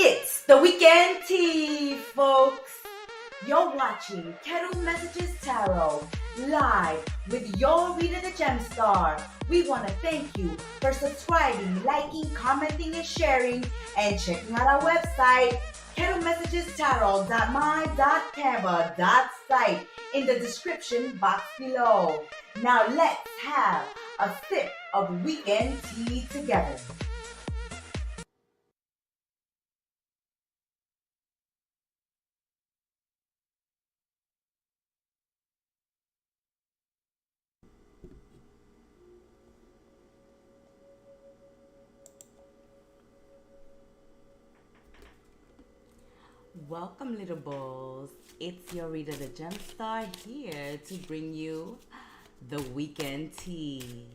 It's the weekend tea, folks. You're watching Kettle Messages Tarot live with your reader, the Gem Star. We want to thank you for subscribing, liking, commenting, and sharing, and checking out our website, kettlemessagestarot.my.canva.site in the description box below. Now let's have a sip of weekend tea together. Welcome, little bulls. It's your reader, the Gem Star, here to bring you the weekend tea.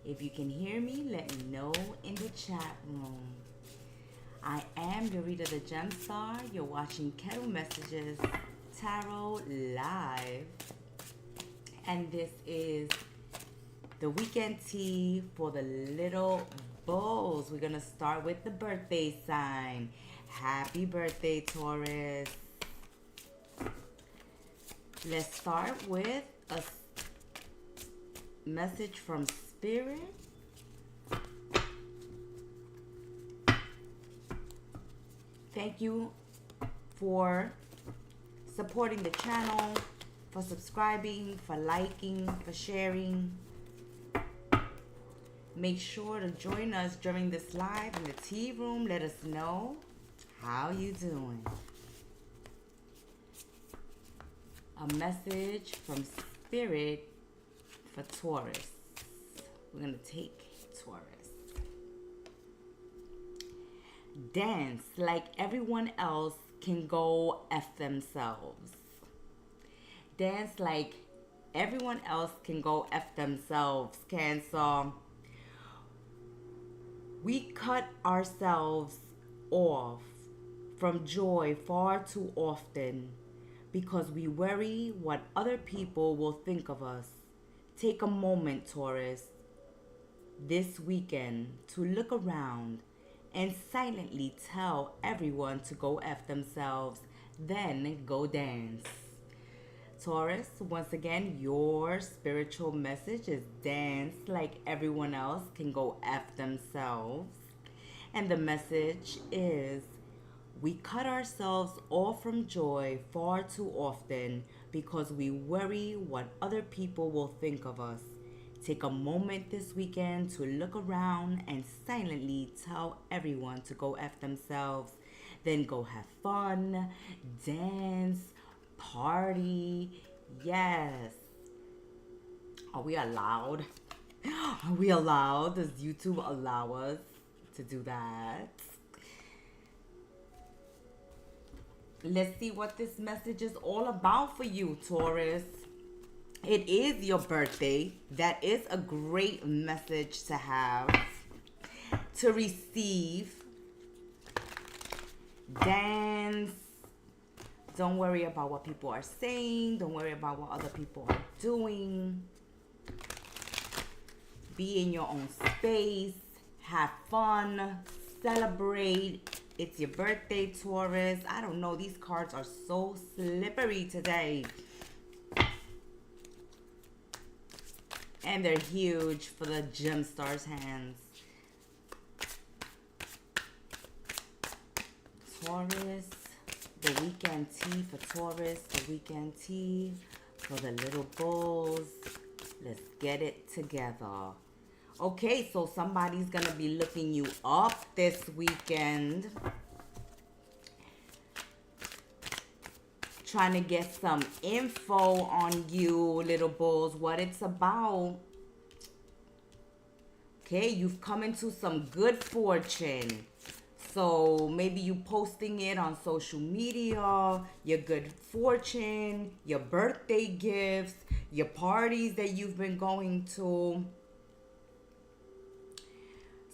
If you can hear me, let me know in the chat room. I am your reader, the Gem Star. You're watching Kettle Messages Tarot live, and this is the weekend tea for the little bulls. We're gonna start with the birthday sign. Happy birthday, Taurus. Let's start with a message from Spirit. Thank you for supporting the channel, for subscribing, for liking, for sharing. Make sure to join us during this live in the tea room. Let us know how you doing. A message from Spirit for Taurus. We're going to take Taurus. Dance like everyone else can go F themselves. Dance like everyone else can go F themselves, Cancer. We cut ourselves off from joy far too often because we worry what other people will think of us. Take a moment, Taurus, this weekend to look around and silently tell everyone to go F themselves, then go dance. Taurus, once again, your spiritual message is dance like everyone else can go F themselves. And the message is, we cut ourselves off from joy far too often because we worry what other people will think of us. Take a moment this weekend to look around and silently tell everyone to go F themselves. Then go have fun, dance, party. Yes. Are we allowed? Are we allowed? Does YouTube allow us to do that? Let's see what this message is all about for you, Taurus. It is your birthday. That is a great message to have, to receive. Dance. Don't worry about what people are saying. Don't worry about what other people are doing. Be in your own space. Have fun. Celebrate. It's your birthday, Taurus. I don't know. These cards are so slippery today. And they're huge for the Gem Star's hands. Taurus. The weekend tea for Taurus. The weekend tea for the little bulls. Let's get it together. Okay, so somebody's going to be looking you up this weekend. Trying to get some info on you, little bulls, what it's about. Okay, you've come into some good fortune. So maybe you posting it on social media, your good fortune, your birthday gifts, your parties that you've been going to.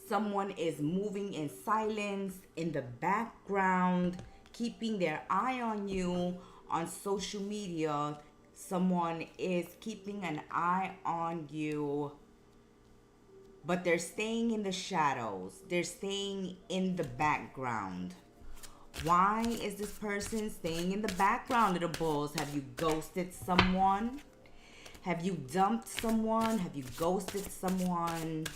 Someone is moving in silence in the background, keeping their eye on you on social media. Someone is keeping an eye on you but they're staying in the shadows. They're staying in the background. Why is this person staying in the background, little bulls? Have you ghosted someone? Have you dumped someone? Have you ghosted someone?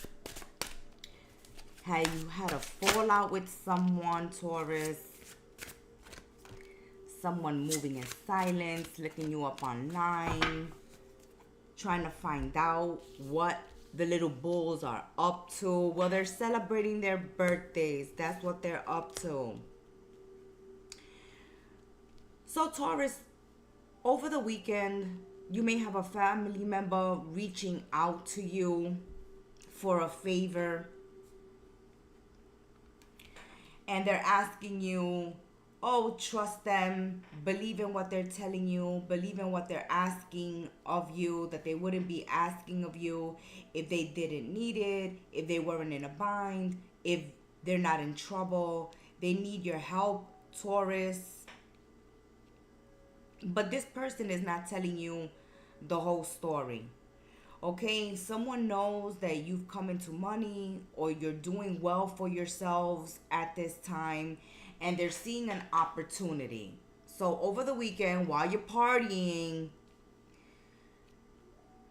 Have you had a fallout with someone, Taurus? Someone moving in silence, looking you up online, trying to find out what the little bulls are up to. Well, they're celebrating their birthdays. That's what they're up to. So, Taurus, over the weekend, you may have a family member reaching out to you for a favor. And they're asking you, oh, trust them, believe in what they're telling you, believe in what they're asking of you, that they wouldn't be asking of you if they didn't need it, if they weren't in a bind, if they're not in trouble. They need your help, Taurus. But this person is not telling you the whole story. Okay, someone knows that you've come into money or you're doing well for yourselves at this time, and they're seeing an opportunity. So over the weekend, while you're partying,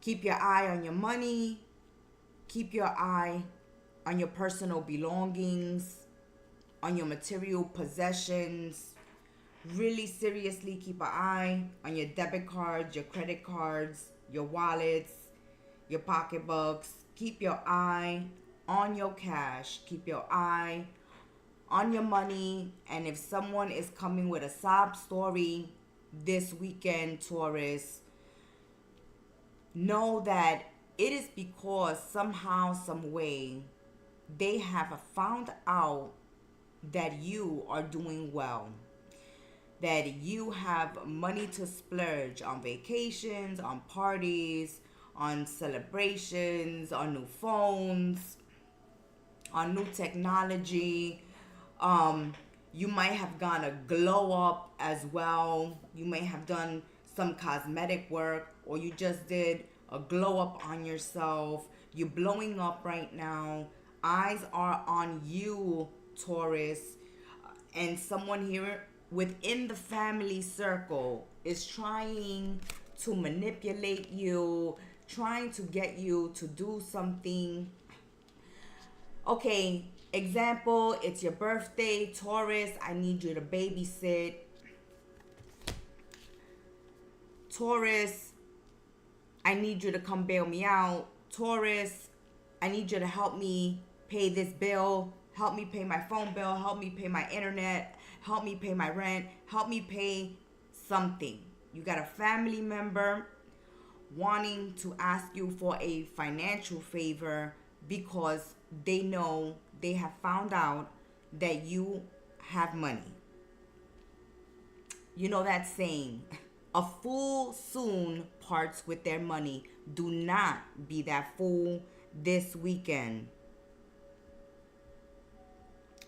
keep your eye on your money, keep your eye on your personal belongings, on your material possessions. Really seriously keep an eye on your debit cards, your credit cards, your wallets, your pocketbooks. Keep your eye on your cash. Keep your eye on your money. And if someone is coming with a sob story this weekend, Taurus, know that it is because somehow, some way, they have found out that you are doing well, that you have money to splurge on vacations, on parties, on celebrations, on new phones, on new technology. You might have gone a glow up as well. You may have done some cosmetic work, or you just did a glow up on yourself. You're blowing up right now. Eyes are on you, Taurus. And someone here within the family circle is trying to manipulate you, trying to get you to do something. Okay, example, it's your birthday, Taurus, I need you to babysit. Taurus, I need you to come bail me out. Taurus, I need you to help me pay this bill. Help me pay my phone bill. Help me pay my internet. Help me pay my rent. Help me pay something. You got a family member wanting to ask you for a financial favor because they know, they have found out that you have money. You know that saying, a fool soon parts with their money. Do not be that fool this weekend.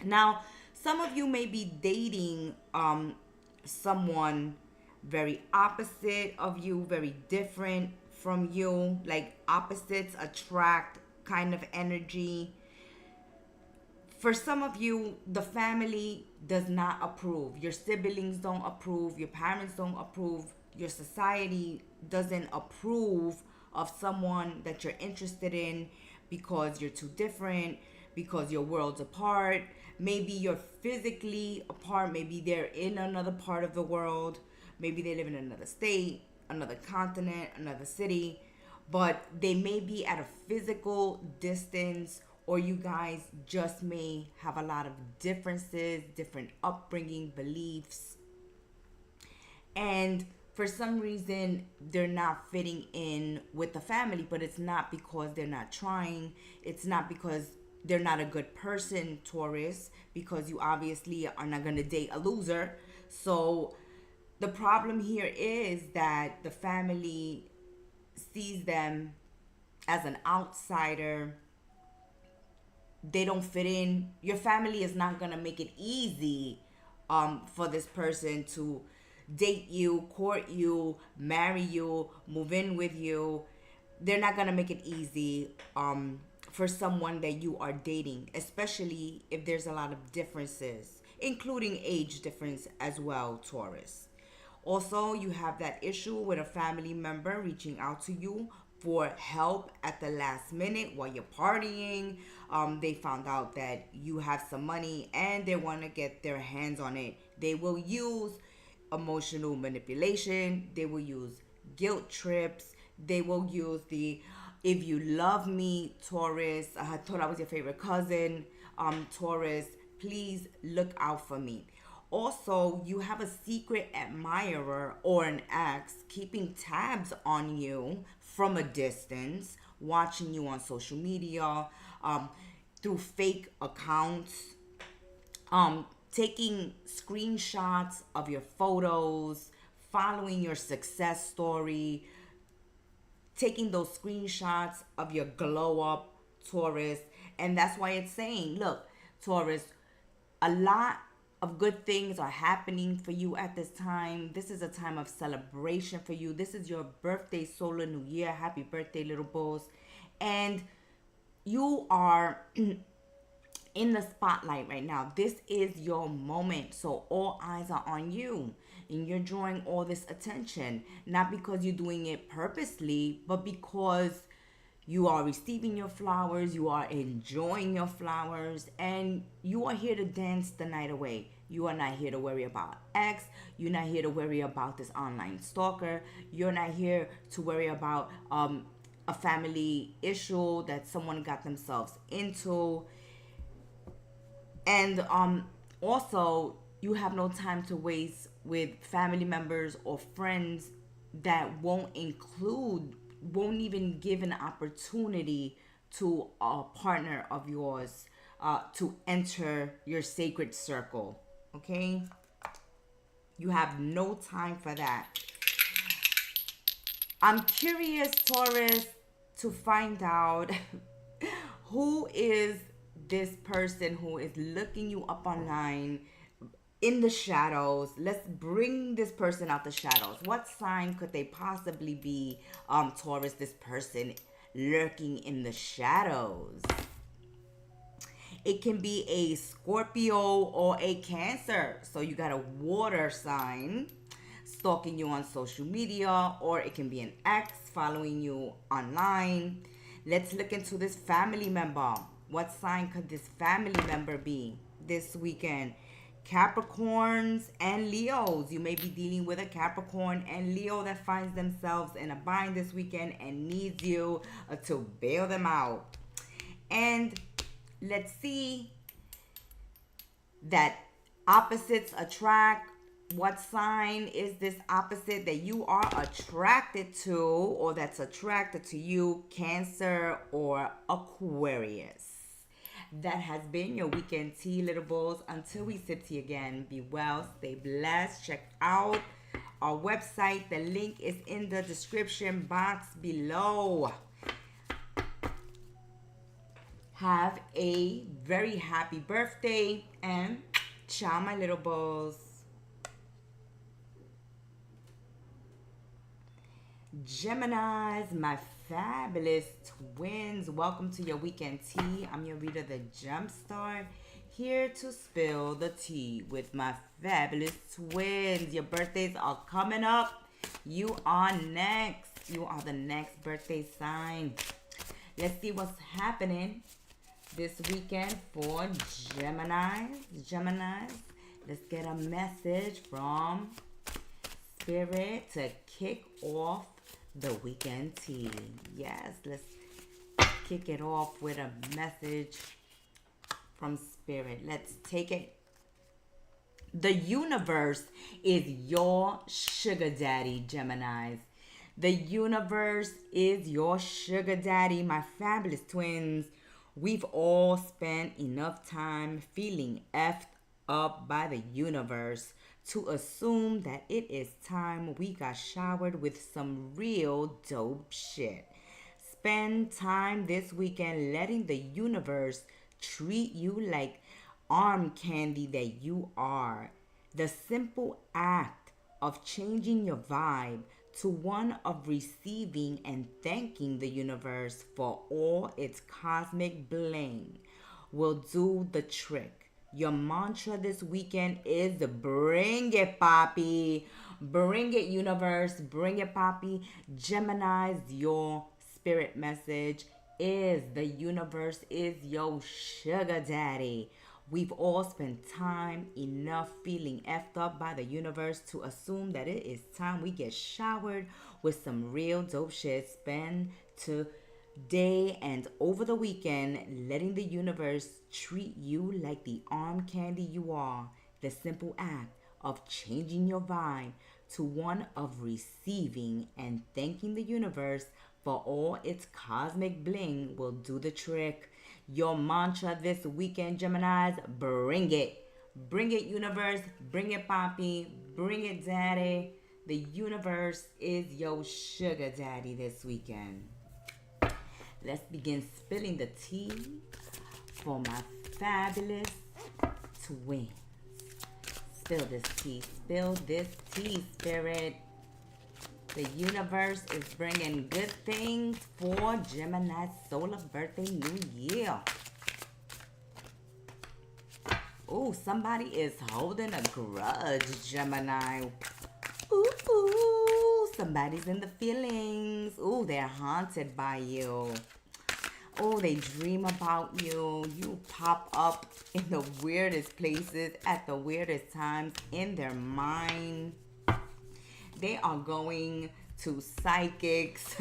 Now, some of you may be dating someone very opposite of you, very different from you, like opposites attract kind of energy. For some of you, the family does not approve. Your siblings don't approve. Your parents don't approve. Your society doesn't approve of someone that you're interested in because you're too different, because you're worlds apart. Maybe you're physically apart. Maybe they're in another part of the world. Maybe they live in another state, another continent, another city. But they may be at a physical distance, or you guys just may have a lot of differences, different upbringing, beliefs. And for some reason, they're not fitting in with the family, but it's not because they're not trying. It's not because they're not a good person, Taurus, because you obviously are not going to date a loser. So the problem here is that the family sees them as an outsider. They don't fit in. Your family is not going to make it easy for this person to date you, court you, marry you, move in with you. They're not going to make it easy for someone that you are dating, especially if there's a lot of differences, including age difference as well, Taurus. Also, you have that issue with a family member reaching out to you for help at the last minute while you're partying. They found out that you have some money and they want to get their hands on it. They will use emotional manipulation, they will use guilt trips, they will use the if you love me, Taurus, I thought I was your favorite cousin, Taurus, please look out for me. Also, you have a secret admirer or an ex keeping tabs on you from a distance, watching you on social media, through fake accounts, taking screenshots of your photos, following your success story, taking those screenshots of your glow up, Taurus. And that's why it's saying, look, Taurus, a lot of good things are happening for you at this time. This is a time of celebration for you. This is your birthday, solar new year. Happy birthday, little bulls. And you are in the spotlight right now. This is your moment. So all eyes are on you. And you're drawing all this attention. Not because you're doing it purposely, but because you are receiving your flowers, you are enjoying your flowers, and you are here to dance the night away. You are not here to worry about X. You're not here to worry about this online stalker. You're not here to worry about a family issue that someone got themselves into. And also, you have no time to waste with family members or friends that won't even give an opportunity to a partner of yours to enter your sacred circle. Okay? You have no time for that. I'm curious, Taurus, to find out who is this person who is looking you up online in the shadows. Let's bring this person out the shadows. What sign could they possibly be, Taurus, this person lurking in the shadows? It can be a Scorpio or a Cancer. So you got a water sign stalking you on social media, or it can be an ex following you online. Let's look into this family member. What sign could this family member be this weekend? Capricorns and Leos. You may be dealing with a Capricorn and Leo that finds themselves in a bind this weekend and needs you to bail them out. And let's see that opposites attract. What sign is this opposite that you are attracted to, or that's attracted to you? Cancer or Aquarius. That has been your weekend tea, little bulls. Until we sip tea again, be well, stay blessed. Check out our website. The link is in the description box below. Have a very happy birthday, and ciao, my little bulls. Geminis, my fabulous twins, welcome to your weekend tea. I'm your reader, the Jumpstart, here to spill the tea with my fabulous twins. Your birthdays are coming up. You are next. You are the next birthday sign. Let's see what's happening this weekend for Geminis. Geminis, let's get a message from Spirit to kick off the weekend tea. Yes, let's kick it off with a message from Spirit. Let's take it. The universe is your sugar daddy, Geminis. The universe is your sugar daddy, my fabulous twins. We've all spent enough time feeling effed up by the universe to assume that it is time we got showered with some real dope shit. Spend time this weekend letting the universe treat you like arm candy that you are. The simple act of changing your vibe to one of receiving and thanking the universe for all its cosmic bling will do the trick. Your mantra this weekend is bring it, Poppy. Bring it, universe. Bring it, Poppy. Gemini's your spirit message is the universe is your sugar daddy. We've all spent time enough feeling effed up by the universe to assume that it is time we get showered with some real dope shit. Spend today and over the weekend letting the universe treat you like the arm candy you are. The simple act of changing your vibe to one of receiving and thanking the universe for all its cosmic bling will do the trick. Your mantra this weekend, Geminis, bring it. Bring it, universe. Bring it, Poppy. Bring it, daddy. The universe is your sugar daddy this weekend. Let's begin spilling the tea for my fabulous twins. Spill this tea. Spill this tea, spirit. The universe is bringing good things for Gemini's solar birthday new year. Ooh, somebody is holding a grudge, Gemini. Ooh, somebody's in the feelings. Ooh, they're haunted by you. Oh, they dream about you. You pop up in the weirdest places at the weirdest times in their mind. They are going to psychics.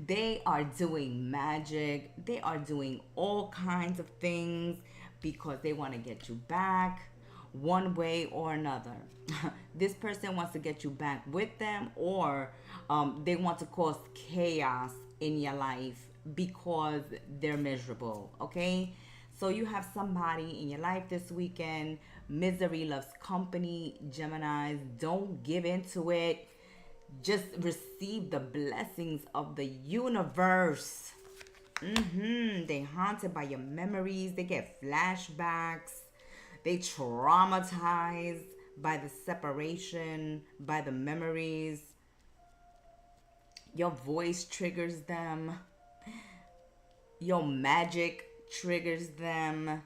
They are doing magic. They are doing all kinds of things because they want to get you back one way or another. This person wants to get you back with them, or they want to cause chaos in your life because they're miserable, okay? So you have somebody in your life this weekend. Misery loves company, Geminis. Don't give into it. Just receive the blessings of the universe. They haunted by your memories. They get flashbacks. They traumatized by the separation, by the memories. Your voice triggers them. Your magic triggers them.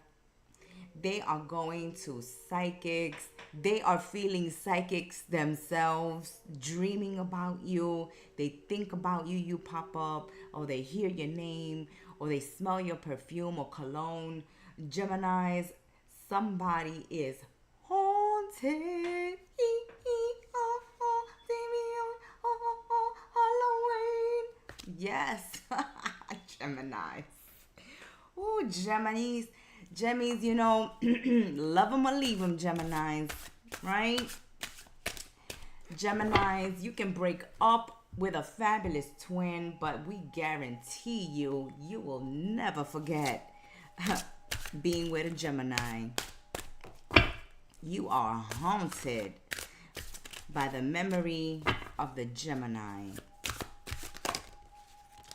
They are going to psychics. They are feeling psychics themselves, dreaming about you. They think about you, you pop up, or they hear your name, or they smell your perfume or cologne. Geminis, somebody is haunted. Halloween. Yes, Geminis. Oh, Geminis. Gemmies, you know, love them or leave them, Geminis, right? Geminis, you can break up with a fabulous twin, but we guarantee you, you will never forget being with a Gemini. You are haunted by the memory of the Gemini.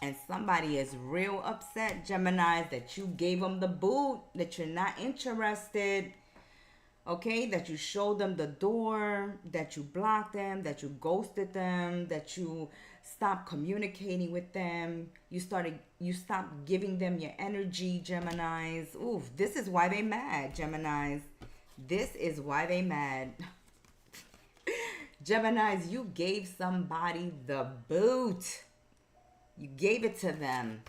And somebody is real upset, Geminis, that you gave them the boot, that you're not interested, okay? That you showed them the door, that you blocked them, that you ghosted them, that you stopped communicating with them. You stopped giving them your energy, Geminis. Ooh, this is why they mad, Geminis. This is why they mad. Geminis, you gave somebody the boot. You gave it to them,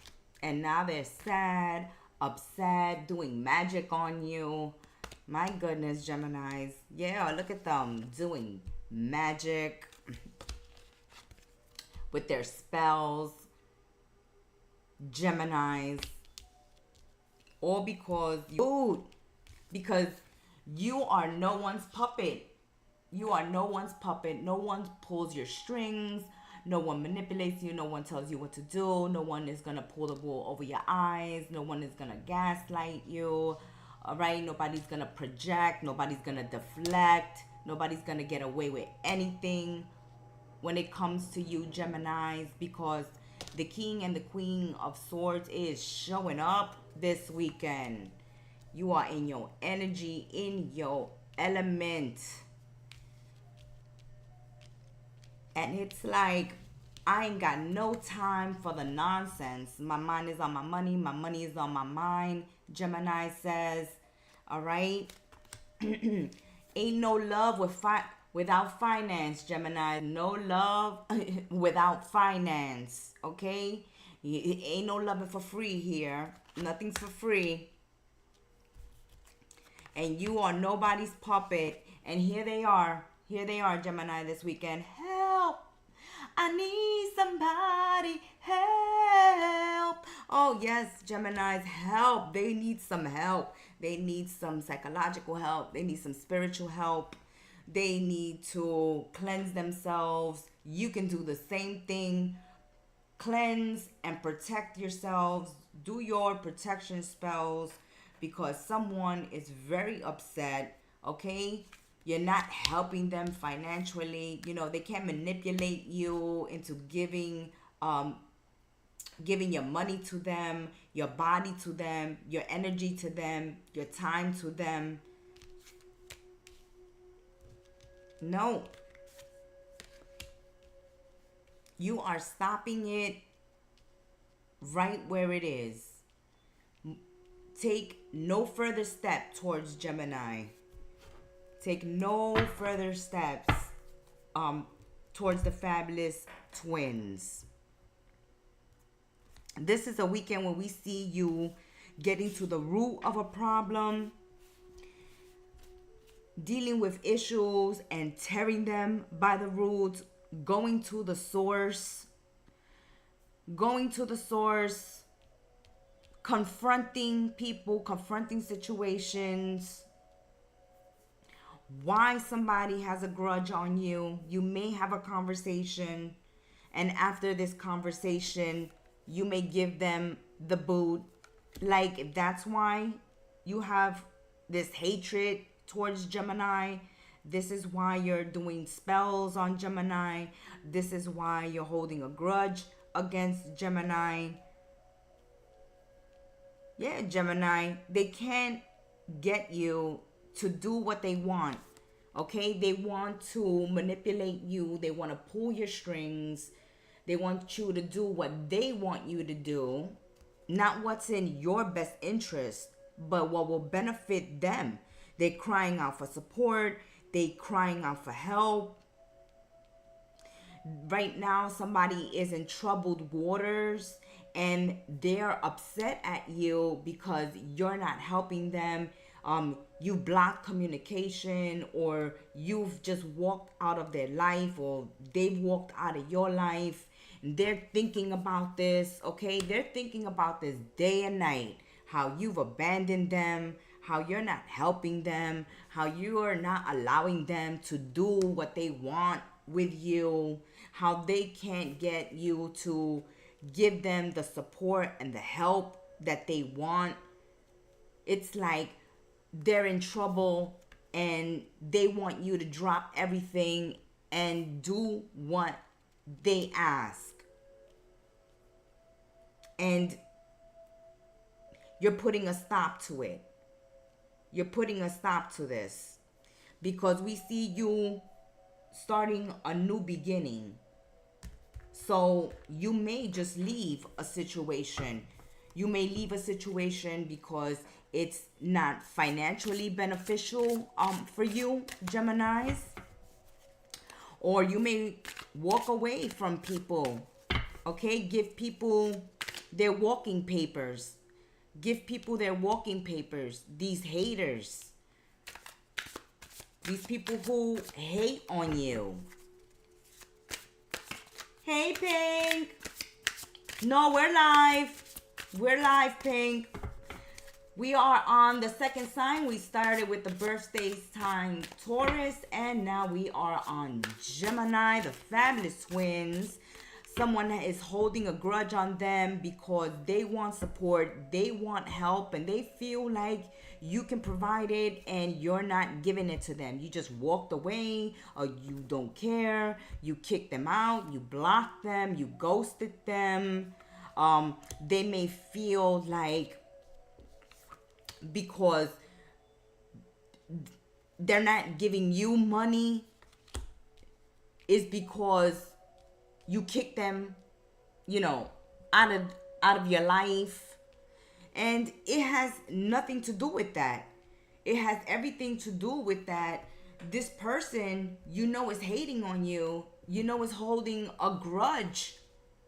and now they're sad, upset, doing magic on you. My goodness, Geminis. Yeah, look at them doing magic with their spells. Geminis. All because you are no one's puppet. You are no one's puppet. No one pulls your strings. No one manipulates you. No one tells you what to do. No one is going to pull the wool over your eyes. No one is going to gaslight you. All right? Nobody's going to project. Nobody's going to deflect. Nobody's going to get away with anything when it comes to you, Geminis, because the King and the Queen of Swords is showing up this weekend. You are in your energy, in your element. And it's like, I ain't got no time for the nonsense. My mind is on my money is on my mind, Gemini says. All right? Ain't no love without finance, Gemini. No love without finance, okay? Ain't no loving for free here. Nothing's for free. And you are nobody's puppet. And here they are, Gemini, this weekend. Help! I need somebody, help. Oh, yes, Geminis, help. They need some help. They need some psychological help. They need some spiritual help. They need to cleanse themselves. You can do the same thing. Cleanse and protect yourselves. Do your protection spells because someone is very upset, okay? You're not helping them financially. You know, they can't manipulate you into giving your money to them, your body to them, your energy to them, your time to them. No. You are stopping it right where it is. Take no further step towards Gemini. Take no further steps towards the fabulous twins. This is a weekend where we see you getting to the root of a problem, dealing with issues and tearing them by the roots, going to the source, confronting people, confronting situations. Why somebody has a grudge on you. You may have a conversation, and after this conversation, you may give them the boot. Like, if that's why you have this hatred towards Gemini, this is why you're doing spells on Gemini. This is why you're holding a grudge against Gemini. Yeah, Gemini, they can't get you to do what they want, okay? They want to manipulate you. They want to pull your strings. They want you to do what they want you to do, not what's in your best interest, but what will benefit them. They're crying out for support. They're crying out for help. Right now, somebody is in troubled waters and they're upset at you because you're not helping them. You block communication, or you've just walked out of their life, or they've walked out of your life. And they're thinking about this, okay? They're thinking about this day and night, how you've abandoned them, how you're not helping them, how you are not allowing them to do what they want with you, how they can't get you to give them the support and the help that they want. It's like they're in trouble and they want you to drop everything and do what they ask. And you're putting a stop to it. You're putting a stop to this because we see you starting a new beginning. So you may just leave a situation. You may leave a situation because it's not financially beneficial for you, Geminis. Or you may walk away from people. Okay, give people their walking papers. Give people their walking papers. These haters. These people who hate on you. Hey, Pink. No, we're live. We're live, Pink. We are on the second sign. We started with the birthday sign Taurus, and now we are on Gemini, the fabulous twins. Someone is holding a grudge on them because they want support, they want help, and they feel like you can provide it and you're not giving it to them. You just walked away, or you don't care. You kicked them out, you blocked them, you ghosted them. They may feel like because they're not giving you money is because You kick them, you know, out of your life. And it has nothing to do with that. It has everything to do with that this person, is hating on you, is holding a grudge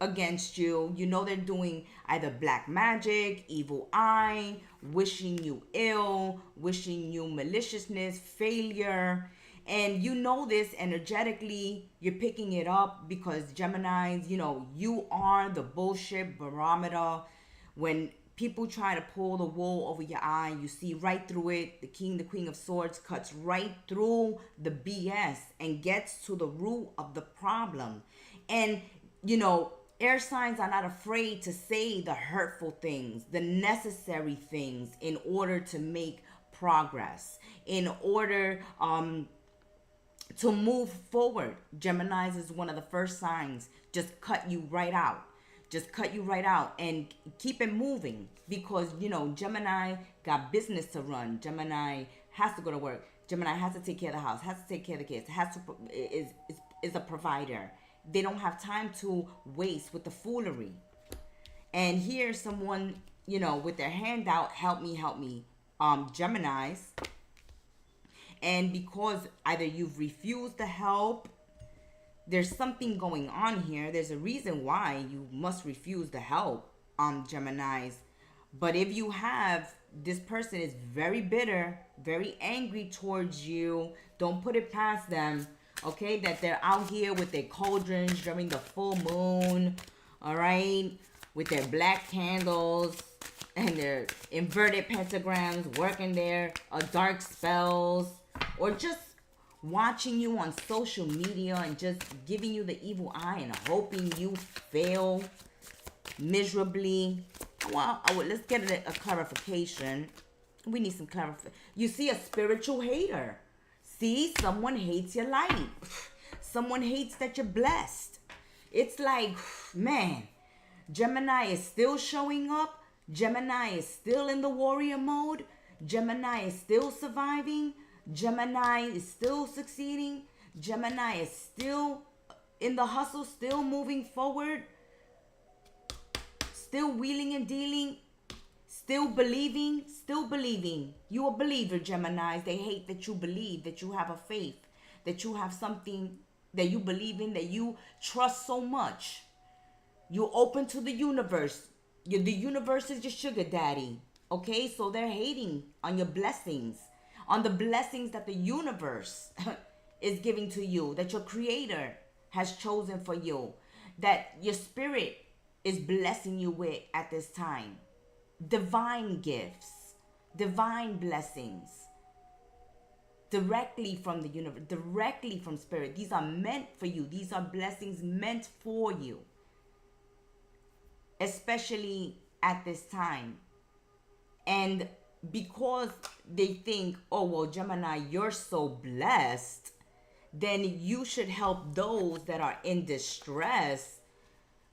against you. They're doing either black magic, evil eye, wishing you ill, wishing you maliciousness, failure. And this energetically, you're picking it up because Geminis, you are the bullshit barometer. When people try to pull the wool over your eye, you see right through it. The king, the queen of swords cuts right through the BS and gets to the root of the problem. And, air signs are not afraid to say the hurtful things, the necessary things in order to make progress, in order to move forward. Geminis is one of the first signs. Just cut you right out. Just cut you right out and keep it moving because, Gemini got business to run. Gemini has to go to work. Gemini has to take care of the house, has to take care of the kids, is a provider. They don't have time to waste with the foolery. And here's someone, with their hand out, help me, Geminis. And because either you've refused the help, there's something going on here. There's a reason why you must refuse the help, Geminis. But if you have, this person is very bitter, very angry towards you. Don't put it past them, okay? That they're out here with their cauldrons during the full moon, all right? With their black candles and their inverted pentagrams, working their dark spells, or just watching you on social media and just giving you the evil eye and hoping you fail miserably. Well, let's get a clarification. We need some clarification. You see a spiritual hater. See, someone hates your light. Someone hates that you're blessed. It's like, man, Gemini is still showing up. Gemini is still in the warrior mode. Gemini is still surviving. Gemini is still succeeding. Gemini is still in the hustle, still moving forward, still wheeling and dealing, still believing. You a believer, Geminis. They hate that you believe, that you have a faith, that you have something that you believe in, that you trust so much. You're open to the universe. The universe is your sugar daddy. Okay, so they're hating on your blessings, on the blessings that the universe is giving to you, that your creator has chosen for you, that your spirit is blessing you with at this time. Divine gifts, divine blessings, directly from the universe, directly from spirit. These are meant for you. These are blessings meant for you, especially at this time. And because they think, oh, well, Gemini, you're so blessed, then you should help those that are in distress.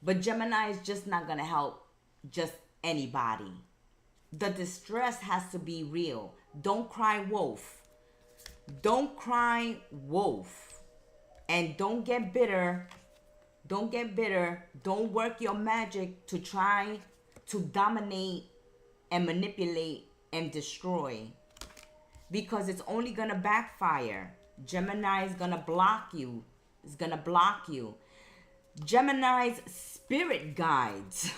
But Gemini is just not going to help just anybody. The distress has to be real. Don't cry wolf. Don't cry wolf. And don't get bitter. Don't get bitter. Don't work your magic to try to dominate and manipulate and destroy, because it's only gonna backfire. Gemini is gonna block you. It's gonna block you. Gemini's spirit guides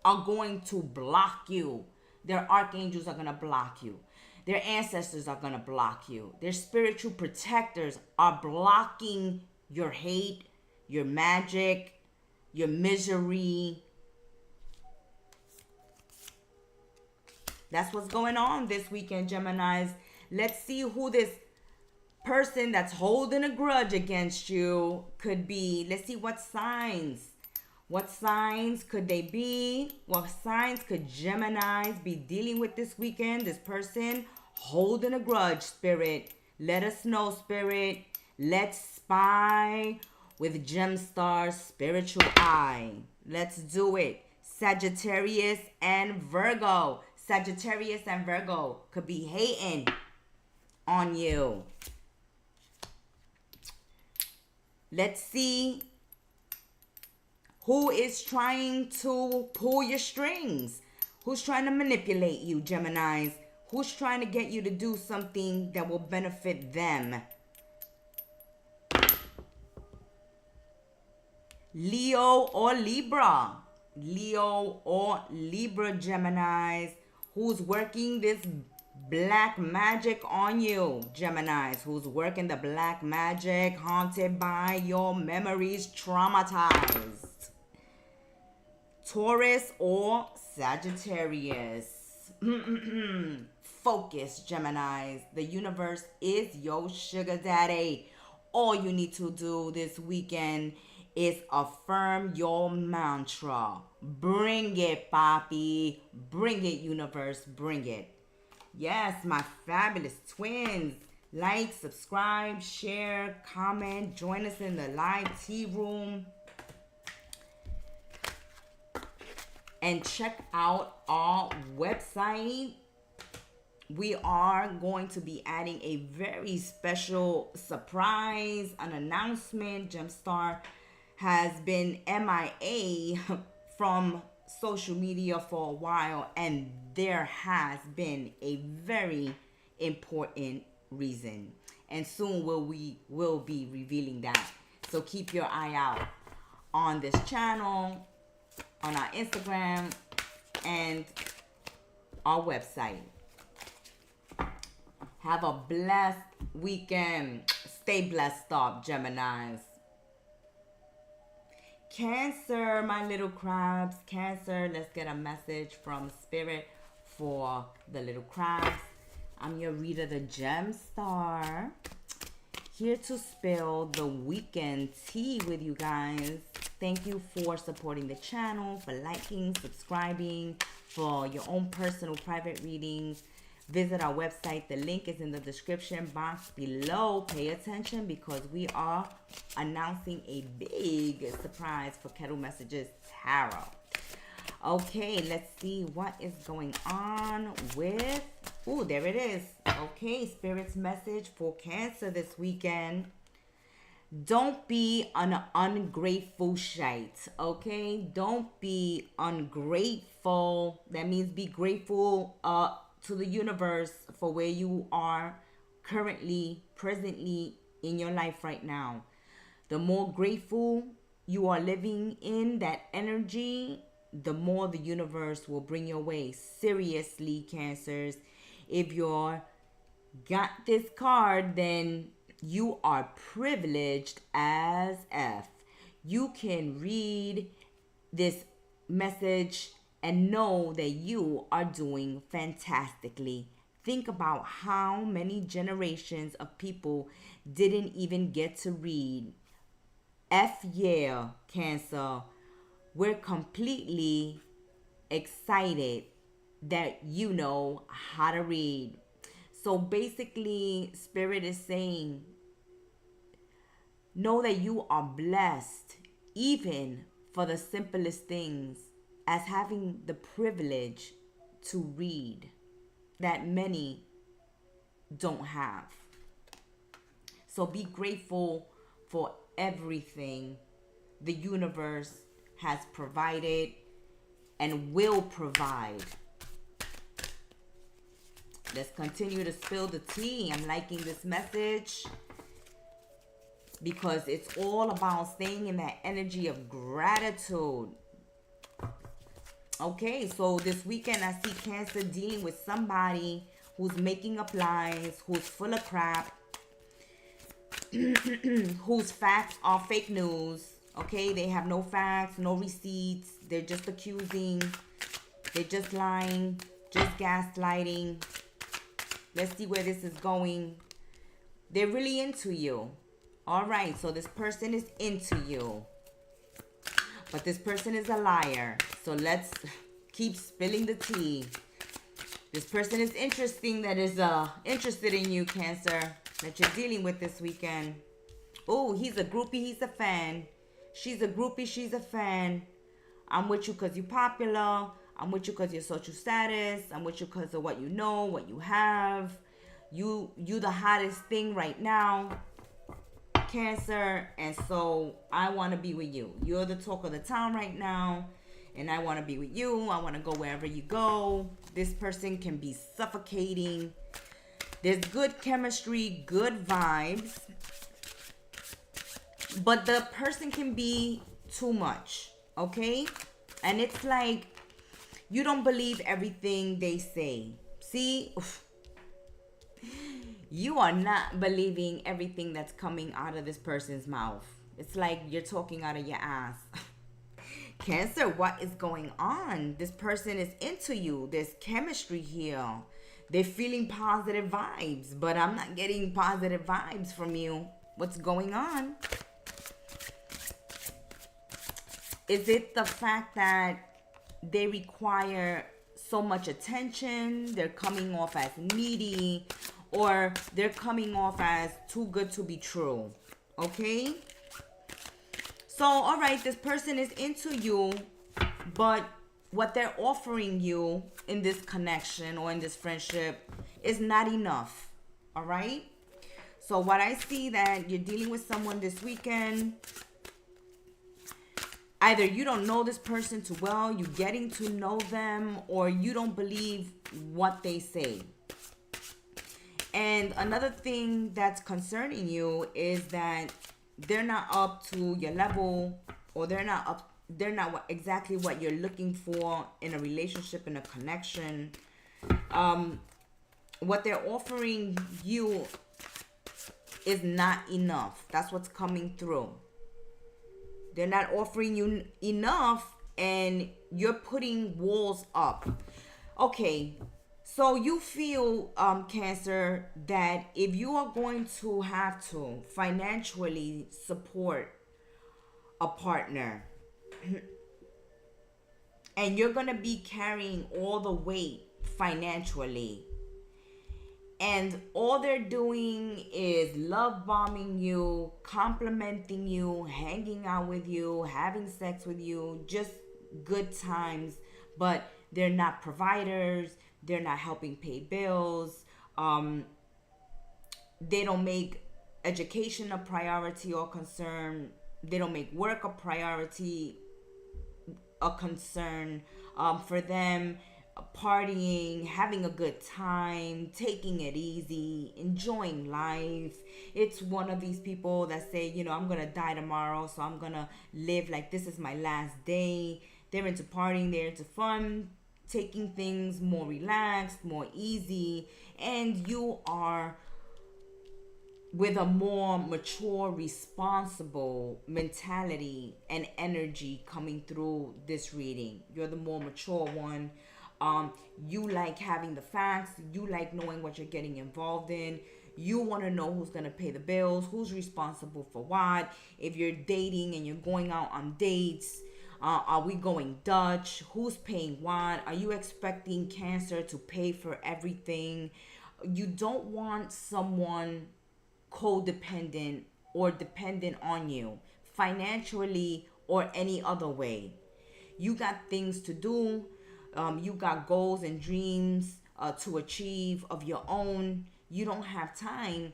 are going to block you. Their archangels are gonna block you. Their ancestors are gonna block you. Their spiritual protectors are blocking your hate, your magic, your misery. That's what's going on this weekend, Geminis. Let's see who this person that's holding a grudge against you could be. Let's see what signs. What signs could they be? What signs could Geminis be dealing with this weekend? This person holding a grudge, Spirit. Let us know, Spirit. Let's spy with Gemstar's spiritual eye. Let's do it. Sagittarius and Virgo. Sagittarius and Virgo could be hating on you. Let's see Who is trying to pull your strings? Who's trying to manipulate you, Geminis? Who's trying to get you to do something that will benefit them? Leo or Libra. Leo or Libra, Geminis. Who's working this black magic on you, Geminis? Who's working the black magic, haunted by your memories, traumatized? Taurus or Sagittarius. Focus, Geminis. The universe is your sugar daddy. All you need to do this weekend is affirm your mantra. Bring it, Papi. Bring it, universe. Bring it. Yes, my fabulous twins. Like, subscribe, share, comment. Join us in the live tea room. And check out our website. We are going to be adding a very special surprise, an announcement. Gemstar has been MIA from social media for a while, and there has been a very important reason. And soon we will be revealing that. So keep your eye out on this channel, on our Instagram, and our website. Have a blessed weekend. Stay blessed up, Geminis. Cancer, my little crabs. Cancer, let's get a message from Spirit for the little crabs. I'm your reader, the Gemstar. Here to spill the weekend tea with you guys. Thank you for supporting the channel, for liking, subscribing, for your own personal private readings. Visit our website. The link is in the description box below. Pay attention because we are announcing a big surprise for Kettle Messages Tarot. Okay, let's see what is going on with... Oh, there it is. Okay, Spirit's message for Cancer this weekend. Don't be an ungrateful shite, okay? Don't be ungrateful. That means be grateful to the universe for where you are currently, presently in your life right now. The more grateful you are living in that energy, the more the universe will bring your way. Seriously, Cancers, if you're got this card, then you are privileged as F. You can read this message and know that you are doing fantastically. Think about how many generations of people didn't even get to read. F yeah, Cancer. We're completely excited that you know how to read. So basically, Spirit is saying, know that you are blessed, even for the simplest things, as having the privilege to read that many don't have. So be grateful for everything the universe has provided and will provide. Let's continue to spill the tea. I'm liking this message because it's all about staying in that energy of gratitude. Okay, so this weekend I see Cancer dealing with somebody who's making up lies, who's full of crap, whose facts are fake news. Okay, they have no facts, no receipts. They're just accusing. They're just lying, just gaslighting. Let's see where this is going. They're really into you. All right, so this person is into you. But this person is a liar. So let's keep spilling the tea. This person is interested in you, Cancer, that you're dealing with this weekend. Oh, he's a groupie, he's a fan. She's a groupie, she's a fan. I'm with you because you're popular. I'm with you because your social status. I'm with you because of what you know, what you have. You the hottest thing right now. Cancer, and so I want to be with you. You're the talk of the town right now, and I want to be with you. I want to go wherever you go. This person can be suffocating. There's good chemistry, good vibes, but the person can be too much, okay? And it's like you don't believe everything they say. See? You are not believing everything that's coming out of this person's mouth. It's like you're talking out of your ass. Cancer, what is going on? This person is into you. There's chemistry here. They're feeling positive vibes, but I'm not getting positive vibes from you. What's going on? Is it the fact that they require so much attention? They're coming off as needy, or they're coming off as too good to be true. Okay? So, all right, this person is into you, but what they're offering you in this connection or in this friendship is not enough. All right? So what I see that you're dealing with someone this weekend, either you don't know this person too well, you're getting to know them, or you don't believe what they say. And another thing that's concerning you is that they're not up to your level, or they're not exactly what you're looking for in a relationship, in a connection. What they're offering you is not enough. That's what's coming through. They're not offering you enough, and you're putting walls up. Okay, so you feel, Cancer, that if you are going to have to financially support a partner, and you're going to be carrying all the weight financially, and all they're doing is love bombing you, complimenting you, hanging out with you, having sex with you, just good times, but they're not providers, they're not helping pay bills, they don't make education a priority or concern, they don't make work a priority, a concern. For them, partying, having a good time, taking it easy, enjoying life. It's one of these people that say, I'm gonna die tomorrow, so I'm gonna live like this is my last day. They're into partying, they're into fun, taking things more relaxed, more easy, and you are with a more mature, responsible mentality and energy coming through this reading. You're the more mature one. You like having the facts. You like knowing what you're getting involved in. You want to know who's going to pay the bills, who's responsible for what. If you're dating and you're going out on dates, are we going Dutch? Who's paying what? Are you expecting Cancer to pay for everything? You don't want someone codependent or dependent on you financially or any other way. You got things to do. You got goals and dreams to achieve of your own. You don't have time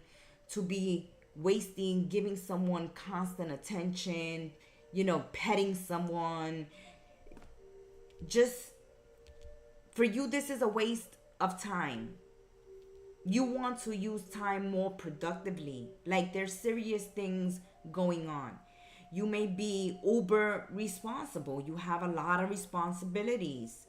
to be wasting, giving someone constant attention, petting someone. Just for you, this is a waste of time. You want to use time more productively. Like there's serious things going on. You may be uber responsible. You have a lot of responsibilities.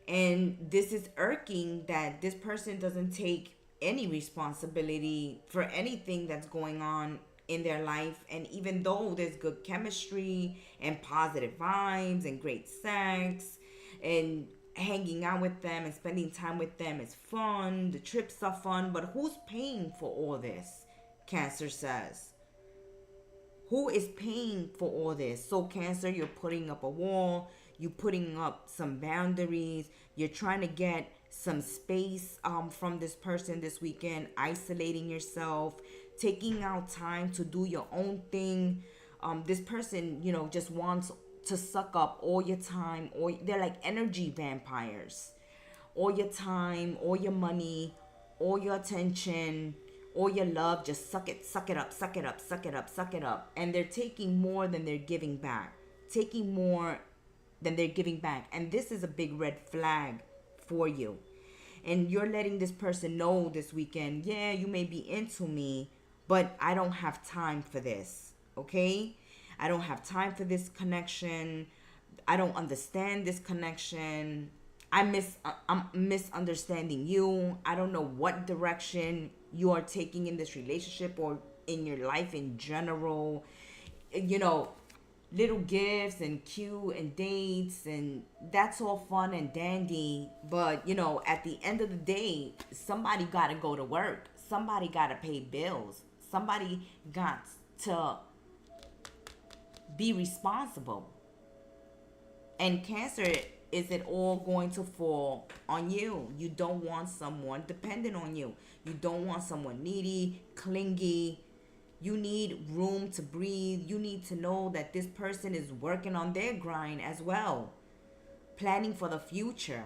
And this is irking that this person doesn't take any responsibility for anything that's going on in their life. And even though there's good chemistry and positive vibes and great sex and hanging out with them and spending time with them is fun, the trips are fun, but who's paying for all this? Cancer says. Who is paying for all this? So Cancer, you're putting up a wall, you're putting up some boundaries, you're trying to get some space from this person this weekend, isolating yourself, taking out time to do your own thing. This person, just wants to suck up all your time, or they're like energy vampires. All your time, all your money, all your attention, all your love, just suck it up, suck it up, suck it up, suck it up. And they're taking more than they're giving back. Taking more than they're giving back. And this is a big red flag for you. And you're letting this person know this weekend, yeah, you may be into me, but I don't have time for this, okay? I don't have time for this connection. I don't understand this connection. I'm misunderstanding you. I don't know what direction you are taking in this relationship or in your life in general. You know, little gifts and cute and dates, and that's all fun and dandy. But, you know, at the end of the day, somebody got to go to work. Somebody got to pay bills. Somebody got to be responsible. And Cancer, is it all going to fall on you? You don't want someone dependent on you. You don't want someone needy, clingy. You need room to breathe. You need to know that this person is working on their grind as well. Planning for the future.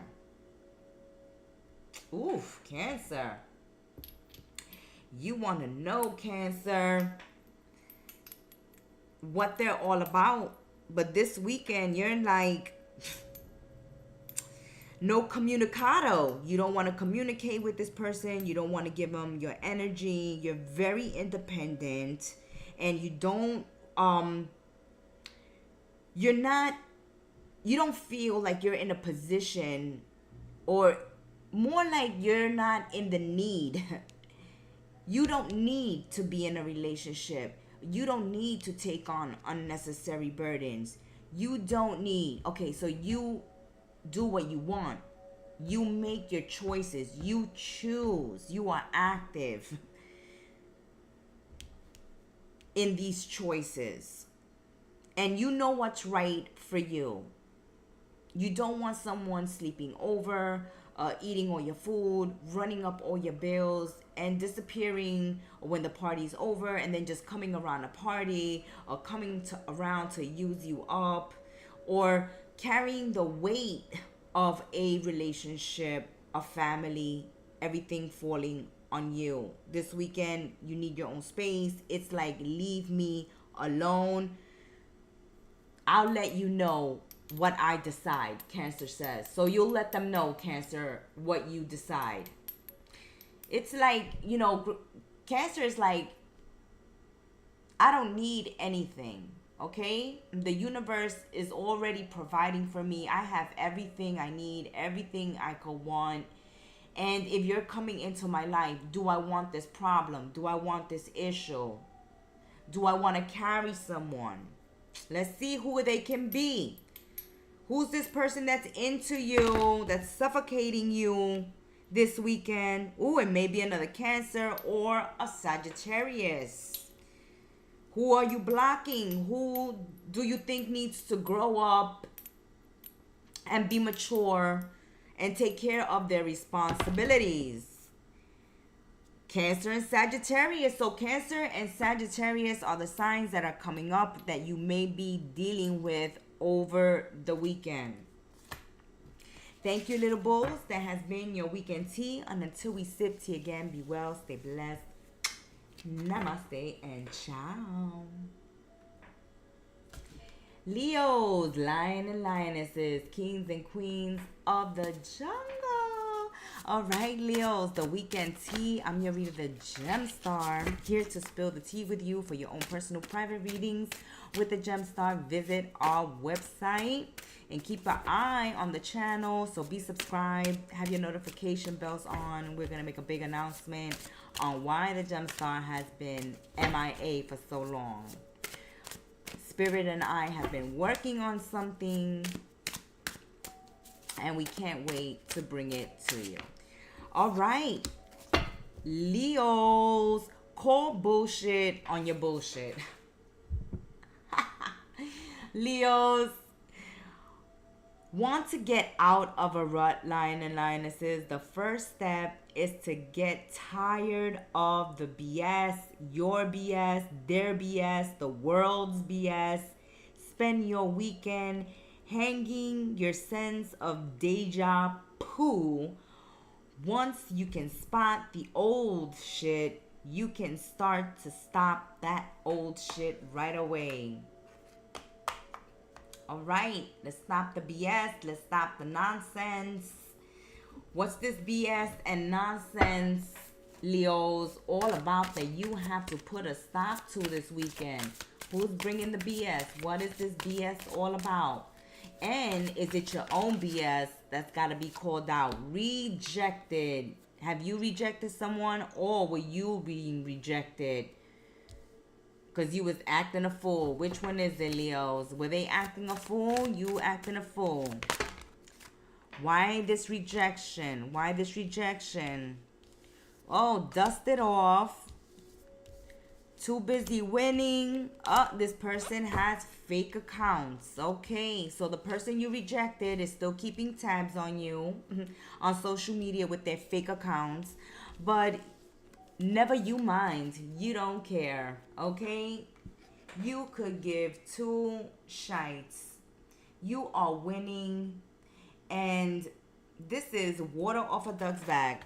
Oof, Cancer. You want to know, Cancer, what they're all about. But this weekend, you're like, no comunicado. You don't want to communicate with this person. You don't want to give them your energy. You're very independent. And you don't, you don't feel like you're in a position, or more like you're not in the need. You don't need to be in a relationship. You don't need to take on unnecessary burdens. You don't need, okay, so you do what you want. You make your choices. You choose. You are active in these choices. And you know what's right for you. You don't want someone sleeping over, eating all your food, running up all your bills, and disappearing when the party's over, and then just coming around a party, or coming around to use you up, or carrying the weight of a relationship, a family, everything falling on you. This weekend, you need your own space. It's like, leave me alone. I'll let you know what I decide, Cancer says. So you'll let them know, Cancer, what you decide. It's like, you know, Cancer is like, I don't need anything, okay? The universe is already providing for me. I have everything I need, everything I could want. And if you're coming into my life, do I want this problem? Do I want this issue? Do I want to carry someone? Let's see who they can be. Who's this person that's into you, that's suffocating you this weekend? Ooh, it may be another Cancer or a Sagittarius. Who are you blocking? Who do you think needs to grow up and be mature and take care of their responsibilities? Cancer and Sagittarius. So Cancer and Sagittarius are the signs that are coming up that you may be dealing with over the weekend. Thank you, little bulls. That has been your weekend tea. And until we sip tea again, be well, stay blessed. Namaste and ciao. Leos, lion and lionesses, kings and queens of the jungle. All right, Leos, the weekend tea. I'm your reader, the Gem Star, here to spill the tea with you for your own personal private readings with the Gem Star. Visit our website and keep an eye on the channel. So be subscribed, have your notification bells on. We're going to make a big announcement on why the Gem Star has been MIA for so long. Spirit and I have been working on something, and we can't wait to bring it to you. All right, Leos, call bullshit on your bullshit. Leos, want to get out of a rut, lion and lionesses? The first step is to get tired of the BS, your BS, their BS, the world's BS. Spend your weekend hanging your sense of deja vu. Once you can spot the old shit, you can start to stop that old shit right away. All right, let's stop the BS. Let's stop the nonsense. What's this BS and nonsense, Leos, all about that you have to put a stop to this weekend? Who's bringing the BS? What is this BS all about? And is it your own BS that's got to be called out? Rejected. Have you rejected someone, or were you being rejected? Because you was acting a fool. Which one is it, Leos? Were they acting a fool? You acting a fool. Why this rejection? Why this rejection? Oh, dust it off. Too busy winning. Oh, this person has fake accounts. Okay, so the person you rejected is still keeping tabs on you on social media with their fake accounts. But never you mind. You don't care. Okay? You could give two shites. You are winning. And this is water off a duck's back.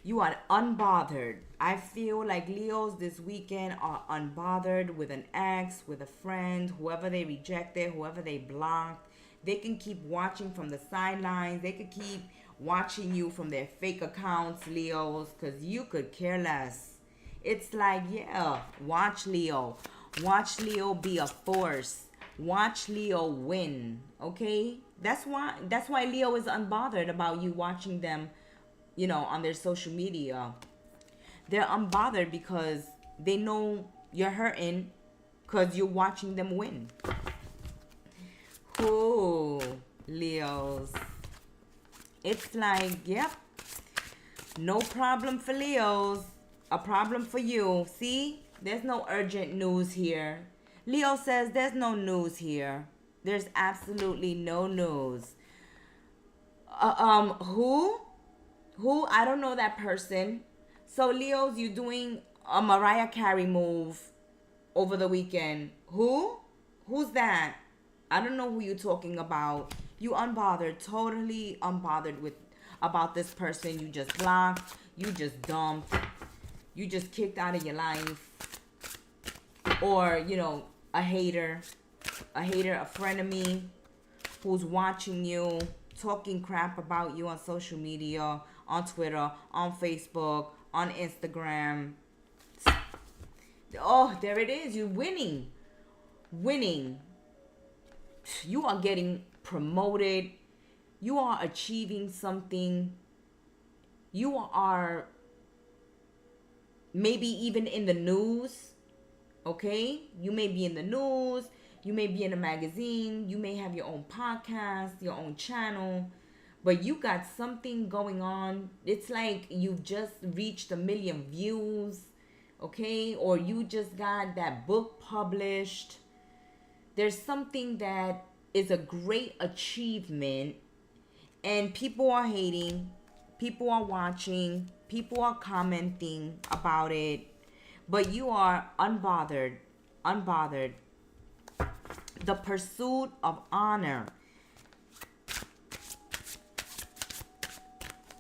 You are unbothered. I feel like Leos this weekend are unbothered with an ex, with a friend, whoever they rejected, whoever they blocked. They can keep watching from the sidelines. They could keep watching you from their fake accounts, Leos, because you could care less. It's like, yeah, watch Leo. Watch Leo be a force. Watch Leo win, okay? That's why Leo is unbothered about you watching them, you know, on their social media. They're unbothered because they know you're hurting because you're watching them win. Ooh, Leos. It's like, yep, no problem for Leos. A problem for you. See, there's no urgent news here. Leo says there's no news here. There's absolutely no news. Who? Who? I don't know that person. So Leos, you doing a Mariah Carey move over the weekend. Who? Who's that? I don't know who you're talking about. You unbothered, totally unbothered with about this person you just blocked, you just dumped, you just kicked out of your life. Or, you know, a hater, a frenemy who's watching you, talking crap about you on social media, on Twitter, on Facebook, on Instagram. Oh, there it is. You're winning. Winning. You are getting promoted. You are achieving something. You are maybe even in the news. Okay? You may be in the news. You may be in a magazine. You may have your own podcast, your own channel. But you got something going on. It's like you've just reached 1 million views. Okay? Or you just got that book published. There's something that is a great achievement. And people are hating. People are watching. People are commenting about it. But you are unbothered. Unbothered. The pursuit of honor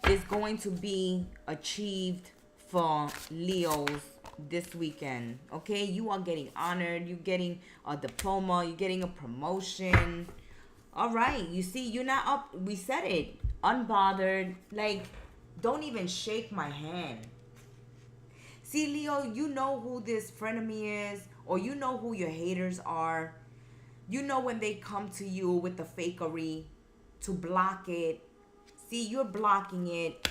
is going to be achieved for Leos this weekend. Okay? You are getting honored. You're getting a diploma. You're getting a promotion. All right. You see, you're not up. We said it. Unbothered. Like, don't even shake my hand. See, Leo, you know who this frenemy is, or you know who your haters are. You know when they come to you with the fakery to block it. See, you're blocking it.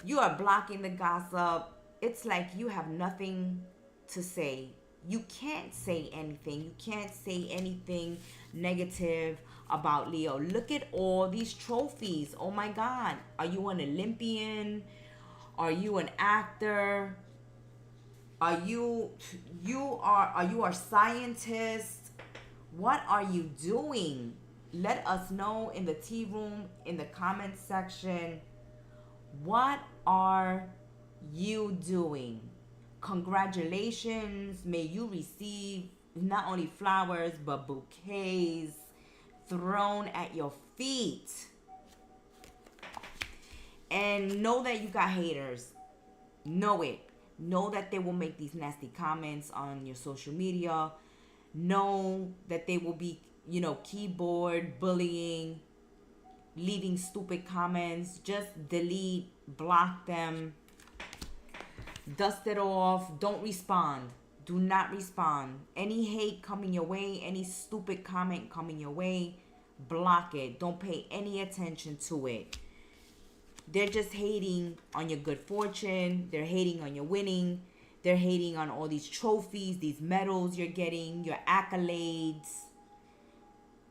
You are blocking the gossip. It's like you have nothing to say. You can't say anything. You can't say anything negative about Leo. Look at all these trophies. Oh my God. Are you an Olympian? Are you an actor? Are you a scientist? What are you doing? Let us know in the tea room, in the comment section. What are you doing? Congratulations. May you receive not only flowers, but bouquets thrown at your feet. And know that you got haters. Know it. Know that they will make these nasty comments on your social media. Know that they will be, keyboard bullying, leaving stupid comments. Just delete, block them, dust it off. Don't respond. Do not respond. Any hate coming your way, any stupid comment coming your way, block it. Don't pay any attention to it. They're just hating on your good fortune. They're hating on your winning. They're hating on all these trophies, these medals you're getting, your accolades.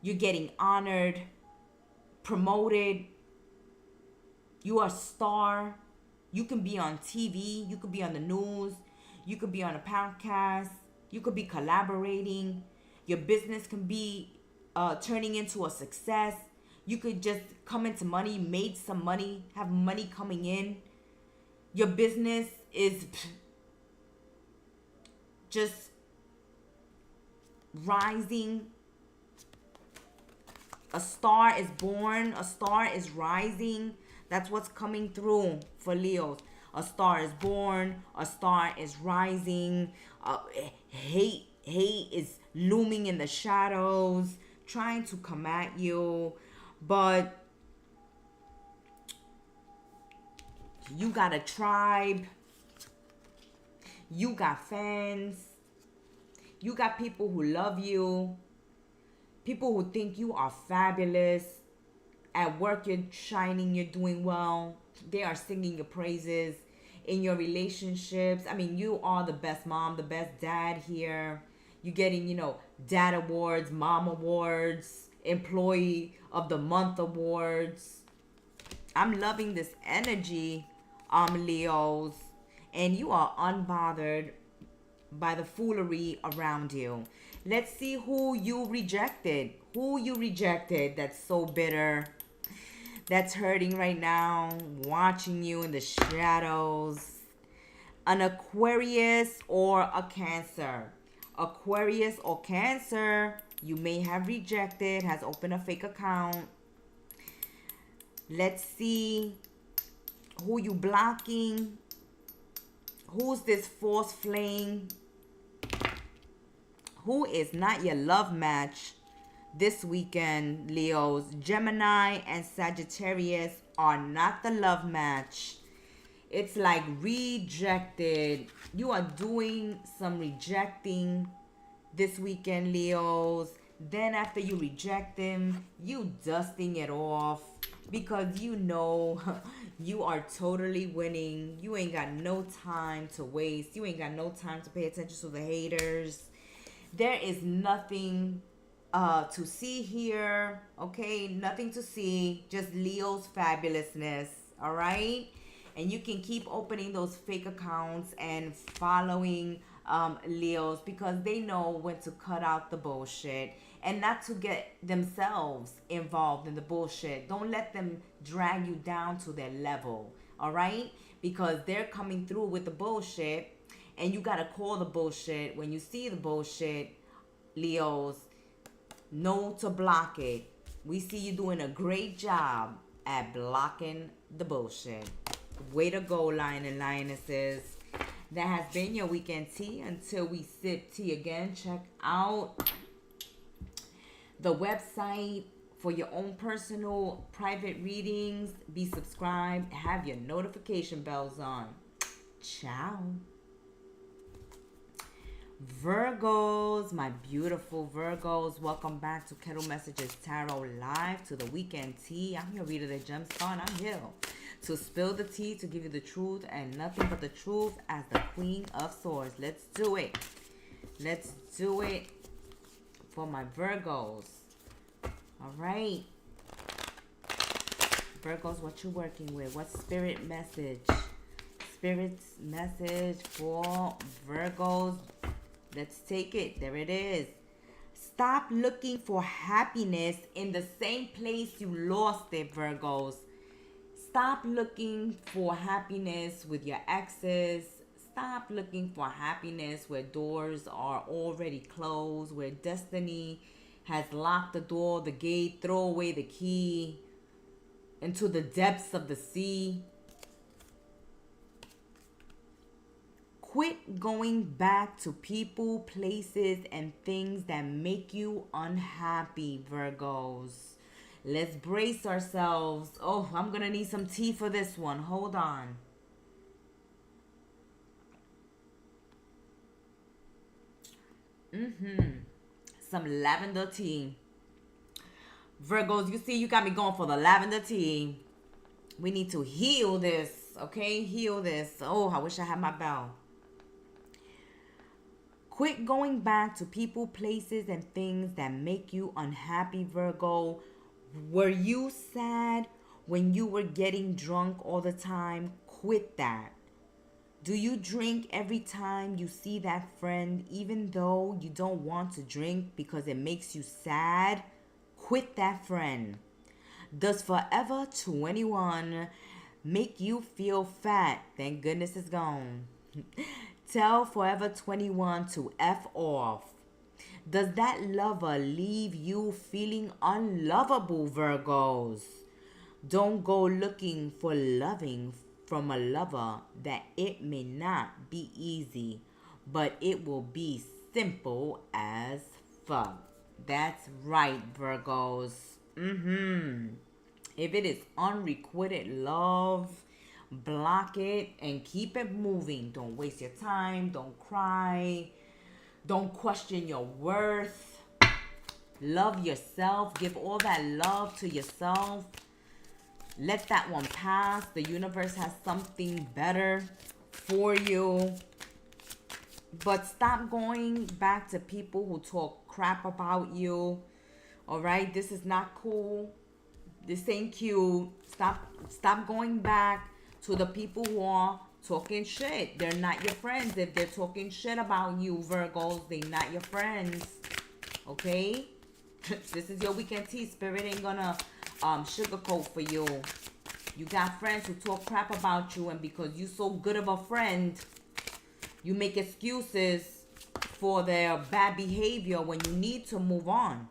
You're getting honored, promoted. You are a star. You can be on TV. You could be on the news. You could be on a podcast. You could be collaborating. Your business can be turning into a success. You could just come into money, made some money, have money coming in. Your business is just rising. A star is born. A star is rising. That's what's coming through for Leos. A star is born. A star is rising. Hate is looming in the shadows, trying to come at you. But you got a tribe. You got fans. You got people who love you. People who think you are fabulous. At work, you're shining. You're doing well. They are singing your praises. In your relationships, I mean, you are the best mom, the best dad here. You're getting, dad awards, mom awards, employee of the month awards. I'm loving this energy, Leos. And you are unbothered by the foolery around you. Let's see who you rejected. Who you rejected that's so bitter, that's hurting right now, watching you in the shadows. An Aquarius or a Cancer. Aquarius or Cancer, you may have rejected, has opened a fake account. Let's see who you blocking. Who's this false flame? Who is not your love match this weekend, Leos? Gemini and Sagittarius are not the love match. It's like rejected. You are doing some rejecting this weekend, Leos. Then after you reject them, you dusting it off because you know you are totally winning. You ain't got no time to waste. You ain't got no time to pay attention to the haters. There is nothing to see here, okay? Nothing to see, just Leo's fabulousness, all right? And you can keep opening those fake accounts and following Leos because they know when to cut out the bullshit and not to get themselves involved in the bullshit. Don't let them drag you down to their level, all right? Because they're coming through with the bullshit and you got to call the bullshit. When you see the bullshit, Leos, know to block it. We see you doing a great job at blocking the bullshit. Way to go, lion and lionesses. That has been your weekend tea. Until we sip tea again, check out the website for your own personal private readings. Be subscribed. Have your notification bells on. Ciao. Virgos, my beautiful Virgos, welcome back to Kettle Messages Tarot Live, to the weekend tea. I'm your reader, the Gemstar, and I'm here to spill the tea, to give you the truth and nothing but the truth as the Queen of Swords. Let's do it. Let's do it for my Virgos. All right. Virgos, what you working with? What spirit message? Spirit's message for Virgos. Let's take it. There it is. Stop looking for happiness in the same place you lost it, Virgos. Stop looking for happiness with your exes. Stop looking for happiness where doors are already closed, where destiny has locked the door, the gate, throw away the key into the depths of the sea. Quit going back to people, places, and things that make you unhappy, Virgos. Let's brace ourselves. Oh, I'm going to need some tea for this one. Hold on. Some lavender tea. Virgos, you see, you got me going for the lavender tea. We need to heal this, okay? Heal this. Oh, I wish I had my bell. Quit going back to people, places, and things that make you unhappy, Virgo. Were you sad when you were getting drunk all the time? Quit that. Do you drink every time you see that friend, even though you don't want to drink because it makes you sad? Quit that friend. Does Forever 21 make you feel fat? Thank goodness it's gone. Tell Forever 21 to F off. Does that lover leave you feeling unlovable, Virgos? Don't go looking for loving from a lover that it may not be easy, but it will be simple as fuck. That's right, Virgos. If it is unrequited love, block it and keep it moving. Don't waste your time. Don't cry. Don't question your worth. Love yourself. Give all that love to yourself. Let that one pass. The universe has something better for you. But stop going back to people who talk crap about you. All right? This is not cool. This ain't cute. Stop going back to the people who are talking shit. They're not your friends. If they're talking shit about you, Virgos, they're not your friends. Okay? This is your weekend tea. Spirit ain't gonna sugarcoat for you. You got friends who talk crap about you, and because you so good of a friend, you make excuses for their bad behavior when you need to move on.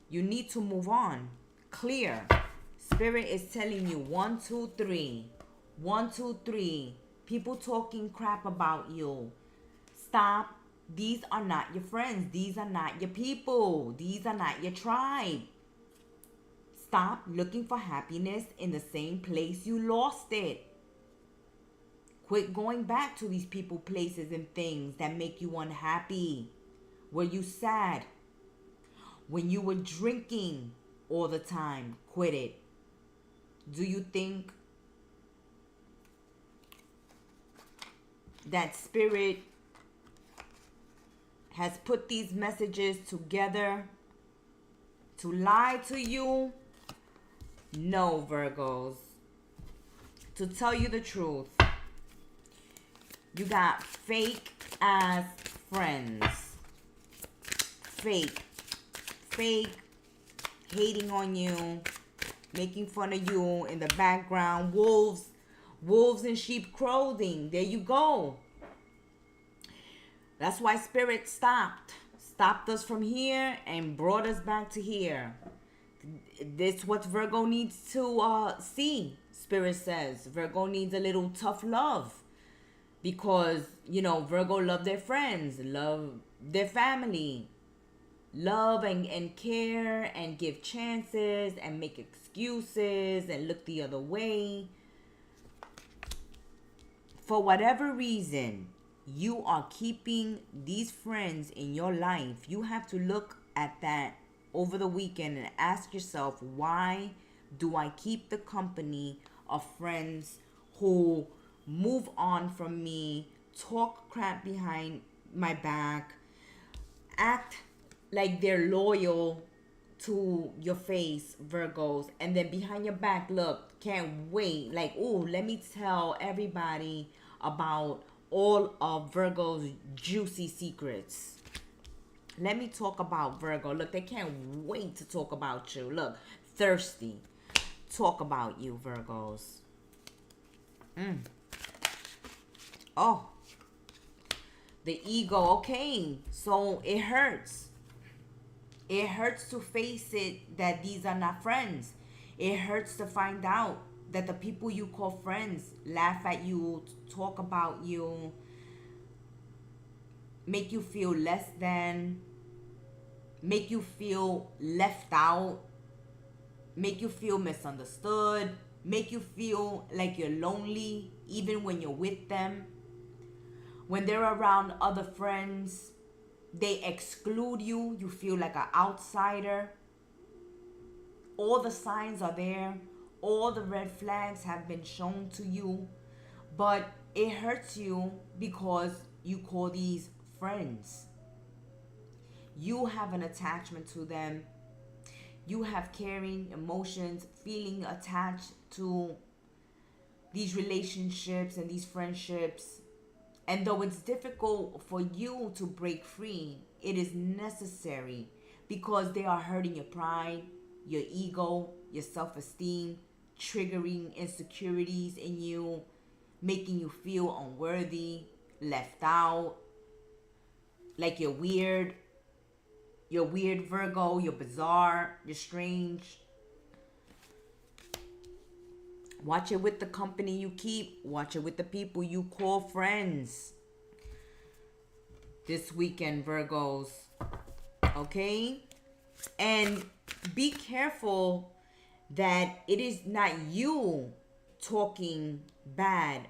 You need to move on. Clear. Spirit is telling you 1, 2, 3. 1, 2, 3. People talking crap about you. Stop. These are not your friends. These are not your people. These are not your tribe. Stop looking for happiness in the same place you lost it. Quit going back to these people, places, and things that make you unhappy. Were you sad when you were drinking all the time? Quit it. Do you think that Spirit has put these messages together to lie to you? No, Virgos. To tell you the truth, you got fake ass friends. Fake, hating on you, making fun of you in the background. Wolves in sheep clothing. There you go. That's why Spirit stopped us from here and brought us back to here. This what Virgo needs to see. Spirit says Virgo needs a little tough love, because Virgo love their friends, love their family, love and care, and give chances and make excuses and look the other way. For whatever reason you are keeping these friends in your life, you have to look at that over the weekend and ask yourself, why do I keep the company of friends who move on from me, talk crap behind my back, act like they're loyal to your face, Virgos, and then behind your back, look, can't wait, like, oh, let me tell everybody about all of Virgo's juicy secrets. Let me talk about Virgo. Look, they can't wait to talk about you. Look, thirsty. Talk about you, Virgos. Oh, the ego. Okay, so it hurts. It hurts to face it that these are not friends. It hurts to find out that the people you call friends laugh at you, talk about you, make you feel less than, make you feel left out, make you feel misunderstood, make you feel like you're lonely even when you're with them. When they're around other friends, they exclude you. You feel like an outsider. All the signs are there. All the red flags have been shown to you. But it hurts you because you call these friends. You have an attachment to them. You have caring emotions, feeling attached to these relationships and these friendships. And though it's difficult for you to break free, it is necessary because they are hurting your pride, your ego, your self-esteem, triggering insecurities in you, making you feel unworthy, left out, like you're weird. You're weird, Virgo. You're bizarre. You're strange. Watch it with the company you keep. Watch it with the people you call friends. This weekend, Virgos. Okay? And be careful that it is not you talking bad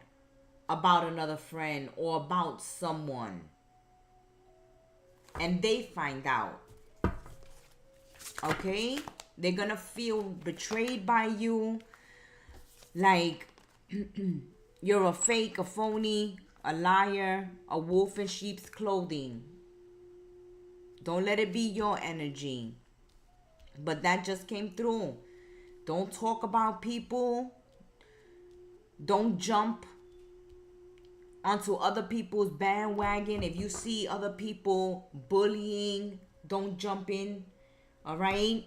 about another friend or about someone and they find out. Okay? They're gonna feel betrayed by you, like you're a fake, a phony, a liar, a wolf in sheep's clothing. Don't let it be your energy. But that just came through. Don't talk about people. Don't jump onto other people's bandwagon. If you see other people bullying, don't jump in. All right?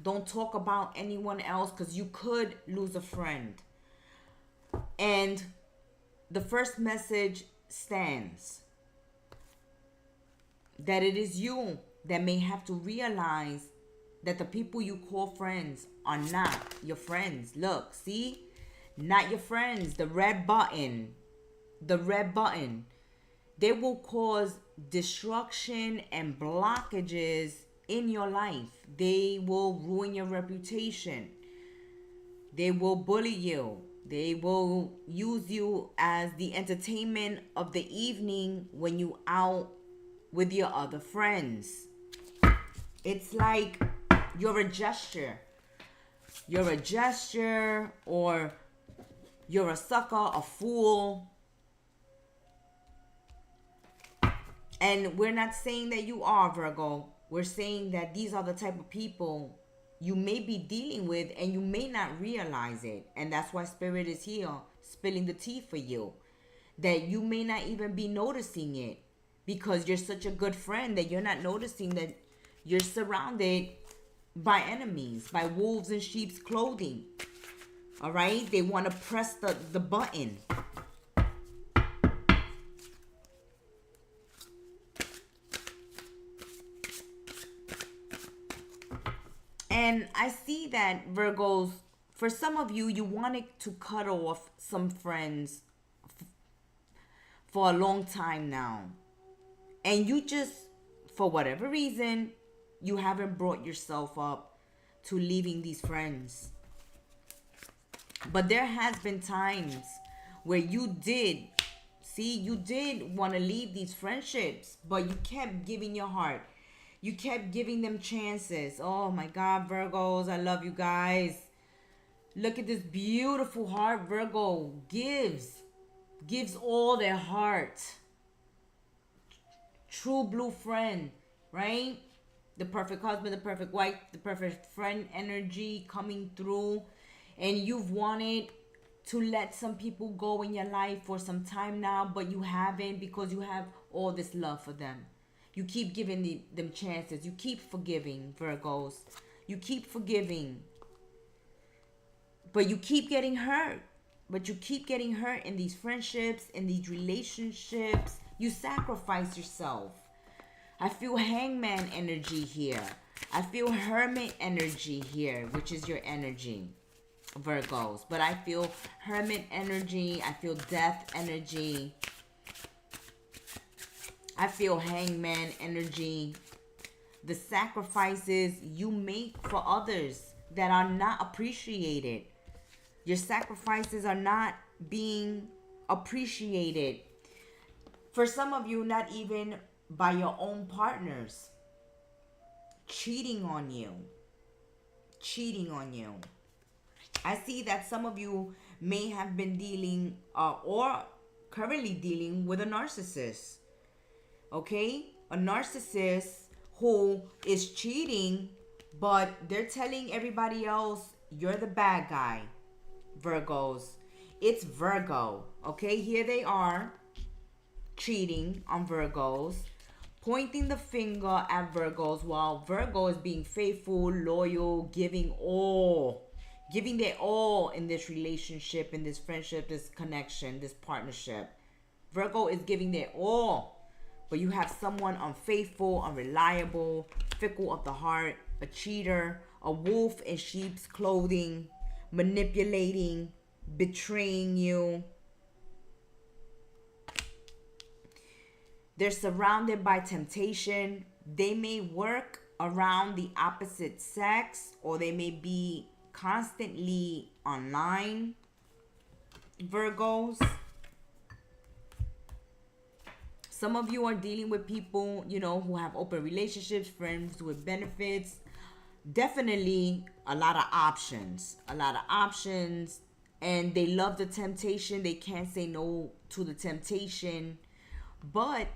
Don't talk about anyone else because you could lose a friend. And the first message stands. That it is you that may have to realize that the people you call friends are not your friends. Look, see? Not your friends. The red button. The red button. They will cause destruction and blockages in your life. They will ruin your reputation. They will bully you. They will use you as the entertainment of the evening when you out with your other friends. It's like you're a gesture. You're a gesture, or you're a sucker, a fool. And we're not saying that you are, Virgo. We're saying that these are the type of people you may be dealing with and you may not realize it. And that's why Spirit is here spilling the tea for you. That you may not even be noticing it because you're such a good friend that you're not noticing that you're surrounded by enemies, by wolves in sheep's clothing. All right? They want to press the button. And I see that, Virgos, for some of you, you wanted to cut off some friends for a long time now. And you just, for whatever reason, you haven't brought yourself up to leaving these friends. But there has been times where you did want to leave these friendships, but you kept giving your heart. You kept giving them chances. Oh my God, Virgos, I love you guys. Look at this beautiful heart Virgo gives all their heart. True blue friend, right? The perfect husband, the perfect wife, the perfect friend energy coming through. And you've wanted to let some people go in your life for some time now, but you haven't because you have all this love for them. You keep giving them chances. You keep forgiving, Virgos. You keep forgiving. But you keep getting hurt. But you keep getting hurt in these friendships, in these relationships. You sacrifice yourself. I feel hangman energy here. I feel hermit energy here, which is your energy, Virgos. But I feel hermit energy. I feel death energy. I feel hangman energy. The sacrifices you make for others that are not appreciated. Your sacrifices are not being appreciated. For some of you, not even by your own partners. Cheating on you. Cheating on you. I see that some of you may have been dealing or currently dealing with a narcissist. Okay? A narcissist who is cheating, but they're telling everybody else, you're the bad guy, Virgos. It's Virgo. Okay? Here they are cheating on Virgos, pointing the finger at Virgos while Virgo is being faithful, loyal, giving their all in this relationship, in this friendship, this connection, this partnership. Virgo is giving their all. But you have someone unfaithful, unreliable, fickle of the heart, a cheater, a wolf in sheep's clothing, manipulating, betraying you. They're surrounded by temptation. They may work around the opposite sex, or they may be constantly online, Virgos. Some of you are dealing with people, who have open relationships, friends with benefits. Definitely a lot of options. And they love the temptation. They can't say no to the temptation. But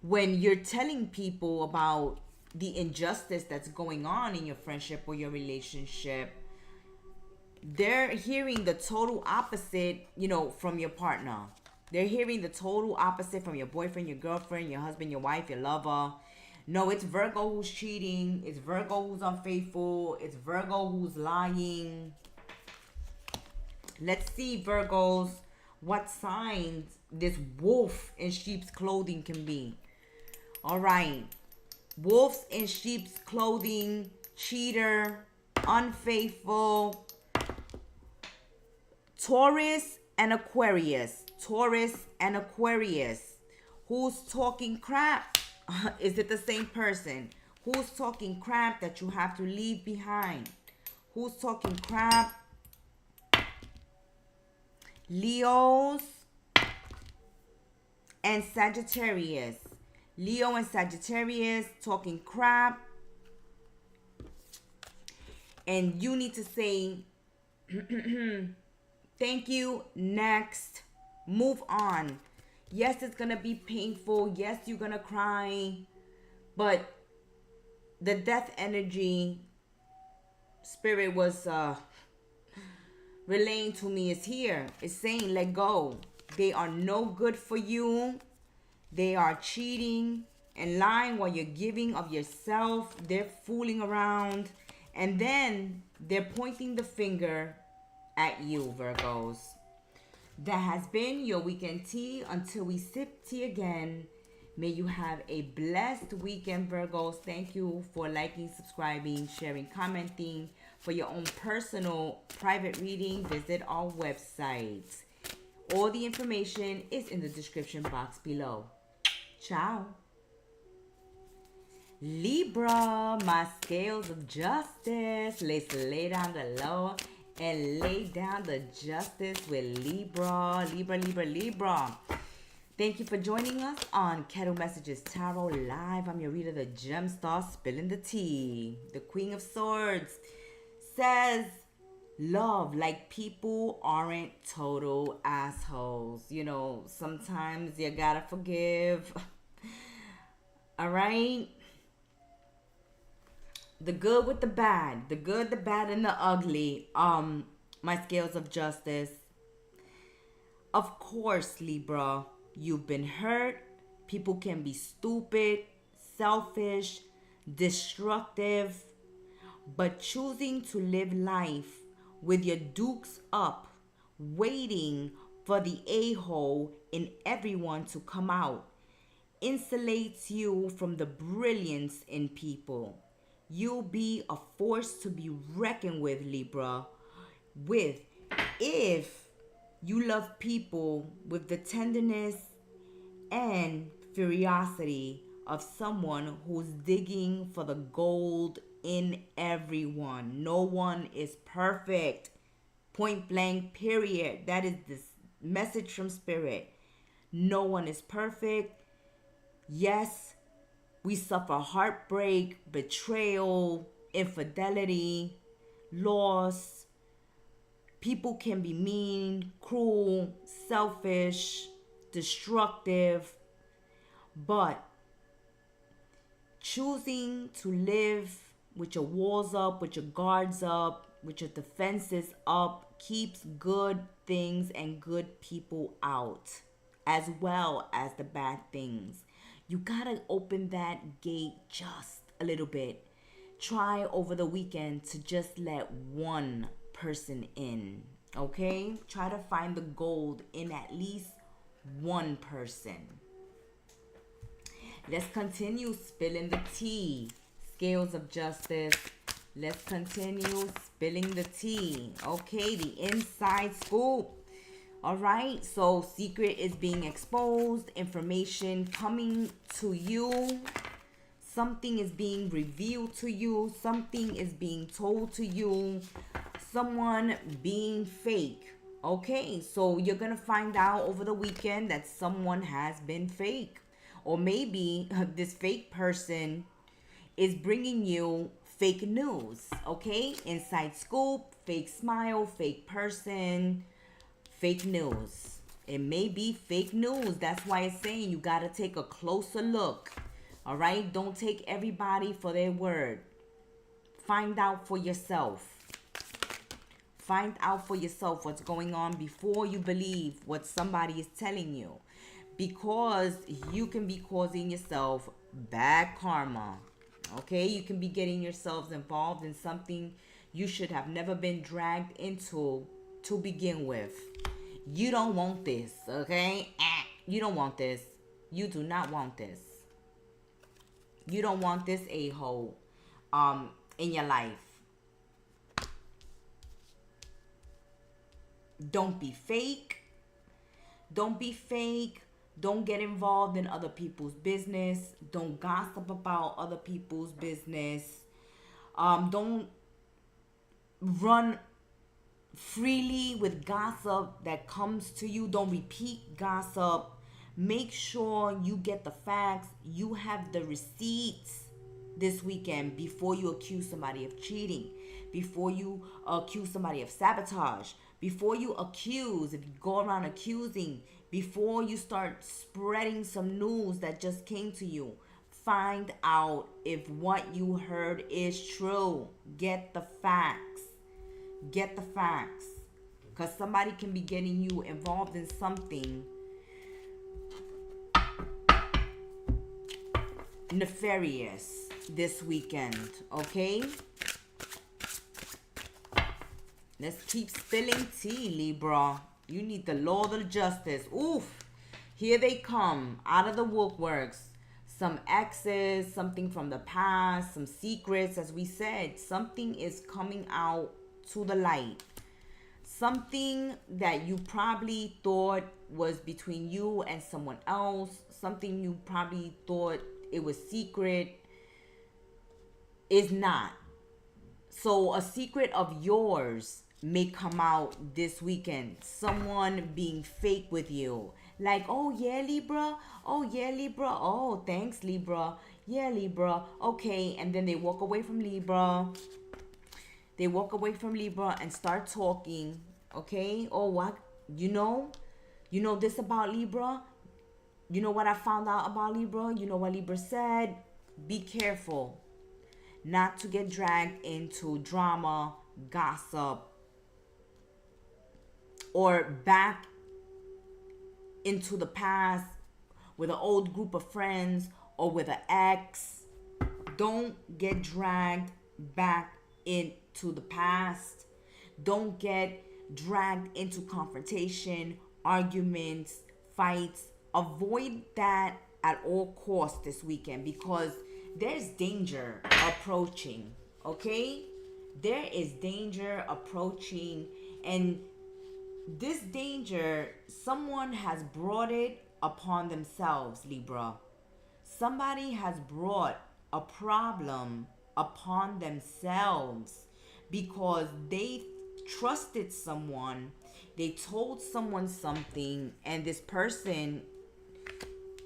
when you're telling people about the injustice that's going on in your friendship or your relationship, they're hearing the total opposite, from your partner. They're hearing the total opposite from your boyfriend, your girlfriend, your husband, your wife, your lover. No, it's Virgo who's cheating. It's Virgo who's unfaithful. It's Virgo who's lying. Let's see, Virgos, what signs this wolf in sheep's clothing can be. All right. Wolves in sheep's clothing, cheater, unfaithful, Taurus and Aquarius. Who's talking crap? Is it the same person? Who's talking crap that you have to leave behind? Who's talking crap? Leos and Sagittarius. Leo and Sagittarius talking crap. And you need to say, thank you, next. Move on. Yes, it's going to be painful. Yes, you're going to cry. But the death energy spirit was relaying to me is here. It's saying, let go. They are no good for you. They are cheating and lying while you're giving of yourself. They're fooling around. And then they're pointing the finger at you, Virgos. That has been your weekend tea. Until we sip tea again, may you have a blessed weekend, Virgos. Thank you for liking, subscribing, sharing, commenting. For your own personal private reading, visit our website. All the information is in the description box below. Ciao. Libra, my scales of justice. Let's lay down the law and lay down the justice with Libra. Libra. Thank you for joining us on Kettle Messages Tarot Live. I'm your reader, the gem star, spilling the tea. The Queen of Swords says, love, like people aren't total assholes. Sometimes you gotta forgive. All right? The good with the bad. The good, the bad, and the ugly. My scales of justice. Of course, Libra, you've been hurt. People can be stupid, selfish, destructive. But choosing to live life with your dukes up, waiting for the a-hole in everyone to come out, insulates you from the brilliance in people. You'll be a force to be reckoned with, Libra. If you love people with the tenderness and curiosity of someone who's digging for the gold in everyone. No one is perfect. Point blank, period. That is this message from Spirit. No one is perfect. Yes, we suffer heartbreak, betrayal, infidelity, loss. People can be mean, cruel, selfish, destructive, but choosing to live with your walls up, with your guards up, with your defenses up, keeps good things and good people out, as well as the bad things. You gotta open that gate just a little bit. Try over the weekend to just let one person in, okay? Try to find the gold in at least one person. Let's continue spilling the tea. Scales of justice. Let's continue spilling the tea. Okay, the inside scoop. All right, so secret is being exposed. Information coming to you. Something is being revealed to you. Something is being told to you. Someone being fake. Okay, so you're going to find out over the weekend that someone has been fake. Or maybe this fake person is bringing you fake news. Okay, inside scoop, fake smile, fake person, fake news. It may be fake news. That's why it's saying you got to take a closer look. All right, don't take everybody for their word. Find out for yourself. Find out for yourself what's going on before you believe what somebody is telling you. Because you can be causing yourself bad karma. Okay, you can be getting yourselves involved in something you should have never been dragged into to begin with. You don't want this, okay? You don't want this. You do not want this. You don't want this a-hole in your life. Don't be fake. Don't be fake. Don't get involved in other people's business. Don't gossip about other people's business. Don't run freely with gossip that comes to you. Don't repeat gossip. Make sure you get the facts. You have the receipts this weekend before you accuse somebody of cheating, before you accuse somebody of sabotage, before you accuse, if you go around accusing, before you start spreading some news that just came to you. Find out if what you heard is true. Get the facts. Get the facts. Because somebody can be getting you involved in something nefarious this weekend, okay? Let's keep spilling tea, Libra. You need the Lord of Justice. Oof. Here they come out of the woodworks. Some exes, something from the past, some secrets. As we said, something is coming out to the light. Something that you probably thought was between you and someone else. Something you probably thought it was secret is not. So a secret of yours may come out this weekend. Someone being fake with you. Like, oh yeah, Libra. Oh yeah, Libra. Oh, thanks, Libra. Yeah, Libra. Okay. And then they walk away from Libra. They walk away from Libra and start talking. Okay. Oh, what? You know this about Libra? You know what I found out about Libra? You know what Libra said? Be careful not to get dragged into drama, gossip, or back into the past with an old group of friends or with an ex. Don't get dragged back into the past. Don't get dragged into confrontation, arguments, fights. Avoid that at all costs this weekend because there's danger approaching, okay? There is danger approaching, and this danger, someone has brought it upon themselves, Libra. Somebody has brought a problem upon themselves because they trusted someone, they told someone something, and this person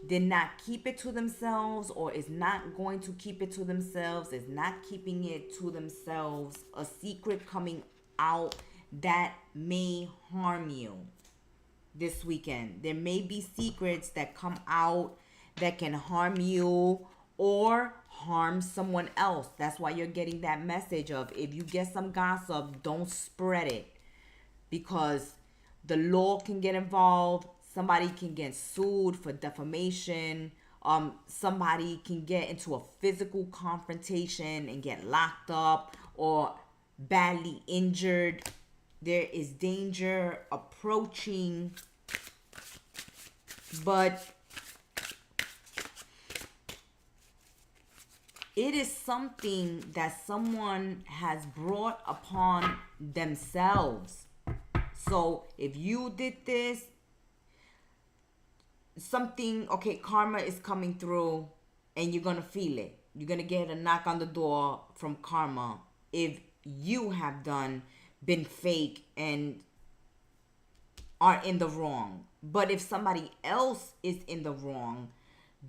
did not keep it to themselves, or is not going to keep it to themselves, is not keeping it to themselves. A secret coming out that may harm you this weekend. There may be secrets that come out that can harm you or harm someone else. That's why you're getting that message of, if you get some gossip, don't spread it, because the law can get involved. Somebody can get sued for defamation. Somebody can get into a physical confrontation and get locked up or badly injured. There is danger approaching, but it is something that someone has brought upon themselves. So if you did this, something, okay, karma is coming through and you're going to feel it. You're going to get a knock on the door from karma if you have been fake and are in the wrong. But if somebody else is in the wrong,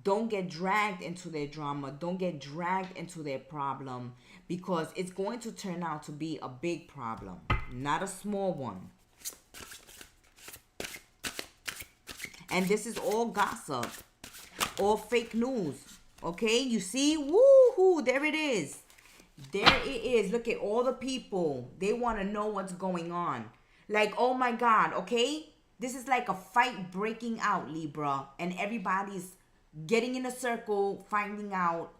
don't get dragged into their drama. Don't get dragged into their problem, because it's going to turn out to be a big problem, not a small one. And this is all gossip, all fake news. Okay, you see? Woo-hoo, there it is. There it is. Look at all the people. They want to know what's going on. Like, oh my God, okay? This is like a fight breaking out, Libra. And everybody's getting in a circle, finding out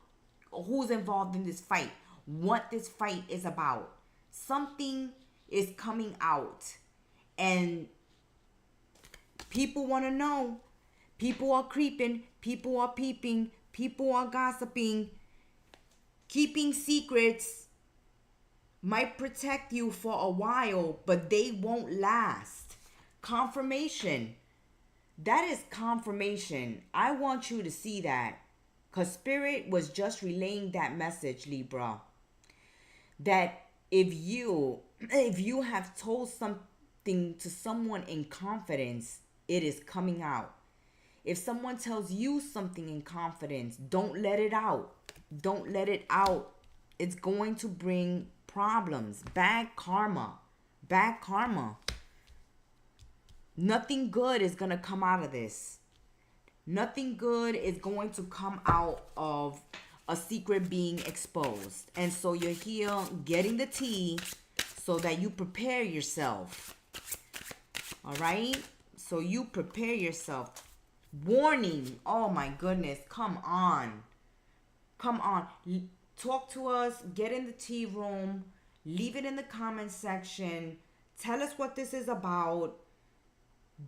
who's involved in this fight, what this fight is about. Something is coming out. And people want to know. People are creeping. People are peeping. People are gossiping. Keeping secrets might protect you for a while, but they won't last. Confirmation. That is confirmation. I want you to see that, because Spirit was just relaying that message, Libra. That if you have told something to someone in confidence, it is coming out. If someone tells you something in confidence, don't let it out. Don't let it out. It's going to bring problems, bad karma, bad karma. Nothing good is going to come out of this. Nothing good is going to come out of a secret being exposed. And so you're here getting the tea so that you prepare yourself. All right? So you prepare yourself. Warning. Oh my goodness. Come on. Come on. Talk to us. Get in the tea room. Leave it in the comment section. Tell us what this is about.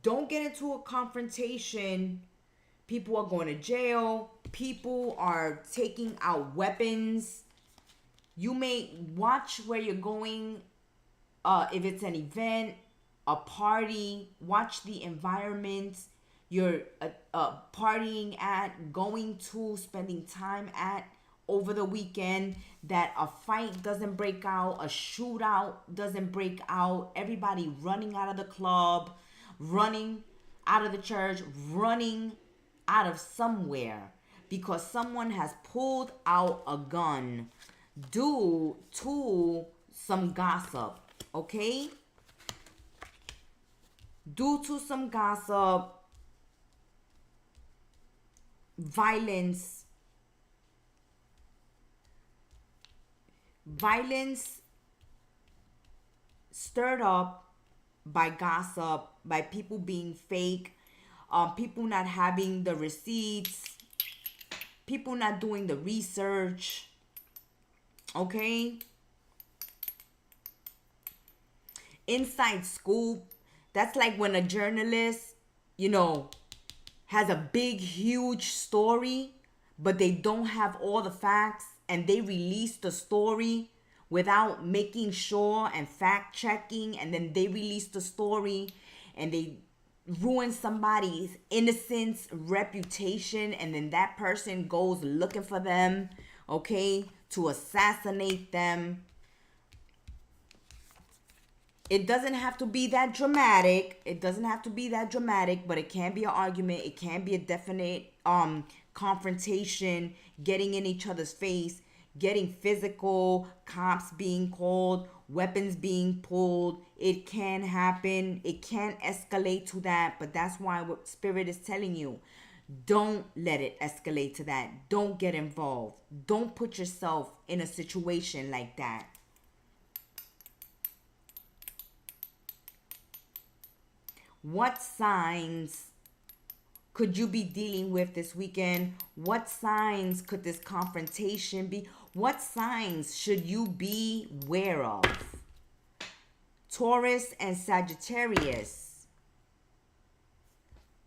Don't get into a confrontation. People are going to jail. People are taking out weapons. You may watch where you're going. If it's an event, a party, watch the environment you're partying at, going to, spending time at over the weekend, that a fight doesn't break out, a shootout doesn't break out, everybody running out of the club, running out of the church, running out of somewhere because someone has pulled out a gun due to some gossip, okay? Due to some gossip, violence stirred up by gossip, by people being fake, people not having the receipts, people not doing the research, okay? Inside scoop, that's like when a journalist, has a big, huge story, but they don't have all the facts, and they release the story without making sure and fact checking, and then they release the story and they ruin somebody's innocence, reputation, and then that person goes looking for them, okay, to assassinate them. It doesn't have to be that dramatic. It doesn't have to be that dramatic, but it can be an argument. It can be a definite confrontation, getting in each other's face, getting physical, cops being called, weapons being pulled. It can happen. It can escalate to that, but that's why what Spirit is telling you. Don't let it escalate to that. Don't get involved. Don't put yourself in a situation like that. What signs could you be dealing with this weekend? What signs could this confrontation be? What signs should you be aware of? Taurus and Sagittarius.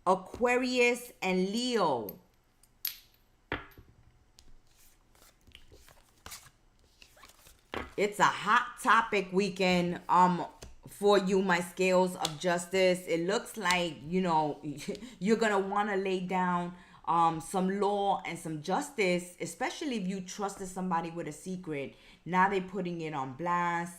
Aquarius and Leo. It's a hot topic weekend for you, my scales of justice. It looks like, you're going to want to lay down some law and some justice, especially if you trusted somebody with a secret. Now they're putting it on blast.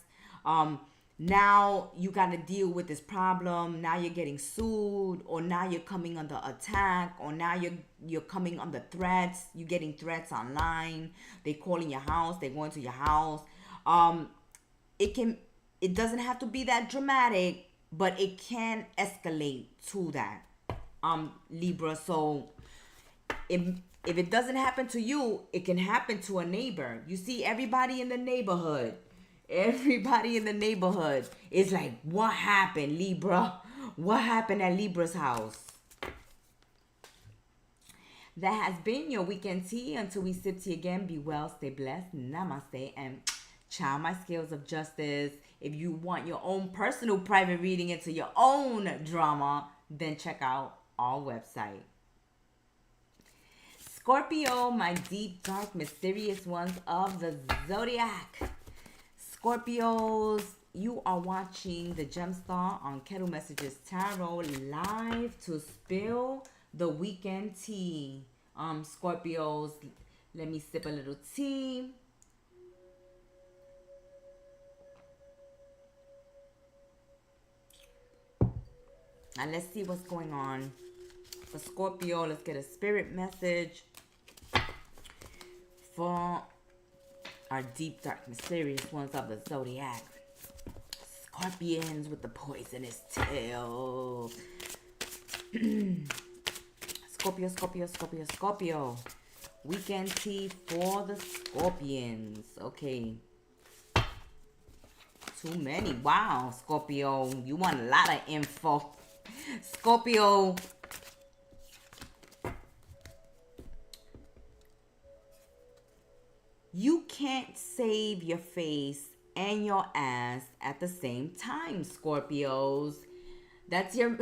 Now you got to deal with this problem. Now you're getting sued, or now you're coming under attack, or now you're coming under threats. You're getting threats online. They calling your house. They going to your house. It doesn't have to be that dramatic, but it can escalate to that, Libra. So if it doesn't happen to you, it can happen to a neighbor. You see, everybody in the neighborhood is like, what happened, Libra? What happened at Libra's house? That has been your weekend tea. Until we sip tea again, be well, stay blessed, namaste, and ciao, my scales of justice. If you want your own personal private reading into your own drama, then check out our website. Scorpio, my deep, dark, mysterious ones of the Zodiac. Scorpios, you are watching the Gemstar on Kettle Messages Tarot live to spill the weekend tea. Scorpios, let me sip a little tea. And let's see what's going on for Scorpio. Let's get a spirit message for our deep, dark, mysterious ones of the Zodiac. Scorpions with the poisonous tail. Scorpio, Scorpio, Scorpio, Scorpio. Weekend tea for the Scorpions. Okay. Too many. Wow, Scorpio. You want a lot of info. Scorpio, you can't save your face and your ass at the same time, Scorpios. That's your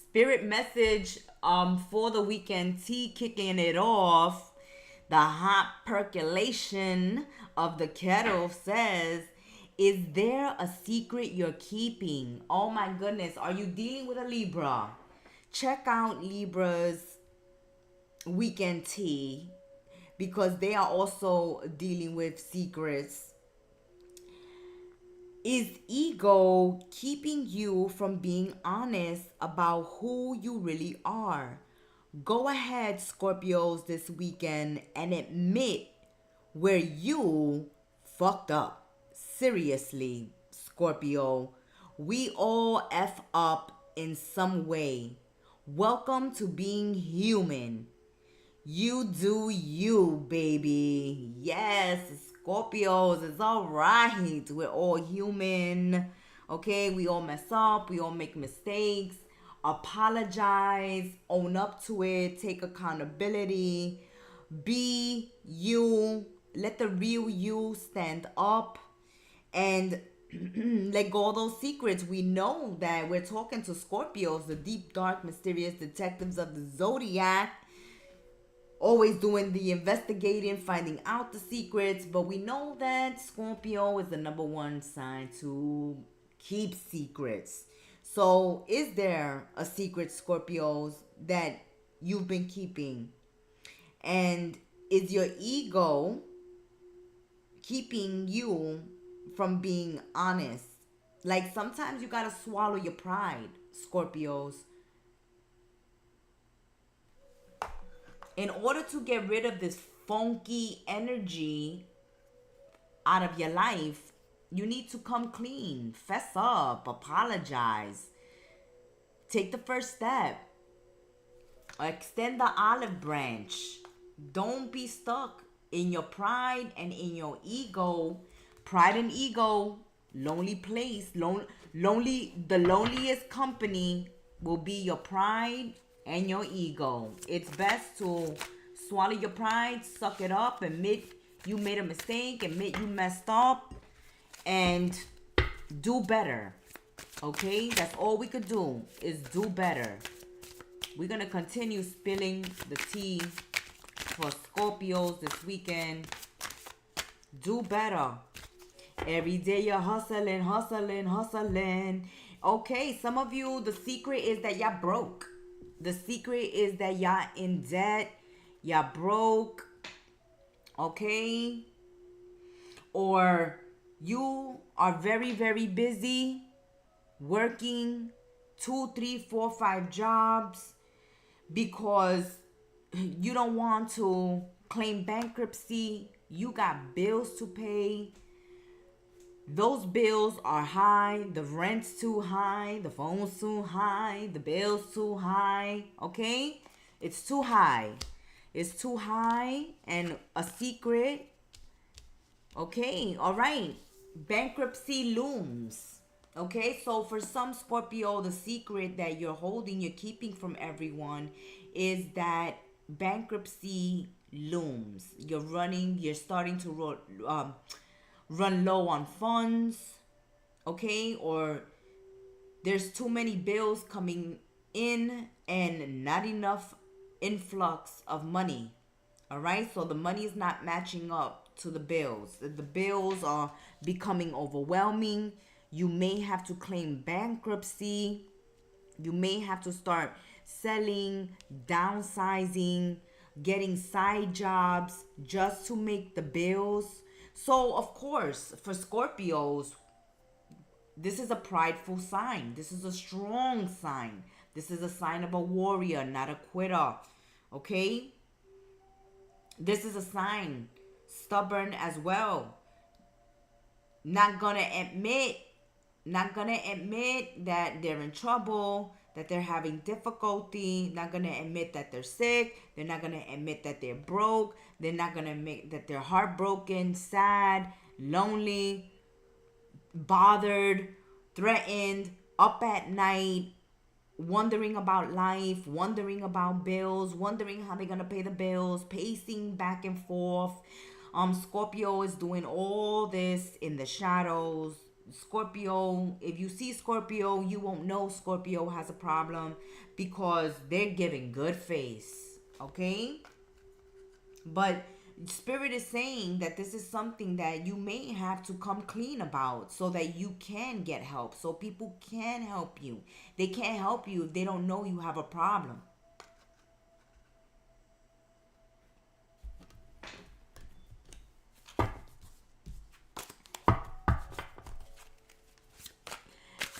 spirit message for the weekend tea, kicking it off. The hot percolation of the kettle says, is there a secret you're keeping? Oh my goodness. Are you dealing with a Libra? Check out Libra's weekend tea, because they are also dealing with secrets. Is ego keeping you from being honest about who you really are? Go ahead, Scorpios, this weekend and admit where you fucked up. Seriously, Scorpio, we all F up in some way. Welcome to being human. You do you, baby. Yes, Scorpios, it's all right. We're all human. Okay, we all mess up. We all make mistakes. Apologize. Own up to it. Take accountability. Be you. Let the real you stand up. And let go of those secrets. We know that we're talking to Scorpios, the deep, dark, mysterious detectives of the Zodiac. Always doing the investigating, finding out the secrets. But we know that Scorpio is the number one sign to keep secrets. So, is there a secret, Scorpios, that you've been keeping? And is your ego keeping you from being honest? Like sometimes you gotta swallow your pride, Scorpios, in order to get rid of this funky energy out of your life. You need to come clean, fess up, apologize, take the first step, extend the olive branch. Don't be stuck in your pride and in your ego. Pride and ego, lonely place, the loneliest company will be your pride and your ego. It's best to swallow your pride, suck it up, admit you made a mistake, admit you messed up, and do better. Okay? That's all we could do is do better. We're going to continue spilling the tea for Scorpios this weekend. Do better. Every day you're hustling, hustling, hustling. Okay, some of you, the secret is that y'all broke. The secret is that y'all in debt. Y'all broke. Okay? Or you are very, very busy working 2, 3, 4, 5 jobs because you don't want to claim bankruptcy. You got bills to pay. Those bills are high. The rent's too high. The phone's too high. The bill's too high. Okay? It's too high. It's too high. And a secret. Okay? All right. Bankruptcy looms. Okay? So for some Scorpio, the secret that you're holding, you're keeping from everyone is that bankruptcy looms. You're starting to run low on funds, okay? Or there's too many bills coming in and not enough influx of money, all right? So the money is not matching up to the bills. The bills are becoming overwhelming. You may have to claim bankruptcy. You may have to start selling, downsizing, getting side jobs just to make the bills. So, of course, for Scorpios, this is a prideful sign. This is a strong sign. This is a sign of a warrior, not a quitter. Okay? This is a sign. Stubborn as well. Not gonna admit that they're in trouble, that they're having difficulty, not going to admit that they're sick, they're not going to admit that they're broke, they're not going to admit that they're heartbroken, sad, lonely, bothered, threatened, up at night, wondering about life, wondering about bills, wondering how they're going to pay the bills, pacing back and forth. Scorpio is doing all this in the shadows. Scorpio, if you see Scorpio, you won't know Scorpio has a problem because they're giving good face, okay? But Spirit is saying that this is something that you may have to come clean about so that you can get help, so people can help you. They can't help you if they don't know you have a problem.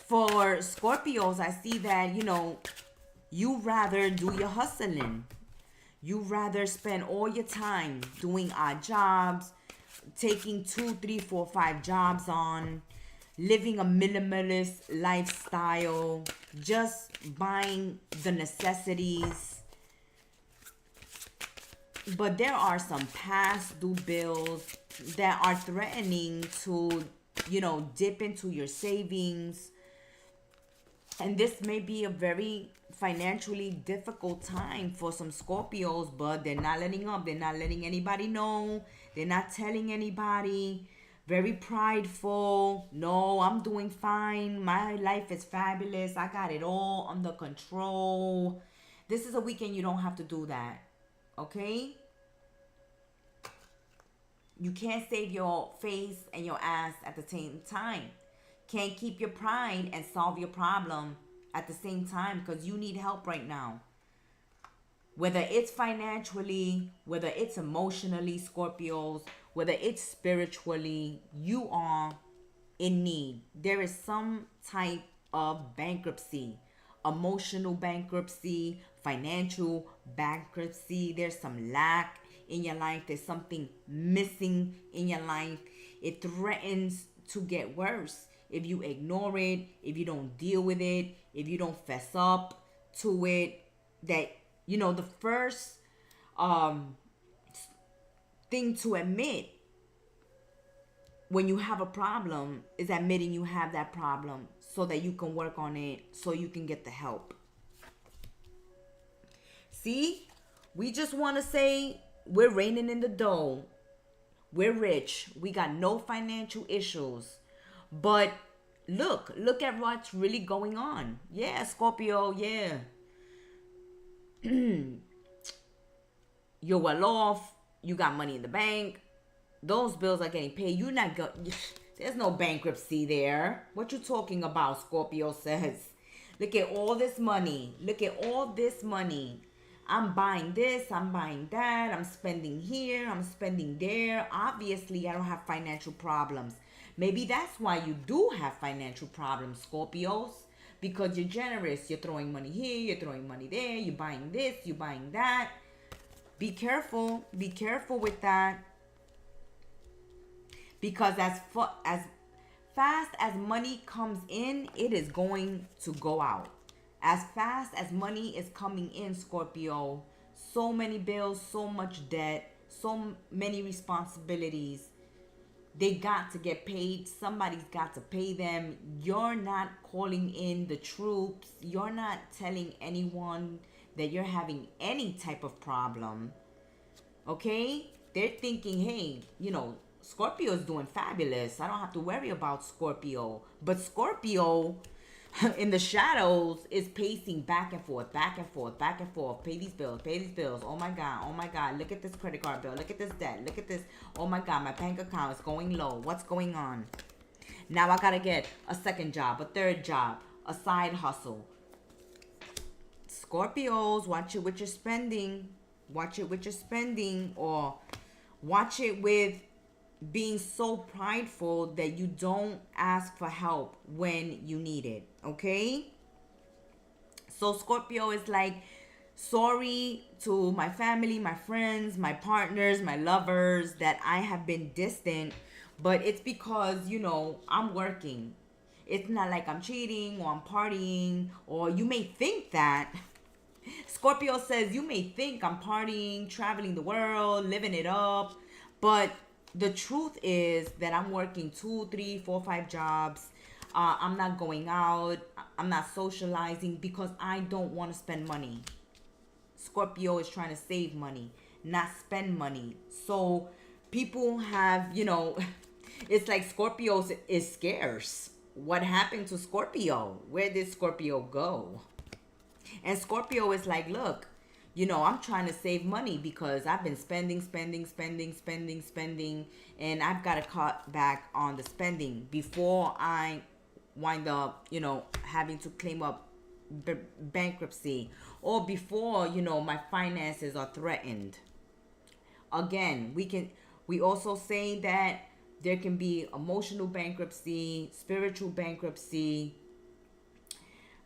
For Scorpios, I see that, you rather do your hustling. You rather spend all your time doing odd jobs, taking 2, 3, 4, 5 jobs on, living a minimalist lifestyle, just buying the necessities. But there are some past due bills that are threatening to, dip into your savings. And this may be a very financially difficult time for some Scorpios, but they're not letting up. They're not letting anybody know. They're not telling anybody. Very prideful. No, I'm doing fine. My life is fabulous. I got it all under control. This is a weekend you don't have to do that. Okay? You can't save your face and your ass at the same time. Can't keep your pride and solve your problem at the same time, because you need help right now. Whether it's financially, whether it's emotionally, Scorpios, whether it's spiritually, you are in need. There is some type of bankruptcy, emotional bankruptcy, financial bankruptcy. There's some lack in your life. There's something missing in your life. It threatens to get worse if you ignore it, if you don't deal with it, if you don't fess up to it. That, the first thing to admit when you have a problem is admitting you have that problem so that you can work on it, so you can get the help. See, we just want to say we're reigning in the dough. We're rich. We got no financial issues. But look at what's really going on. Yeah, Scorpio, yeah. You're well off. You got money in the bank. Those bills are getting paid. You're not there's no bankruptcy there. What you talking about, Scorpio says. Look at all this money. Look at all this money. I'm buying this, I'm buying that, I'm spending here, I'm spending there. Obviously, I don't have financial problems. Maybe that's why you do have financial problems, Scorpios. Because you're generous. You're throwing money here, you're throwing money there, you're buying this, you're buying that. Be careful. Be careful with that. Because as fast as money comes in, it is going to go out. As fast as money is coming in, Scorpio, so many bills, so much debt, so many responsibilities. They got to get paid. Somebody's got to pay them. You're not calling in the troops. You're not telling anyone that you're having any type of problem. Okay? They're thinking, hey, Scorpio is doing fabulous. I don't have to worry about Scorpio. But Scorpio in the shadows is pacing back and forth, back and forth, back and forth. Pay these bills, pay these bills. Oh my God. Look at this credit card bill. Look at this debt. Look at this. Oh my God, my bank account is going low. What's going on? Now I gotta get a second job, a third job, a side hustle. Scorpios, watch it with your spending. Watch it with your spending, or watch it with being so prideful that you don't ask for help when you need it. Okay? So Scorpio is like, sorry to my family, my friends, my partners, my lovers that I have been distant, but it's because, I'm working. It's not like I'm cheating or I'm partying, or you may think that. Scorpio says, you may think I'm partying, traveling the world, living it up, but the truth is that I'm working 2, 3, 4, 5 jobs. I'm not going out. I'm not socializing because I don't want to spend money. Scorpio is trying to save money, not spend money. So people have, it's like Scorpio is scarce. What happened to Scorpio? Where did Scorpio go? And Scorpio is like, look, I'm trying to save money because I've been spending, and I've got to cut back on the spending before I wind up, having to claim up bankruptcy, or before, my finances are threatened. Again, we also say that there can be emotional bankruptcy, spiritual bankruptcy,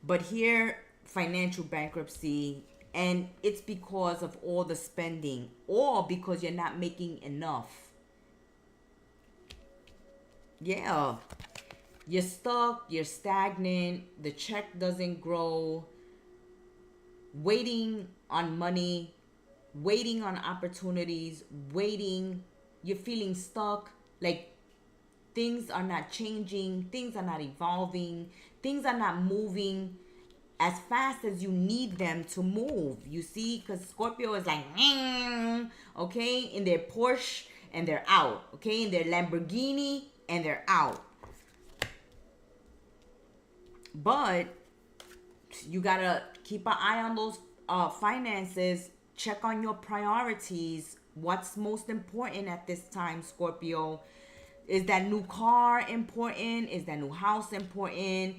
but here, financial bankruptcy. And it's because of all the spending, or because you're not making enough. Yeah. You're stuck, you're stagnant, the check doesn't grow, waiting on money, waiting on opportunities, you're feeling stuck, like things are not changing, things are not evolving, things are not moving as fast as you need them to move. You see, because Scorpio is like, okay, in their Porsche and they're out. Okay, in their Lamborghini and they're out. But you gotta keep an eye on those finances. Check on your priorities. What's most important at this time, Scorpio? Is that new car important? Is that new house important?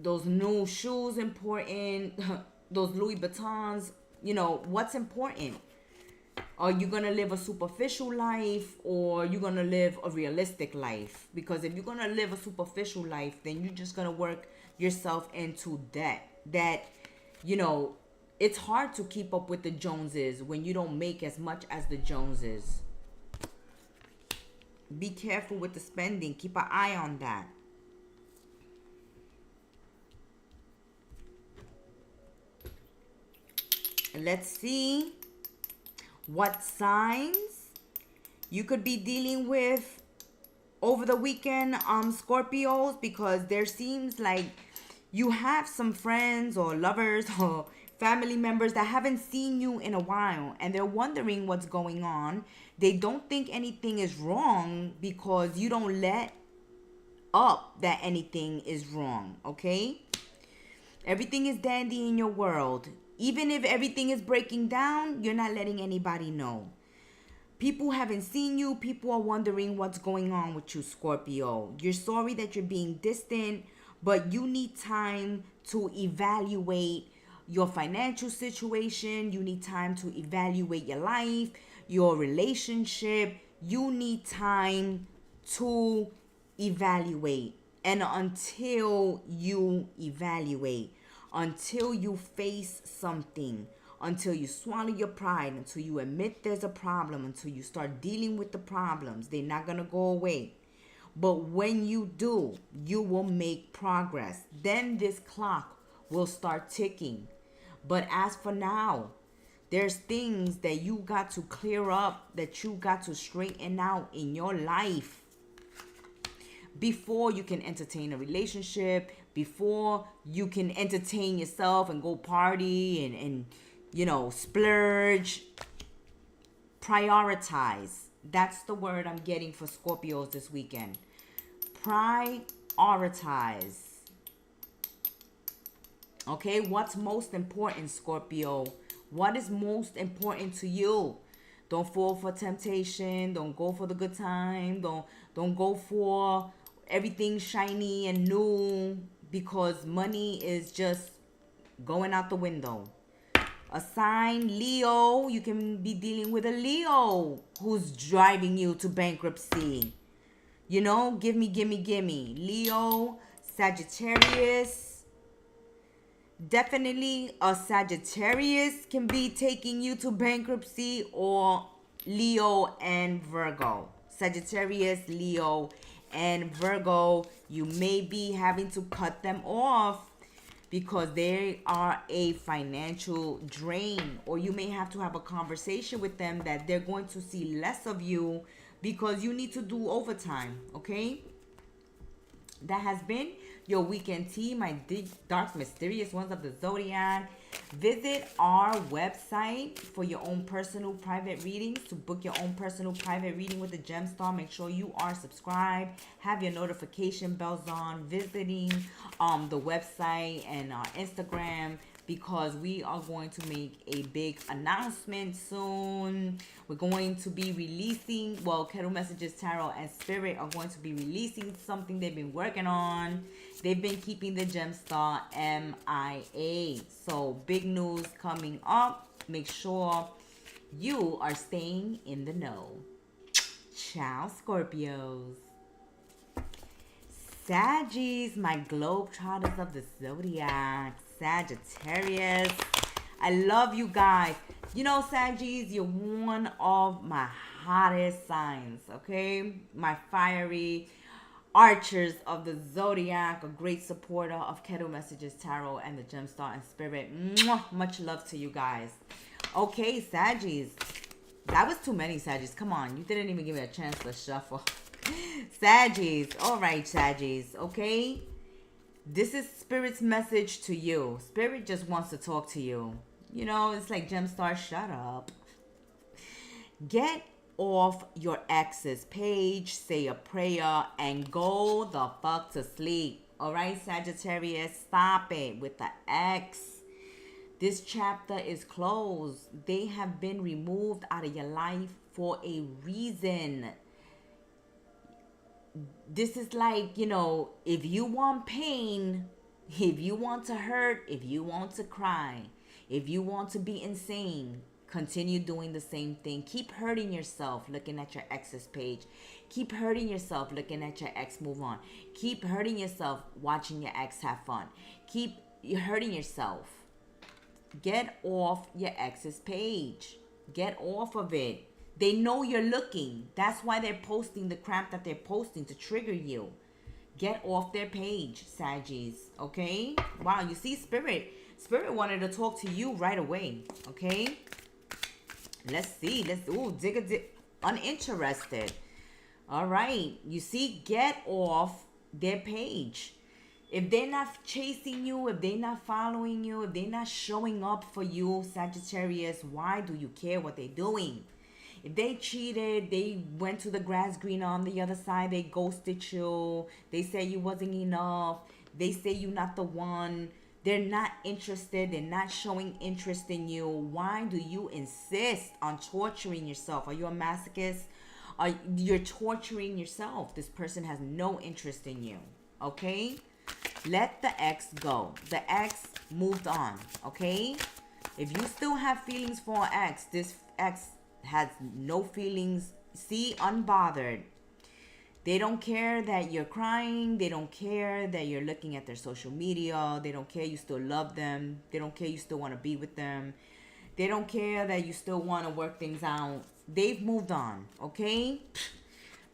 Those new shoes important? Those Louis Vuittons? What's important? Are you gonna live a superficial life, or you gonna live a realistic life? Because if you're gonna live a superficial life, then you're just gonna work yourself into debt. You know, it's hard to keep up with the Joneses when you don't make as much as the Joneses. Be careful with the spending. Keep an eye on that. Let's see what signs you could be dealing with over the weekend, Scorpios, because there seems like you have some friends or lovers or family members that haven't seen you in a while, and they're wondering what's going on. They don't think anything is wrong because you don't let up that anything is wrong, okay? Everything is dandy in your world. Even if everything is breaking down, you're not letting anybody know. People haven't seen you. People are wondering what's going on with you, Scorpio. You're sorry that you're being distant, but you need time to evaluate your financial situation. You need time to evaluate your life, your relationship. You need time to evaluate. And until you evaluate, until you face something, until you swallow your pride, until you admit there's a problem, until you start dealing with the problems, they're not going to go away. But when you do, you will make progress. Then this clock will start ticking. But as for now, there's things that you got to clear up, that you got to straighten out in your life before you can entertain a relationship, before you can entertain yourself and go party and splurge. Prioritize. That's the word I'm getting for Scorpios this weekend. Prioritize. Okay, what's most important, Scorpio? What is most important to you? Don't fall for temptation. Don't go for the good time. Don't go for everything shiny and new, because money is just going out the window. A sign, Leo. You can be dealing with a Leo who's driving you to bankruptcy. Give me. Leo, Sagittarius. Definitely a Sagittarius can be taking you to bankruptcy, or Leo and Virgo. Sagittarius, Leo, and Virgo, you may be having to cut them off because they are a financial drain, or you may have to have a conversation with them that they're going to see less of you because you need to do overtime, okay? That has been your weekend tea, my dark mysterious ones of the Zodiac. Visit our website for your own personal private readings. To book your own personal private reading with the Gemstar, make sure you are subscribed, have your notification bells on, visiting the website and our Instagram, because we are going to make a big announcement soon. We're going to be releasing, Kettle Messages Tarot and Spirit are going to be releasing something they've been working on. They've been keeping the Gemstar MIA. So big news coming up. Make sure you are staying in the know. Ciao, Scorpios. Saggies, my globetrotters of the Zodiac. Sagittarius. I love you guys. Saggies, you're one of my hottest signs, okay? My fiery archers of the Zodiac, a great supporter of Kettle Messages Tarot and the Gemstar and Spirit. Mwah! Much love to you guys. Okay, Saggies. That was too many, Saggies. Come on. You didn't even give me a chance to shuffle. Saggies. All right, Saggies. Okay? This is Spirit's message to you. Spirit just wants to talk to you. It's like Gemstar, shut up. Get off your ex's page, say a prayer, and go the fuck to sleep. All right, Sagittarius, stop it with the ex. This chapter is closed. They have been removed out of your life for a reason. this is like, if you want pain, if you want to hurt, if you want to cry, if you want to be insane, continue doing the same thing. Keep hurting yourself looking at your ex's page. Keep hurting yourself looking at your ex move on. Keep hurting yourself watching your ex have fun. Keep hurting yourself. Get off your ex's page. Get off of it. They know you're looking. That's why they're posting the crap that they're posting, to trigger you. Get off their page, Saggies. Okay? Wow, you see, Spirit wanted to talk to you right away. Okay? Let's see. Dig. Uninterested. All right. You see, get off their page. If they're not chasing you, if they're not following you, if they're not showing up for you, Sagittarius, why do you care what they're doing? If they cheated, they went to the grass green on the other side, they ghosted you, they say you wasn't enough, they say you're not the one, they're not interested, they're not showing interest in you, why do you insist on torturing yourself? Are you a masochist? You're torturing yourself. This person has no interest in you. Okay? Let the ex go. The ex moved on. Okay? If you still have feelings for an ex, this ex has no feelings. See, unbothered. They don't care that you're crying. They don't care that you're looking at their social media. They don't care you still love them. They don't care you still want to be with them. They don't care that you still want to work things out. They've moved on, okay?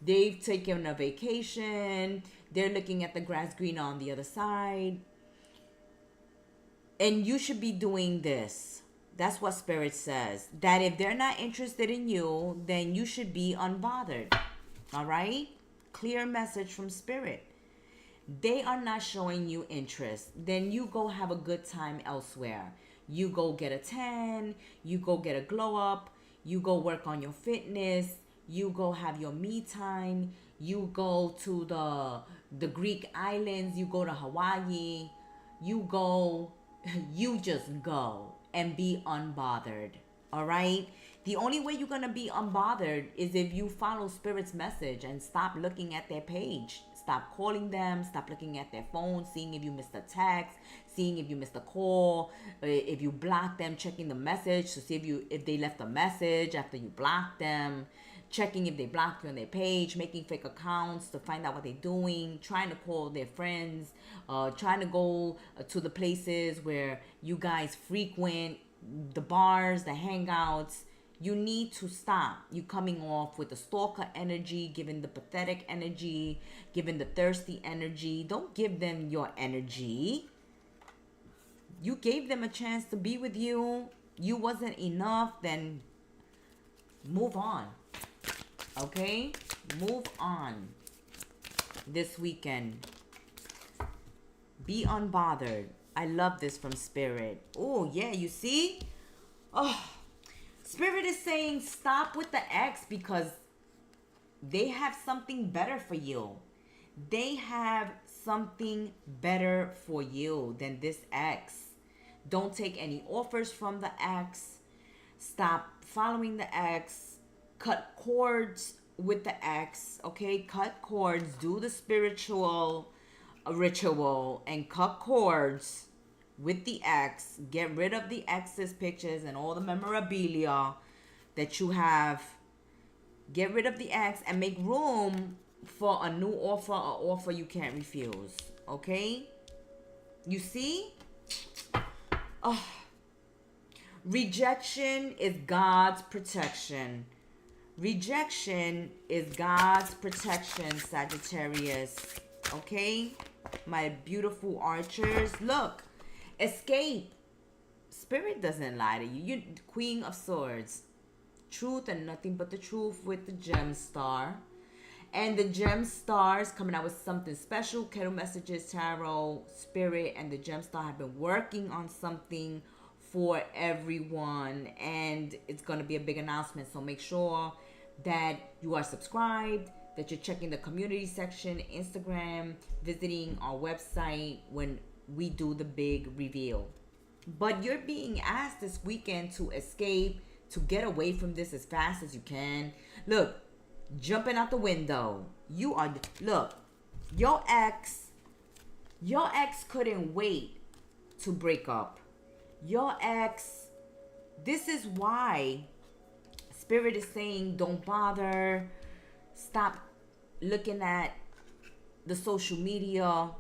They've taken a vacation. They're looking at the grass green on the other side. And you should be doing this. That's what Spirit says. That if they're not interested in you, then you should be unbothered. All right? Clear message from Spirit. They are not showing you interest. Then you go have a good time elsewhere. You go get a tan. You go get a glow up. You go work on your fitness. You go have your me time. You go to the Greek islands. You go to Hawaii. You just go and be unbothered. All right? The only way you're going to be unbothered is if you follow Spirit's message and stop looking at their page. Stop calling them. Stop looking at their phone, seeing if you missed a text, seeing if you missed a call, if you blocked them, checking the message to see if they left a message after you blocked them, checking if they blocked you on their page, making fake accounts to find out what they're doing, trying to call their friends, trying to go to the places where you guys frequent, the bars, the hangouts. You need to stop. You coming off with the stalker energy, giving the pathetic energy, giving the thirsty energy. Don't give them your energy. You gave them a chance to be with you. You wasn't enough, then move on. Okay? Move on this weekend. Be unbothered. I love this from Spirit. Oh, yeah, you see? Oh, Spirit is saying stop with the ex because they have something better for you. They have something better for you than this ex. Don't take any offers from the ex. Stop following the ex. Cut cords with the ex. Okay? Cut cords. Do the spiritual ritual and cut cords with the ex. Get rid of the ex's pictures and all the memorabilia that you have. Get rid of the ex and make room for a new offer, an offer you can't refuse. Okay? You see? Oh. Rejection is God's protection. Rejection is God's protection, Sagittarius. Okay? My beautiful archers. Look. Escape. Spirit doesn't lie to you. You're Queen of Swords. Truth and nothing but the truth with the gem star. And the gem star is coming out with something special. Kettle Messages, Tarot, Spirit, and the gem star have been working on something for everyone. And it's going to be a big announcement. So make sure that you are subscribed, that you're checking the community section, Instagram, visiting our website when we do the big reveal. But you're being asked this weekend to escape, to get away from this as fast as you can. Look, jumping out the window. You are, look, your ex couldn't wait to break up. Your ex, this is why Spirit is saying don't bother. Stop looking at the social media.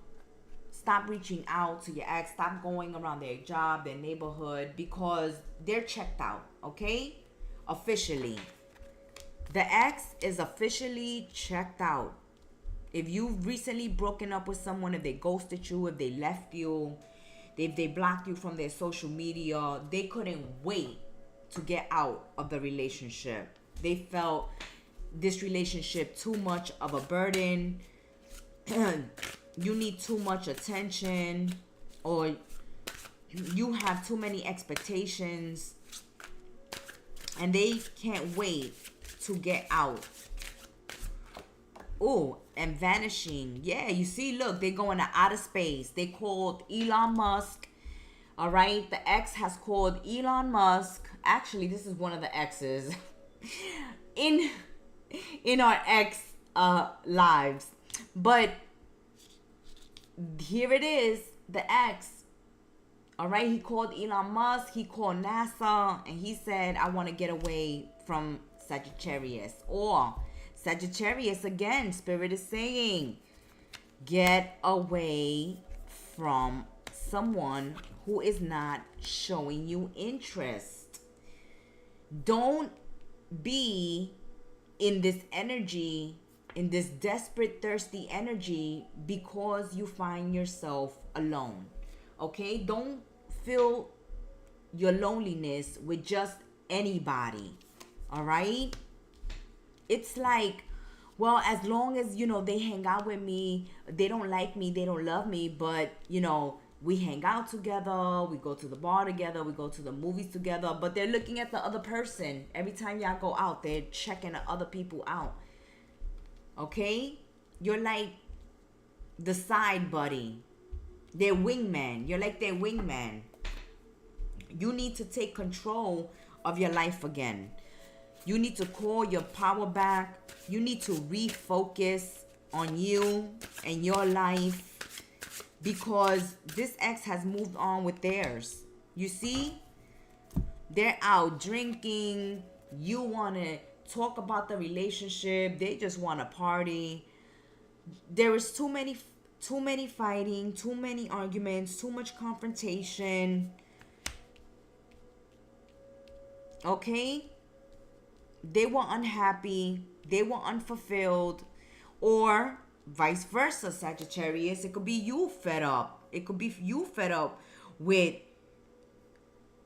Stop reaching out to your ex. Stop going around their job, their neighborhood, because they're checked out, okay? Officially. The ex is officially checked out. If you've recently broken up with someone, if they ghosted you, if they left you, if they blocked you from their social media, they couldn't wait to get out of the relationship. They felt this relationship too much of a burden. You need too much attention, or you have too many expectations, and they can't wait to get out. Oh, and vanishing. Yeah, you see, look, they're going to outer space. They called Elon Musk. All right, the ex has called Elon Musk. Actually, this is one of the exes in our ex lives. But here it is, the ex. All right, he called Elon Musk, he called NASA, and he said, I want to get away from Sagittarius. Or Sagittarius, again, Spirit is saying, get away from someone who is not showing you interest. Don't be in this energy, in this desperate, thirsty energy, because you find yourself alone. Okay? Don't fill your loneliness with just anybody. All right? It's like, well, as long as, they hang out with me, they don't like me, they don't love me, but, we hang out together, we go to the bar together, we go to the movies together, but they're looking at the other person. Every time y'all go out, they're checking the other people out. Okay? You're like the side buddy. Their wingman. You're like their wingman. You need to take control of your life again. You need to call your power back. You need to refocus on you and your life, because this ex has moved on with theirs. You see? They're out drinking. You want to talk about the relationship. They just want to party. There is too many fighting, too many arguments, too much confrontation. Okay? They were unhappy. They were unfulfilled. Or vice versa, Sagittarius. It could be you fed up. It could be you fed up with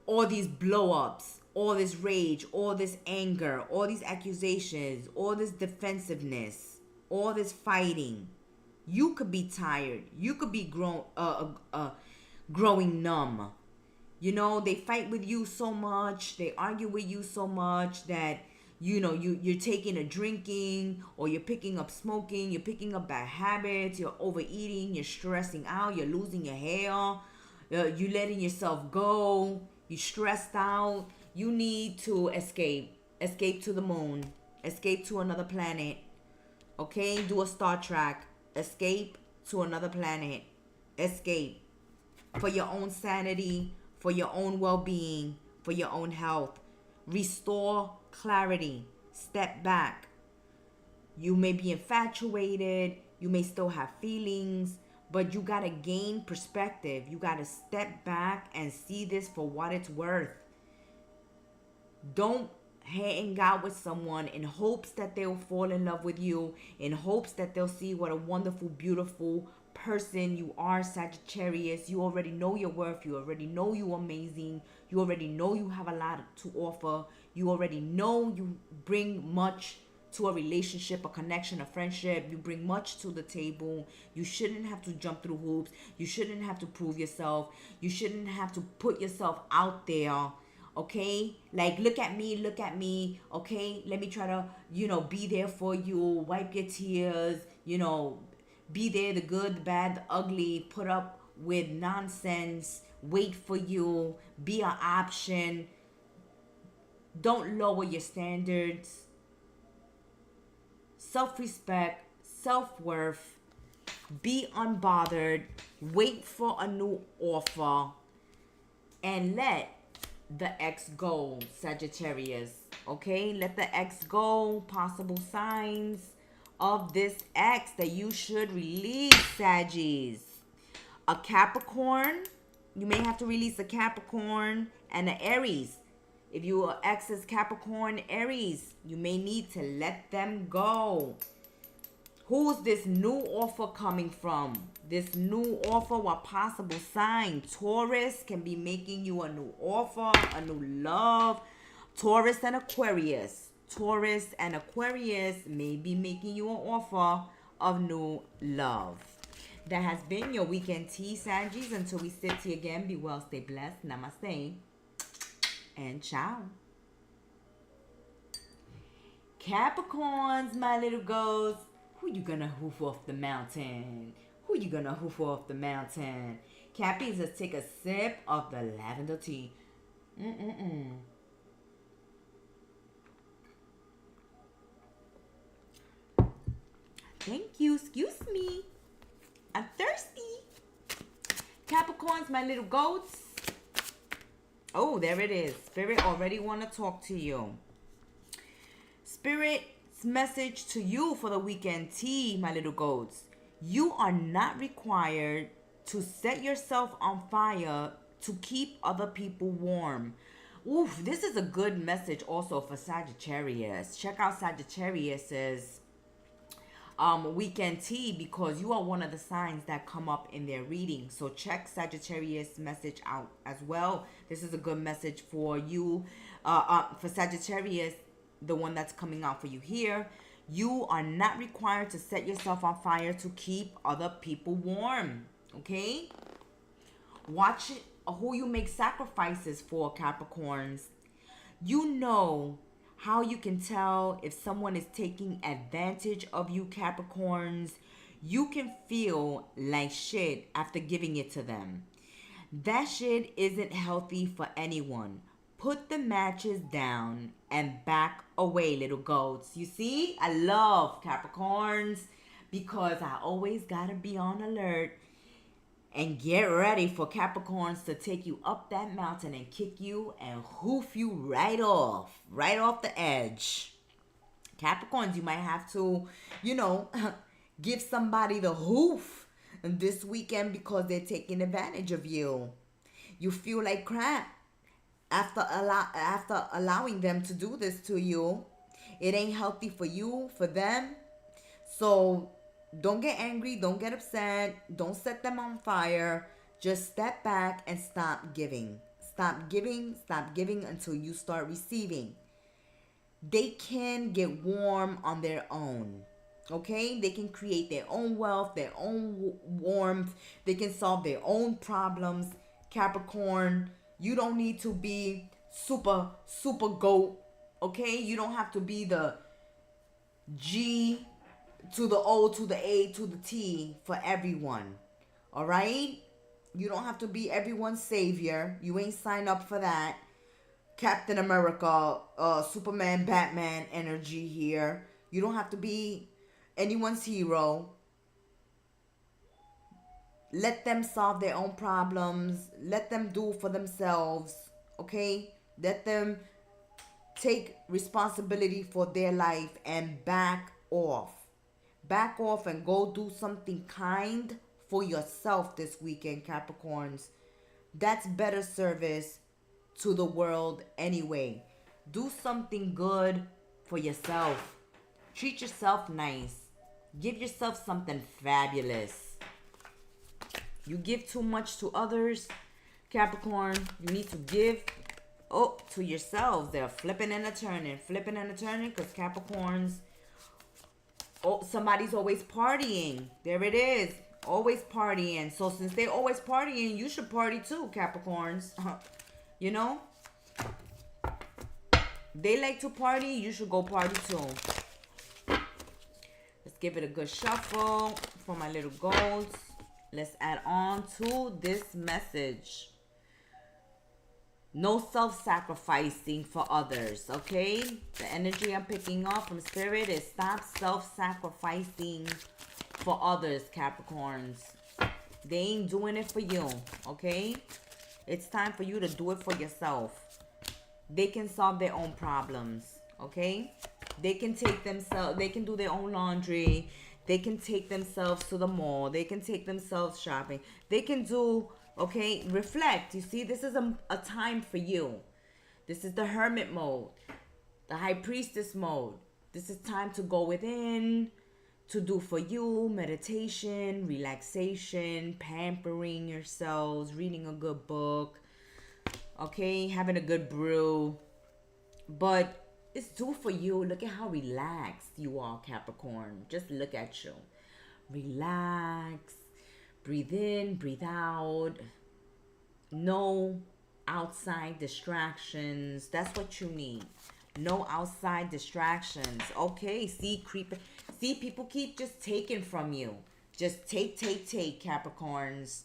all these blow-ups, all this rage, all this anger, all these accusations, all this defensiveness, all this fighting. You could be tired. You could be growing numb. They fight with you so much. They argue with you so much that, you're taking a drinking, or you're picking up smoking. You're picking up bad habits. You're overeating. You're stressing out. You're losing your hair. You're letting yourself go. You're stressed out. You need to escape. Escape to the moon. Escape to another planet. Okay? Do a Star Trek. Escape to another planet. Escape. For your own sanity. For your own well-being. For your own health. Restore clarity. Step back. You may be infatuated. You may still have feelings. But you got to gain perspective. You got to step back and see this for what it's worth. Don't hang out with someone in hopes that they'll fall in love with you, in hopes that they'll see what a wonderful, beautiful person you are, Sagittarius. You already know your worth. You already know you're amazing. You already know you have a lot to offer. You already know you bring much to a relationship, a connection, a friendship. You bring much to the table. You shouldn't have to jump through hoops. You shouldn't have to prove yourself. You shouldn't have to put yourself out there. Okay? Like, look at me. Okay? Let me try to, be there for you. Wipe your tears. Be there, the good, the bad, the ugly. Put up with nonsense. Wait for you. Be an option. Don't lower your standards. self-respect, self-worth. Be unbothered. Wait for a new offer. And let the ex go, Sagittarius. Okay? Let the ex go. Possible signs of this ex that you should release, Saggies. A Capricorn. You may have to release a Capricorn and an Aries. If your ex is Capricorn, Aries, you may need to let them go. Who's this new offer coming from? This new offer, what possible sign? Taurus can be making you a new offer, a new love. Taurus and Aquarius. Taurus and Aquarius may be making you an offer of new love. That has been your weekend tea, Saggies. Until we sit here again, be well, stay blessed. Namaste. And ciao. Capricorns, my little ghosts. Who you gonna hoof off the mountain? Who you gonna hoof off the mountain? Cappies, let's take a sip of the lavender tea. Thank you. Excuse me. I'm thirsty. Capricorns, my little goats. Oh, there it is. Spirit already want to talk to you. Spirit's message to you for the weekend tea, my little goats. You are not required to set yourself on fire to keep other people warm. Oof, this is a good message also for Sagittarius. Check out Sagittarius's weekend tea, because you are one of the signs that come up in their reading. So check Sagittarius message out as well. This is a good message for you, for Sagittarius, the one that's coming out for you here. You are not required to set yourself on fire to keep other people warm. Okay? Watch it, who you make sacrifices for, Capricorns. You know how you can tell if someone is taking advantage of you, Capricorns. You can feel like shit after giving it to them. That shit isn't healthy for anyone. Put the matches down and back away, little goats. You see, I love Capricorns because I always gotta be on alert and get ready for Capricorns to take you up that mountain and kick you and hoof you right off the edge. Capricorns, you might have to, give somebody the hoof this weekend because they're taking advantage of you. You feel like crap after allowing them to do this to you. It ain't healthy for you, for them. So don't get angry, don't get upset, don't set them on fire. Just step back and stop giving. Stop giving until you start receiving. They can get warm on their own. Okay? They can create their own wealth, their own warmth. They can solve their own problems. Capricorn, you don't need to be super goat. Okay? You don't have to be the G to the O to the A to the T for everyone. All right? You don't have to be everyone's savior. You ain't signed up for that. Captain America, Superman, Batman energy here. You don't have to be anyone's hero. Let them solve their own problems. Let them do for themselves. Okay? Let them take responsibility for their life and back off. Back off and go do something kind for yourself this weekend, Capricorns. That's better service to the world anyway. Do something good for yourself. Treat yourself nice. Give yourself something fabulous. You give too much to others, Capricorn. You need to give to yourselves. They're flipping and a turning because Capricorns, somebody's always partying. There it is. Always partying. So since they're always partying, you should party too, Capricorns. You know? They like to party. You should go party too. Let's give it a good shuffle for my little goals. Let's add on to this message. No self-sacrificing for others, okay? The energy I'm picking up from Spirit is stop self-sacrificing for others, Capricorns. They ain't doing it for you, okay? It's time for you to do it for yourself. They can solve their own problems, okay? They can they can do their own laundry. They can take themselves to the mall. They can take themselves shopping. They can do, okay, reflect. You see, this is a time for you. This is the hermit mode, the high priestess mode. This is time to go within, to do for you, meditation, relaxation, pampering yourselves, reading a good book, okay, having a good brew. But it's due for you. Look at how relaxed you are, Capricorn. Just look at you. Relax. Breathe in, breathe out. No outside distractions. That's what you need. No outside distractions. Okay, see, people keep just taking from you. Just take, Capricorns.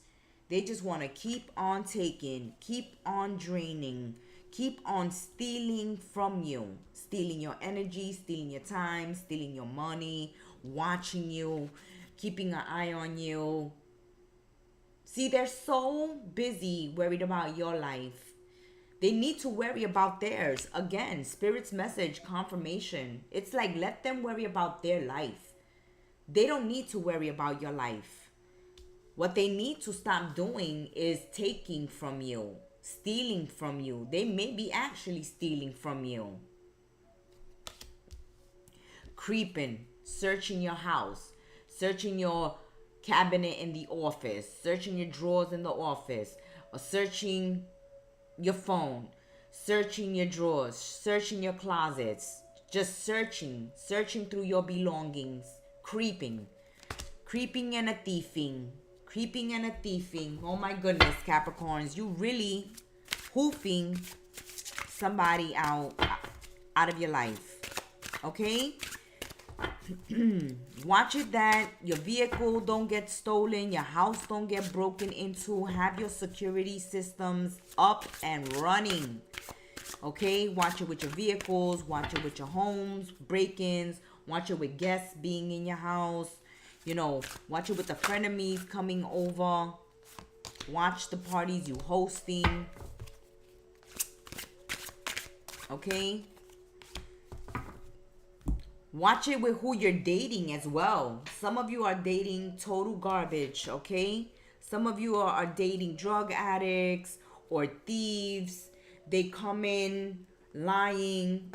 They just want to keep on taking, keep on draining, keep on stealing from you. Stealing your energy, stealing your time, stealing your money, watching you, keeping an eye on you. See, they're so busy worried about your life. They need to worry about theirs. Again, Spirit's message, confirmation. It's like, let them worry about their life. They don't need to worry about your life. What they need to stop doing is taking from you, stealing from you. They may be actually stealing from you. Creeping, searching your house, searching your cabinet in the office, searching your drawers in the office, or searching your phone, searching your drawers, searching your closets, just searching through your belongings, creeping and a thieving. Oh my goodness, Capricorns, you really hoofing somebody out of your life, okay? Watch it that your vehicle don't get stolen, your house don't get broken into. Have your security systems up and running, okay? Watch it with your vehicles, watch it with your homes, break-ins, watch it with guests being in your house, you know, watch it with the frenemies coming over, watch the parties you hosting, okay? Watch it with who you're dating as well. Some of you are dating total garbage, okay? Some of you are dating drug addicts or thieves. They come in lying,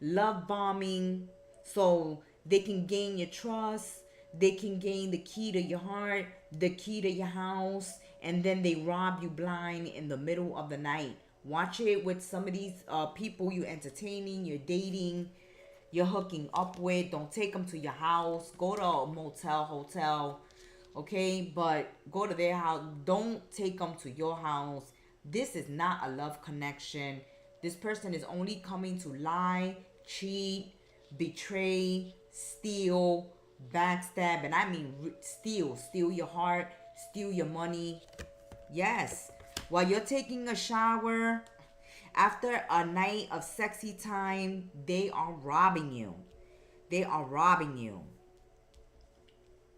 love bombing, so they can gain your trust. They can gain the key to your heart, the key to your house, and then they rob you blind in the middle of the night. Watch it with some of these people you're entertaining, you're dating, you're hooking up with. Don't take them to your house. Go to a motel, hotel, okay? But go to their house. Don't take them to your house. This is not a love connection. This person is only coming to lie, cheat, betray, steal, backstab. And I mean steal your heart, steal your money. Yes. While you're taking a shower, after a night of sexy time, they are robbing you. They are robbing you.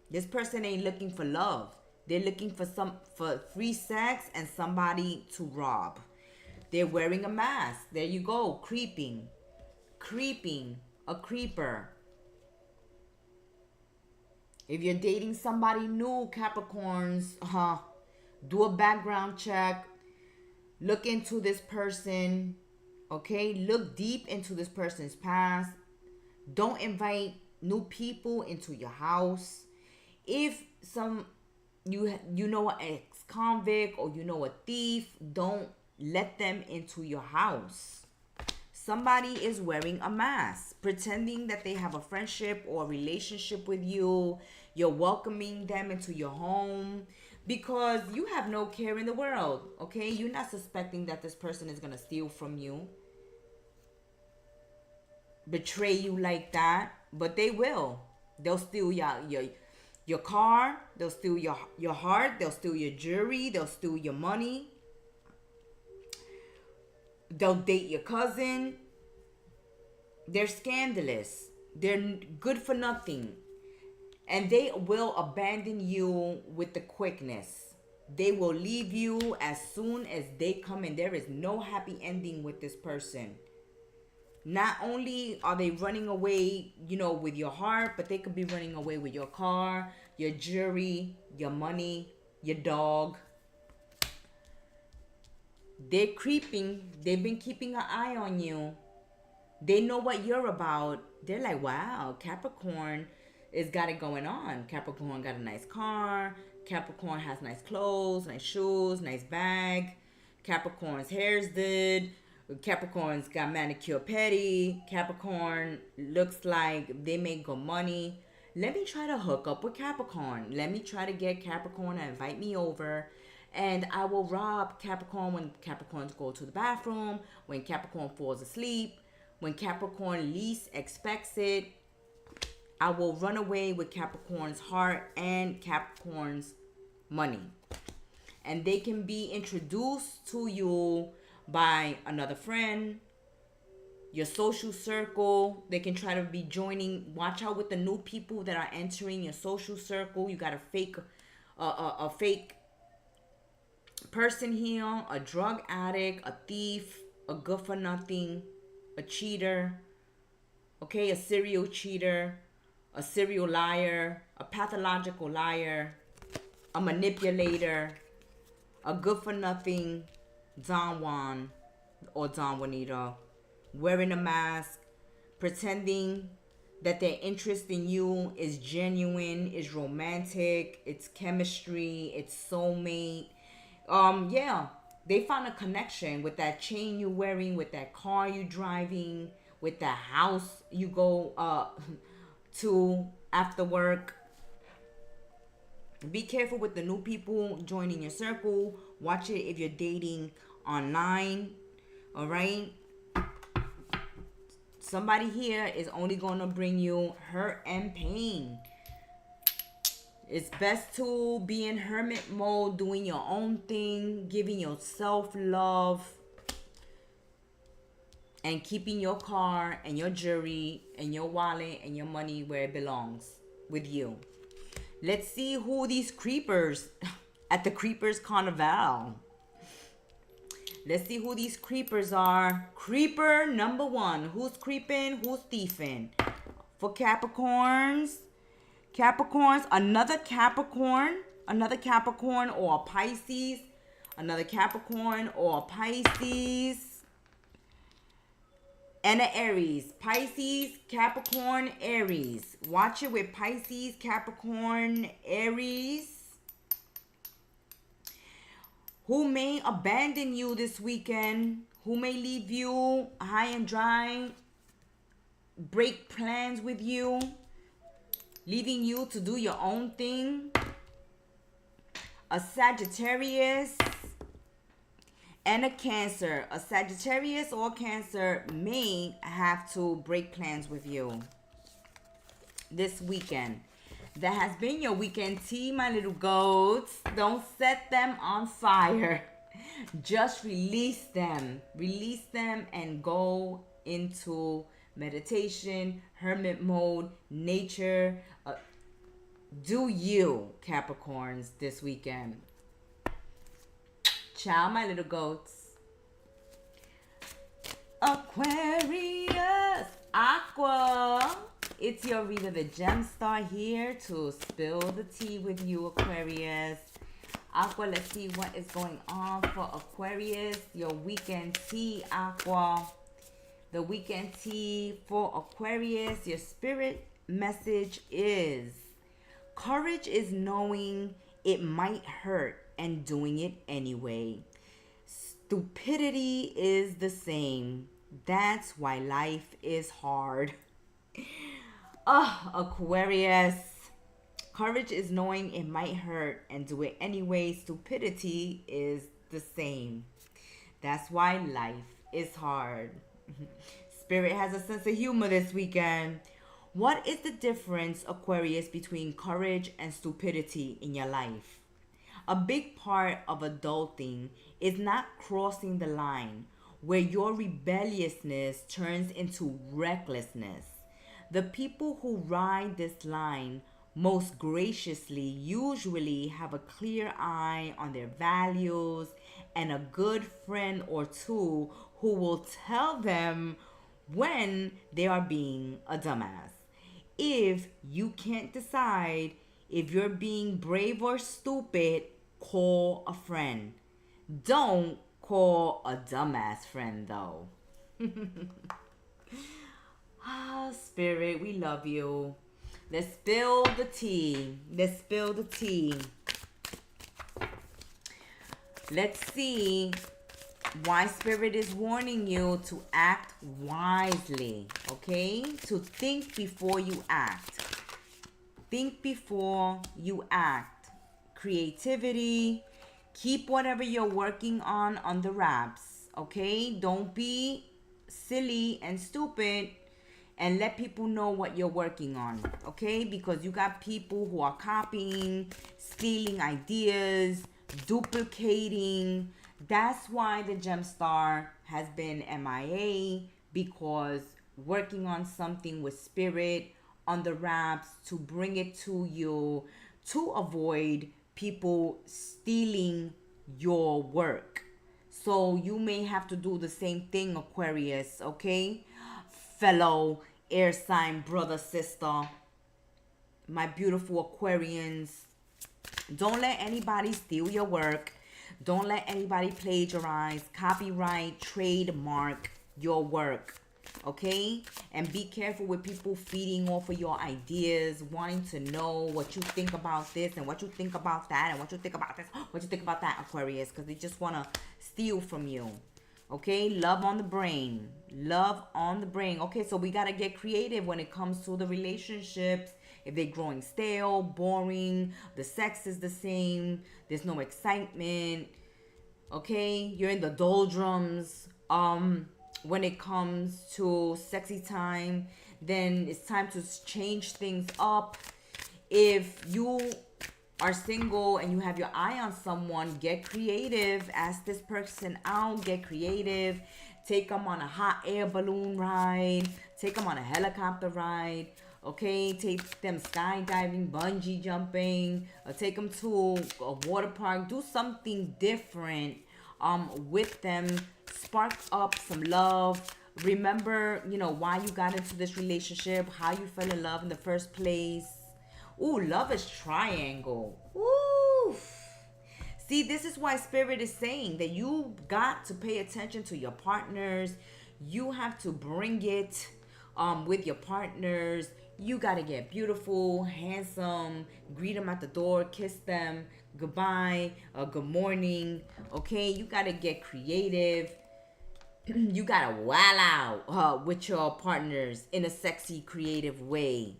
This person ain't looking for love. They're looking for free sex and somebody to rob. They're wearing a mask. There you go. Creeping, a creeper. If you're dating somebody new, Capricorns, do a background check. Look into this person, okay? Look deep into this person's past. Don't invite new people into your house. If you know an ex-convict or you know a thief, don't let them into your house. Somebody is wearing a mask, pretending that they have a friendship or a relationship with you. You're welcoming them into your home because you have no care in the world, okay? You're not suspecting that this person is going to steal from you, betray you like that, but they will. They'll steal your car, they'll steal your heart, they'll steal your jewelry, they'll steal your money. They'll date your cousin. They're scandalous. They're good for nothing. And they will abandon you with the quickness. They will leave you as soon as they come in. There is no happy ending with this person. Not only are they running away, with your heart, but they could be running away with your car, your jewelry, your money, your dog. They're creeping. They've been keeping an eye on you. They know what you're about. They're like, wow, Capricorn has got it going on. Capricorn got a nice car. Capricorn has nice clothes, nice shoes, nice bag. Capricorn's hair's did. Capricorn's got manicure pedi. Capricorn looks like they make good money. Let me try to hook up with Capricorn. Let me try to get Capricorn to invite me over. And I will rob Capricorn when Capricorns go to the bathroom, when Capricorn falls asleep, when Capricorn least expects it. I will run away with Capricorn's heart and Capricorn's money. And they can be introduced to you by another friend, your social circle. They can try to be joining. Watch out with the new people that are entering your social circle. You got a fake person here, a drug addict, a thief, a good for nothing, a cheater, okay, a serial cheater, a serial liar, a pathological liar, a manipulator, a good for nothing Don Juan or Don Juanita, wearing a mask, pretending that their interest in you is genuine, is romantic, it's chemistry, it's soulmate. Yeah, they found a connection with that chain you're wearing, with that car you're driving, with that house you go to after work. Be careful with the new people joining your circle. Watch it if you're dating online. All right. Somebody here is only going to bring you hurt and pain. It's best to be in hermit mode, doing your own thing, giving yourself love, and keeping your car and your jewelry and your wallet and your money where it belongs, with you. Let's see who these creepers at the Creepers Carnival. Let's see who these creepers are. Creeper number 1. Who's creeping? Who's thieving? For Capricorns. Another Capricorn or a Pisces. Another Capricorn or a Pisces. And an Aries. Pisces, Capricorn, Aries. Watch it with Pisces, Capricorn, Aries. Who may abandon you this weekend. Who may leave you high and dry. Break plans with you. Leaving you to do your own thing. A Sagittarius and a Cancer. A Sagittarius or Cancer may have to break plans with you this weekend. That has been your weekend tea, my little goats. Don't set them on fire. Just release them. Release them and go into meditation, hermit mode, nature. Do you, Capricorns, this weekend. Ciao, my little goats. Aquarius, Aqua. It's your reader, the Gem Star, here to spill the tea with you, Aquarius. Aqua, let's see what is going on for Aquarius. Your weekend tea, Aqua. The weekend tea for Aquarius. Your spirit message is: courage is knowing it might hurt and doing it anyway. Stupidity is the same. That's why life is hard. Aquarius. Courage is knowing it might hurt and do it anyway. Stupidity is the same. That's why life is hard. Spirit has a sense of humor this weekend. What is the difference, Aquarius, between courage and stupidity in your life? A big part of adulting is not crossing the line. where your rebelliousness turns into recklessness. The people who ride this line most graciously usually have a clear eye on their values and a good friend or two who will tell them when they are being a dumbass. If you can't decide if you're being brave or stupid, call a friend. Don't call a dumbass friend though. Ah, Spirit, we love you. Let's spill the tea. Let's spill the tea. Let's see why Spirit is warning you to act wisely, okay? To think before you act. Think before you act. Creativity. Keep whatever you're working on under wraps, okay? Don't be silly and stupid and let people know what you're working on, okay? Because you got people who are copying, stealing ideas, duplicating. That's why the gem star has been MIA, because working on something with Spirit on the wraps to bring it to you to avoid people stealing your work. So you may have to do the same thing, Aquarius, okay? Fellow air sign brother, sister, my beautiful Aquarians, don't let anybody steal your work. Don't let anybody plagiarize, copyright, trademark your work. Okay? And be careful with people feeding off of your ideas, wanting to know what you think about this and what you think about that and what you think about this, what you think about that, Aquarius, because they just want to steal from you. Okay? Love on the brain. Love on the brain. Okay, so we got to get creative when it comes to the relationships. If they're growing stale, boring, the sex is the same, there's no excitement, okay? You're in the doldrums. When it comes to sexy time, then it's time to change things up. If you are single and you have your eye on someone, get creative. Ask this person out, get creative. Take them on a hot air balloon ride. Take them on a helicopter ride. Okay, take them skydiving, bungee jumping, take them to a water park. Do something different with them. Spark up some love. Remember, why you got into this relationship, how you fell in love in the first place. Ooh, love is triangle. Ooh. See, this is why Spirit is saying that you got to pay attention to your partners. You have to bring it with your partners. You got to get beautiful, handsome, greet them at the door, kiss them, goodbye, good morning, okay? You got to get creative. You got to wow out with your partners in a sexy, creative way,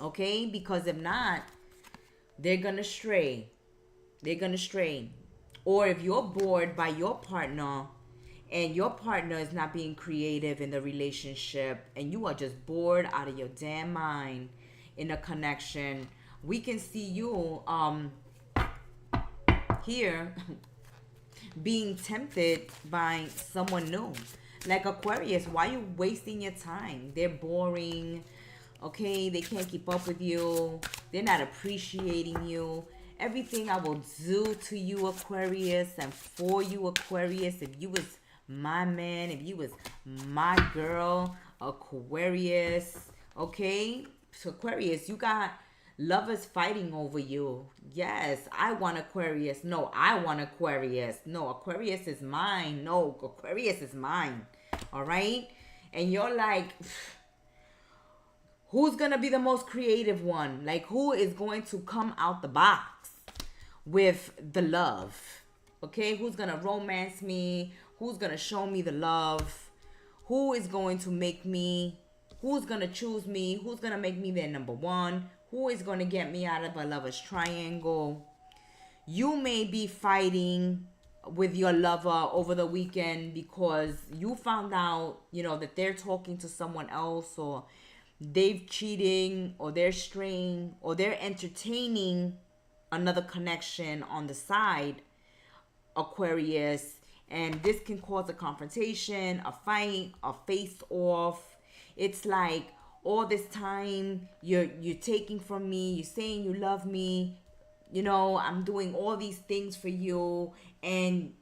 okay? Because if not, they're going to stray. They're going to stray. Or if you're bored by your partner, and your partner is not being creative in the relationship and you are just bored out of your damn mind in a connection, we can see you here being tempted by someone new. Like Aquarius, why are you wasting your time? They're boring, okay? They can't keep up with you. They're not appreciating you. Everything I will do to you, Aquarius, and for you, Aquarius, if you was my man, if you was my girl, Aquarius, okay? So Aquarius, you got lovers fighting over you. Yes, I want Aquarius. No, I want Aquarius. No, Aquarius is mine. No, Aquarius is mine. All right? And you're like, who's gonna be the most creative one? Like, who is going to come out the box with the love? Okay, who's gonna romance me? Who's gonna show me the love? Who is going to make me? Who's gonna choose me? Who's gonna make me their number one? Who is gonna get me out of a lover's triangle? You may be fighting with your lover over the weekend because you found out, that they're talking to someone else, or they've cheating, or they're straying, or they're entertaining another connection on the side, Aquarius. And this can cause a confrontation, a fight, a face off. It's like all this time you're taking from me, you're saying you love me, you know, I'm doing all these things for you, and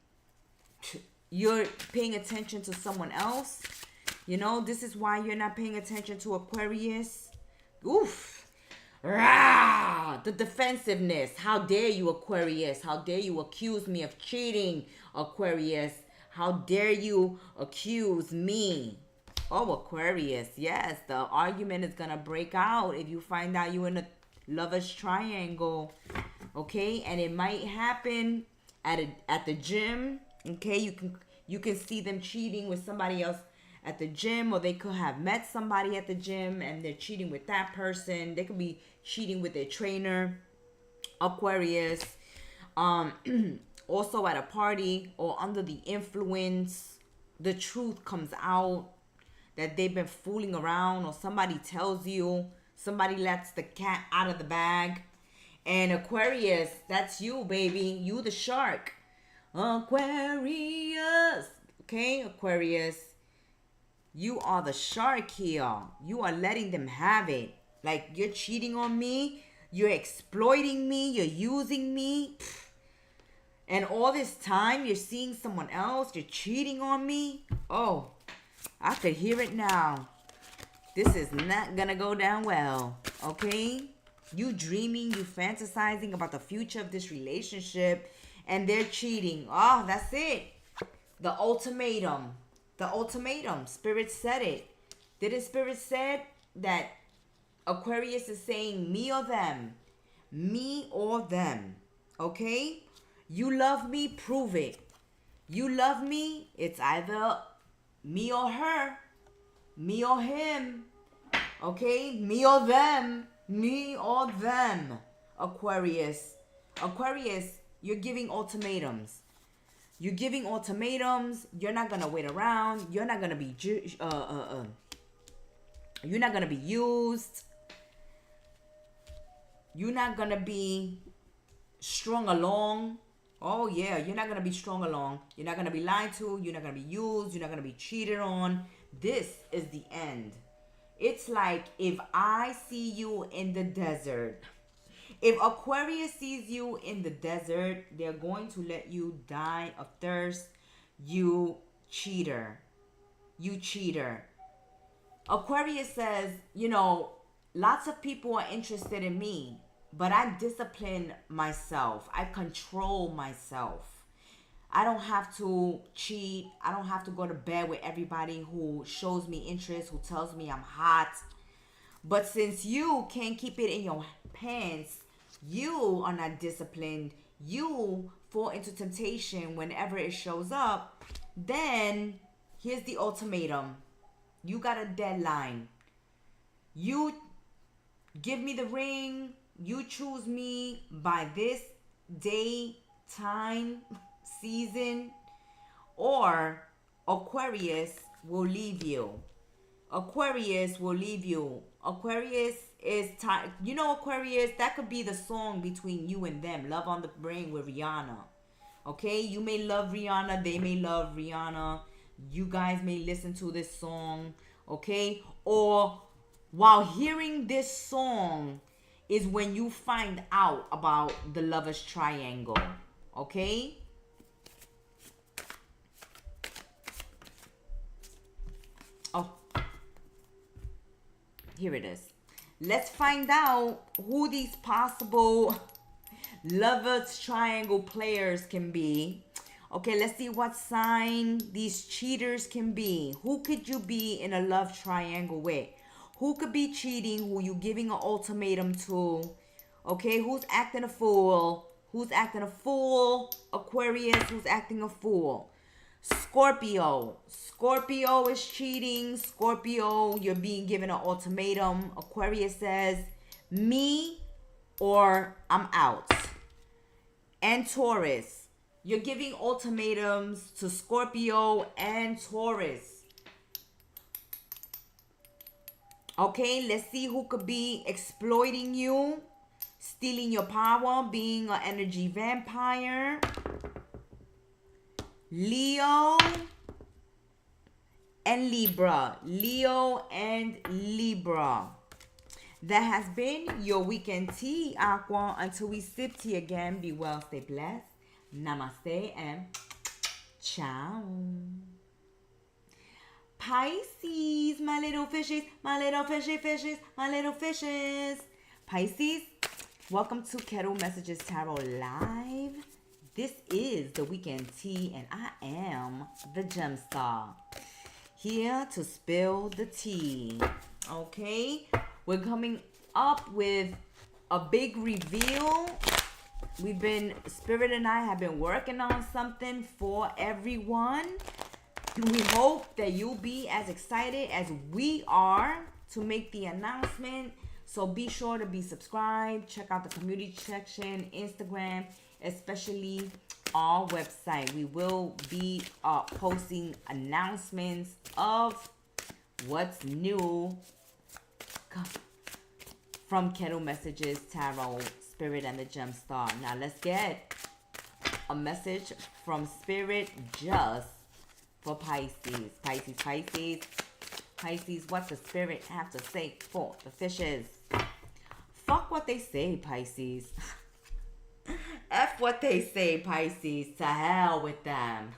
you're paying attention to someone else. You know, this is why you're not paying attention to Aquarius. Oof. Rah! The defensiveness. How dare you, Aquarius? How dare you accuse me of cheating, Aquarius? How dare you accuse me? Oh, Aquarius. Yes, the argument is going to break out if you find out you're in a lover's triangle. Okay? And it might happen at the gym. Okay? You can see them cheating with somebody else at the gym, or they could have met somebody at the gym and they're cheating with that person. They could be cheating with their trainer, Aquarius. Also at a party or under the influence, the truth comes out that they've been fooling around, or somebody tells you, somebody lets the cat out of the bag. And Aquarius, that's you, baby. You the shark. Aquarius. Okay, Aquarius. You are the shark here. You are letting them have it. Like, you're cheating on me. You're exploiting me. You're using me. And all this time, you're seeing someone else. You're cheating on me. Oh, I could hear it now. This is not gonna go down well. Okay? You dreaming, you fantasizing about the future of this relationship, and they're cheating. Oh, that's it. The ultimatum. The ultimatum. Spirit said it. Didn't Spirit said that Aquarius is saying me or them? Me or them. Okay? You love me, prove it. You love me, it's either me or her. Me or him. Okay? Me or them. Me or them. Aquarius. Aquarius, you're giving ultimatums. You're giving ultimatums. You're not gonna wait around. You're not gonna be you're not gonna be used. You're not gonna be strung along. Oh yeah, you're not gonna be strung along. You're not gonna be lied to. You're not gonna be used. You're not gonna be cheated on. This is the end. It's like if I see you in the desert. If Aquarius sees you in the desert, they're going to let you die of thirst. You cheater. You cheater. Aquarius says, you know, lots of people are interested in me, but I discipline myself. I control myself. I don't have to cheat. I don't have to go to bed with everybody who shows me interest, who tells me I'm hot. But since you can't keep it in your pants, you are not disciplined, you fall into temptation whenever it shows up, then here's the ultimatum. You got a deadline. You give me the ring. You choose me by this day, time, season, or Aquarius will leave you. Aquarius will leave you. Aquarius is tired. You know, Aquarius, that could be the song between you and them. Love on the Brain with Rihanna. Okay? You may love Rihanna. They may love Rihanna. You guys may listen to this song. Okay? Or while hearing this song is when you find out about the lover's triangle. Okay? Oh. Here it is. Let's find out who these possible lovers triangle players can be. Okay, let's see what sign these cheaters can be. Who could you be in a love triangle with? Who could be cheating? Who you giving an ultimatum to? Okay, who's acting a fool? Who's acting a fool? Aquarius, who's acting a fool? Scorpio. Scorpio is cheating. Scorpio, you're being given an ultimatum. Aquarius says, me or I'm out. And Taurus, you're giving ultimatums to Scorpio and Taurus. Okay, let's see who could be exploiting you, stealing your power, being an energy vampire. Leo and Libra. Leo and Libra. That has been your weekend tea, Aqua. Until we sip tea again, be well, stay blessed. Namaste and ciao. Pisces, my little fishes, my little fishes, my little fishes. Pisces, welcome to Kettle Messages Tarot Live. This is the weekend tea, and I am the Gem Star, here to spill the tea. Okay, we're coming up with a big reveal. Spirit and I have been working on something for everyone. We hope that you'll be as excited as we are to make the announcement. So be sure to be subscribed. Check out the community section, Instagram, especially our website. We will be posting announcements of what's new from Kettle Messages Tarot, Spirit, and the Gem Star. Now let's get a message from Spirit just for Pisces. Pisces, what the Spirit have to say for the fishes? Fuck what they say, Pisces. F what they say, Pisces. To hell with them.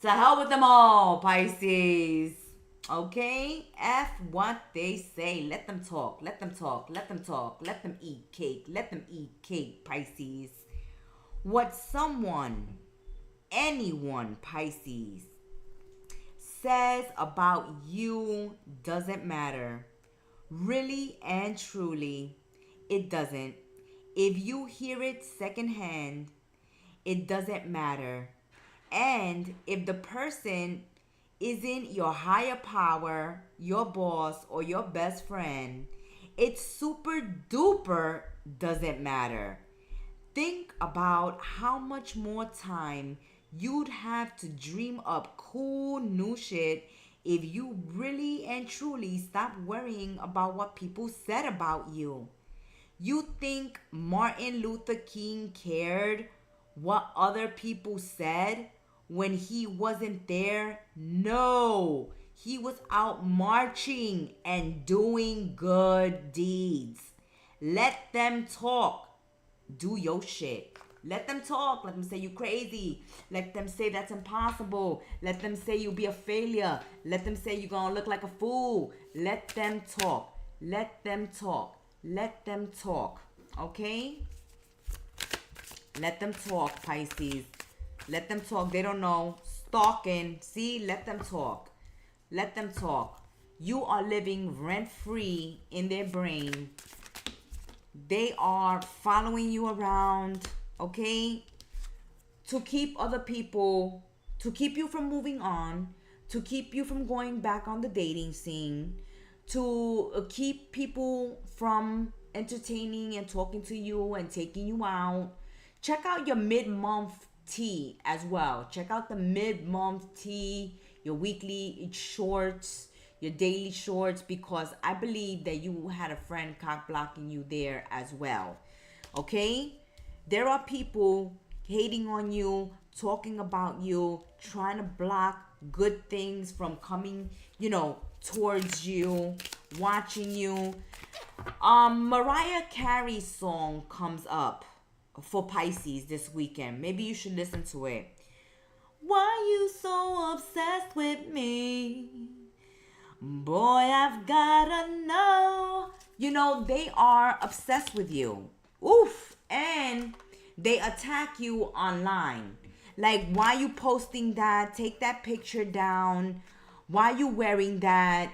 To hell with them all, Pisces. Okay? F what they say. Let them talk. Let them talk. Let them talk. Let them eat cake. Let them eat cake, Pisces. What someone, anyone, Pisces, says about you doesn't matter. Really and truly, it doesn't. If you hear it secondhand, it doesn't matter. And if the person isn't your higher power, your boss, or your best friend, it super duper doesn't matter. Think about how much more time you'd have to dream up cool new shit if you really and truly stop worrying about what people said about you. You think Martin Luther King cared what other people said when he wasn't there? No, he was out marching and doing good deeds. Let them talk. Do your shit. Let them talk. Let them say you crazy. Let them say that's impossible. Let them say you'll be a failure. Let them say you're gonna look like a fool. Let them talk. Let them talk. Let them talk. Okay? Let them talk, Pisces. Let them talk. They don't know. Stalking. See? Let them talk. Let them talk. You are living rent-free in their brain. They are following you around, okay? To keep other people, to keep you from moving on, to keep you from going back on the dating scene, to keep people from entertaining and talking to you and taking you out. Check out your mid-month tea as well. Check out the mid-month tea, your weekly shorts, your daily shorts, because I believe that you had a friend cock blocking you there as well. Okay? There are people hating on you, talking about you, trying to block good things from coming, towards you, watching you. Mariah Carey's song comes up for Pisces this weekend. Maybe you should listen to it. Why you so obsessed with me? Boy, I've gotta know. They are obsessed with you. Oof. And they attack you online. Like, why you posting that? Take that picture down. Why you wearing that?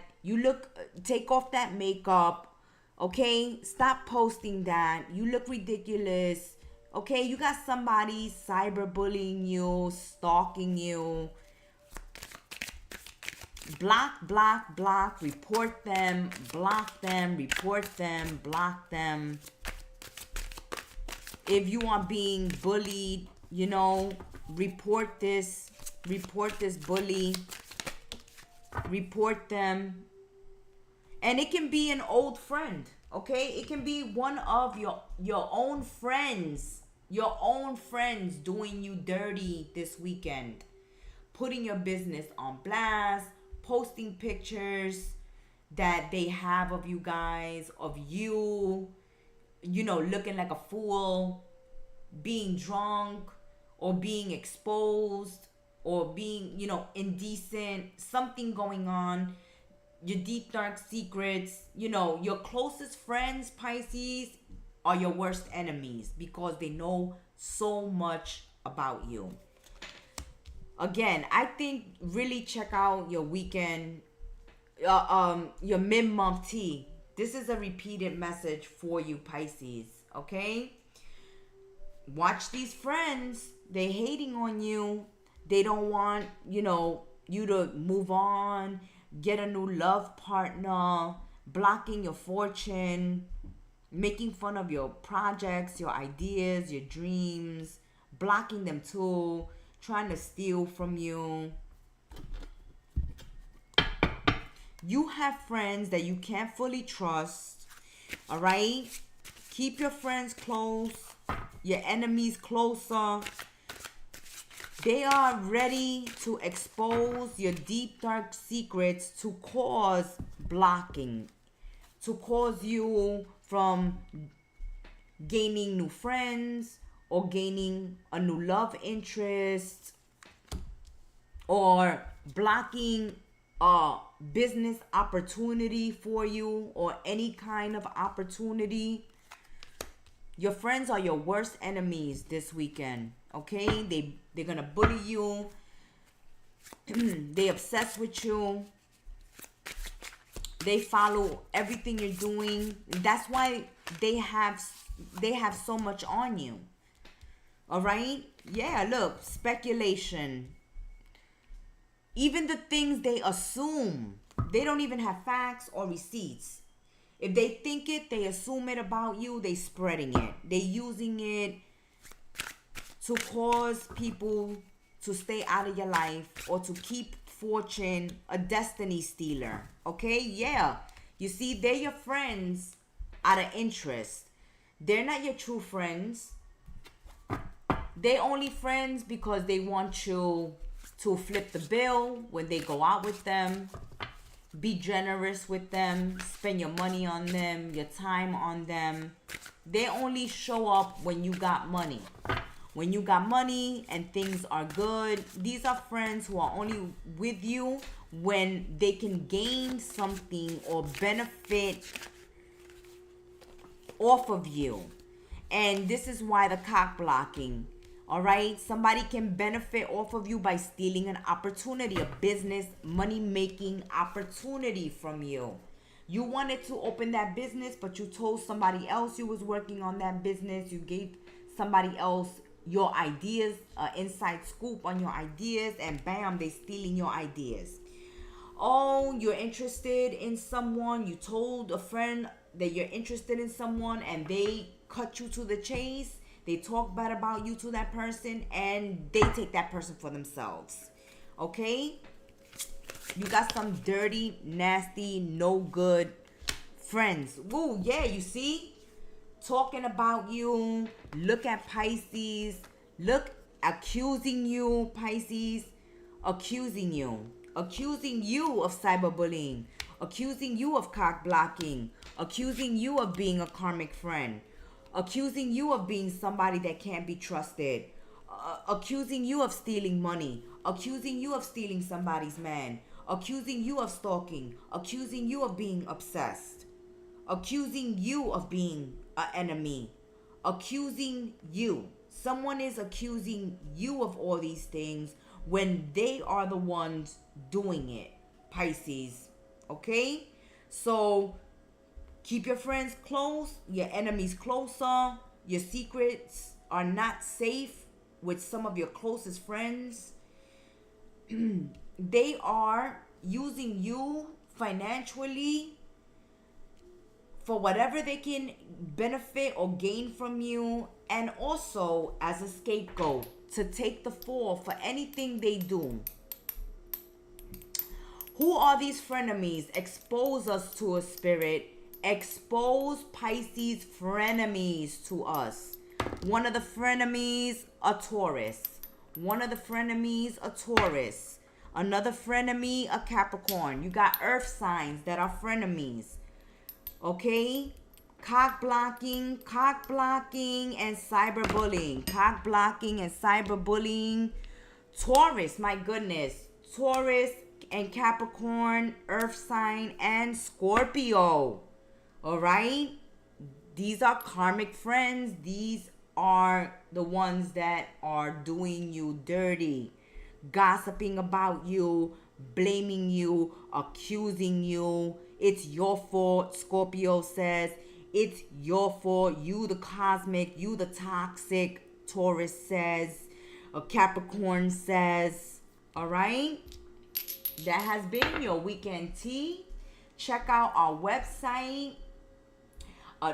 Take off that makeup. Okay? Stop posting that. You look ridiculous. Okay? You got somebody cyberbullying you, stalking you. Block, block, block, report them, block them, report them, block them. If you are being bullied, report this bully, report them. And it can be an old friend, okay? It can be one of your own friends, Your own friends doing you dirty this weekend. Putting your business on blast, posting pictures that they have of you guys, of you, looking like a fool, being drunk, or being exposed, or being, indecent, something going on, your deep dark secrets. Your closest friends, Pisces, are your worst enemies because they know so much about you. Again, I think really check out your weekend, your mid-month tea. This is a repeated message for you, Pisces. Okay, watch these friends. They hating on you. They don't want you to move on, get a new love partner, blocking your fortune, making fun of your projects, your ideas, your dreams, blocking them too, trying to steal from you. You have friends that you can't fully trust. All right? Keep your friends close, your enemies closer. They are ready to expose your deep dark secrets to cause blocking, to cause you from gaining new friends or gaining a new love interest, or blocking a business opportunity for you, or any kind of opportunity. Your friends are your worst enemies this weekend. Okay, they're gonna bully you. They obsessed with you. They follow everything you're doing. That's why they have so much on you. All right? Yeah, look, speculation. Even the things they assume, they don't even have facts or receipts. If they think it, they assume it about you, they spreading it. They using it to cause people to stay out of your life, or to keep fortune, a destiny stealer. Okay? Yeah. You see, they're your friends out of interest. They're not your true friends. They only friends because they want you to flip the bill when they go out with them. Be generous with them. Spend your money on them, your time on them. They only show up when you got money. When you got money and things are good, these are friends who are only with you when they can gain something or benefit off of you. And this is why the cock blocking. All right, somebody can benefit off of you by stealing an opportunity, a business money-making opportunity from you. You wanted to open that business, but you told somebody else you was working on that business. You gave somebody else your ideas, inside scoop on your ideas, and bam, they stealing your ideas. Oh, you're interested in someone. You told a friend that you're interested in someone, and they cut you to the chase. They talk bad about you to that person, and they take that person for themselves. Okay? You got some dirty, nasty, no good friends. Woo, yeah, you see? Talking about you. Look at Pisces. Look, accusing you, Pisces. Accusing you. Accusing you of cyberbullying. Accusing you of cock blocking. Accusing you of being a karmic friend. Accusing you of being somebody that can't be trusted. Accusing you of stealing money. Accusing you of stealing somebody's man. Accusing you of stalking. Accusing you of being obsessed. Accusing you of being an enemy. Accusing you. Someone is accusing you of all these things when they are the ones doing it, Pisces. Okay? So keep your friends close, your enemies closer. Your secrets are not safe with some of your closest friends. They are using you financially for whatever they can benefit or gain from you, and also as a scapegoat to take the fall for anything they do. Who are these frenemies? Expose us to a spirit. Expose Pisces frenemies to us. One of the frenemies, a Taurus. One of the frenemies, a Taurus. Another frenemy, a Capricorn. You got earth signs that are frenemies. Okay? Cock blocking, and cyberbullying. Cock blocking and cyberbullying. Taurus, my goodness. Taurus and Capricorn, earth sign, and Scorpio. All right? These are karmic friends. These are the ones that are doing you dirty, gossiping about you, blaming you, accusing you. It's your fault, Scorpio says. It's your fault. You the cosmic, you the toxic, Taurus says. Capricorn says. All right? That has been your weekend tea. Check out our website.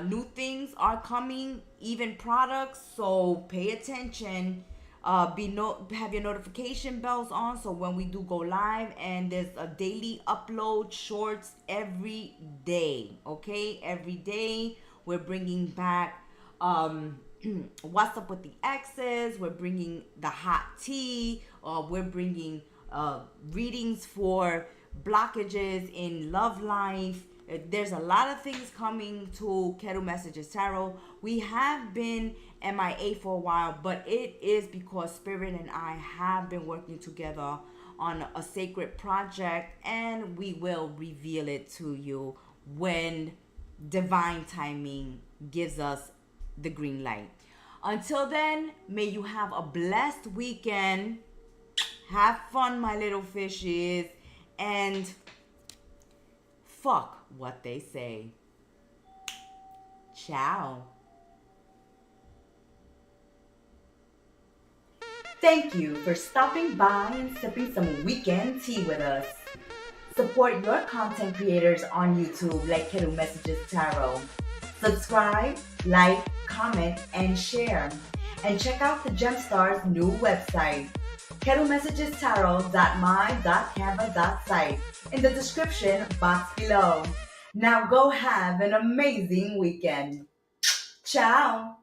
New things are coming, even products, so pay attention. Have your notification bells on, so when we do go live, and there's a daily upload, shorts every day. Okay, every day we're bringing back what's up with the exes. We're bringing the hot tea. We're bringing readings for blockages in love life. There's a lot of things coming to Kettle Messages Tarot. We have been MIA for a while, but it is because Spirit and I have been working together on a sacred project, and we will reveal it to you when divine timing gives us the green light. Until then, may you have a blessed weekend. Have fun, my little fishes, and fuck what they say. Ciao. Thank you for stopping by and sipping some weekend tea with us. Support your content creators on YouTube like Kettle Messages Tarot. Subscribe, like, comment, and share. And check out the Gemstar's new website, kettlemessagestarot.my.canva.site, in the description box below. Now go have an amazing weekend. Ciao.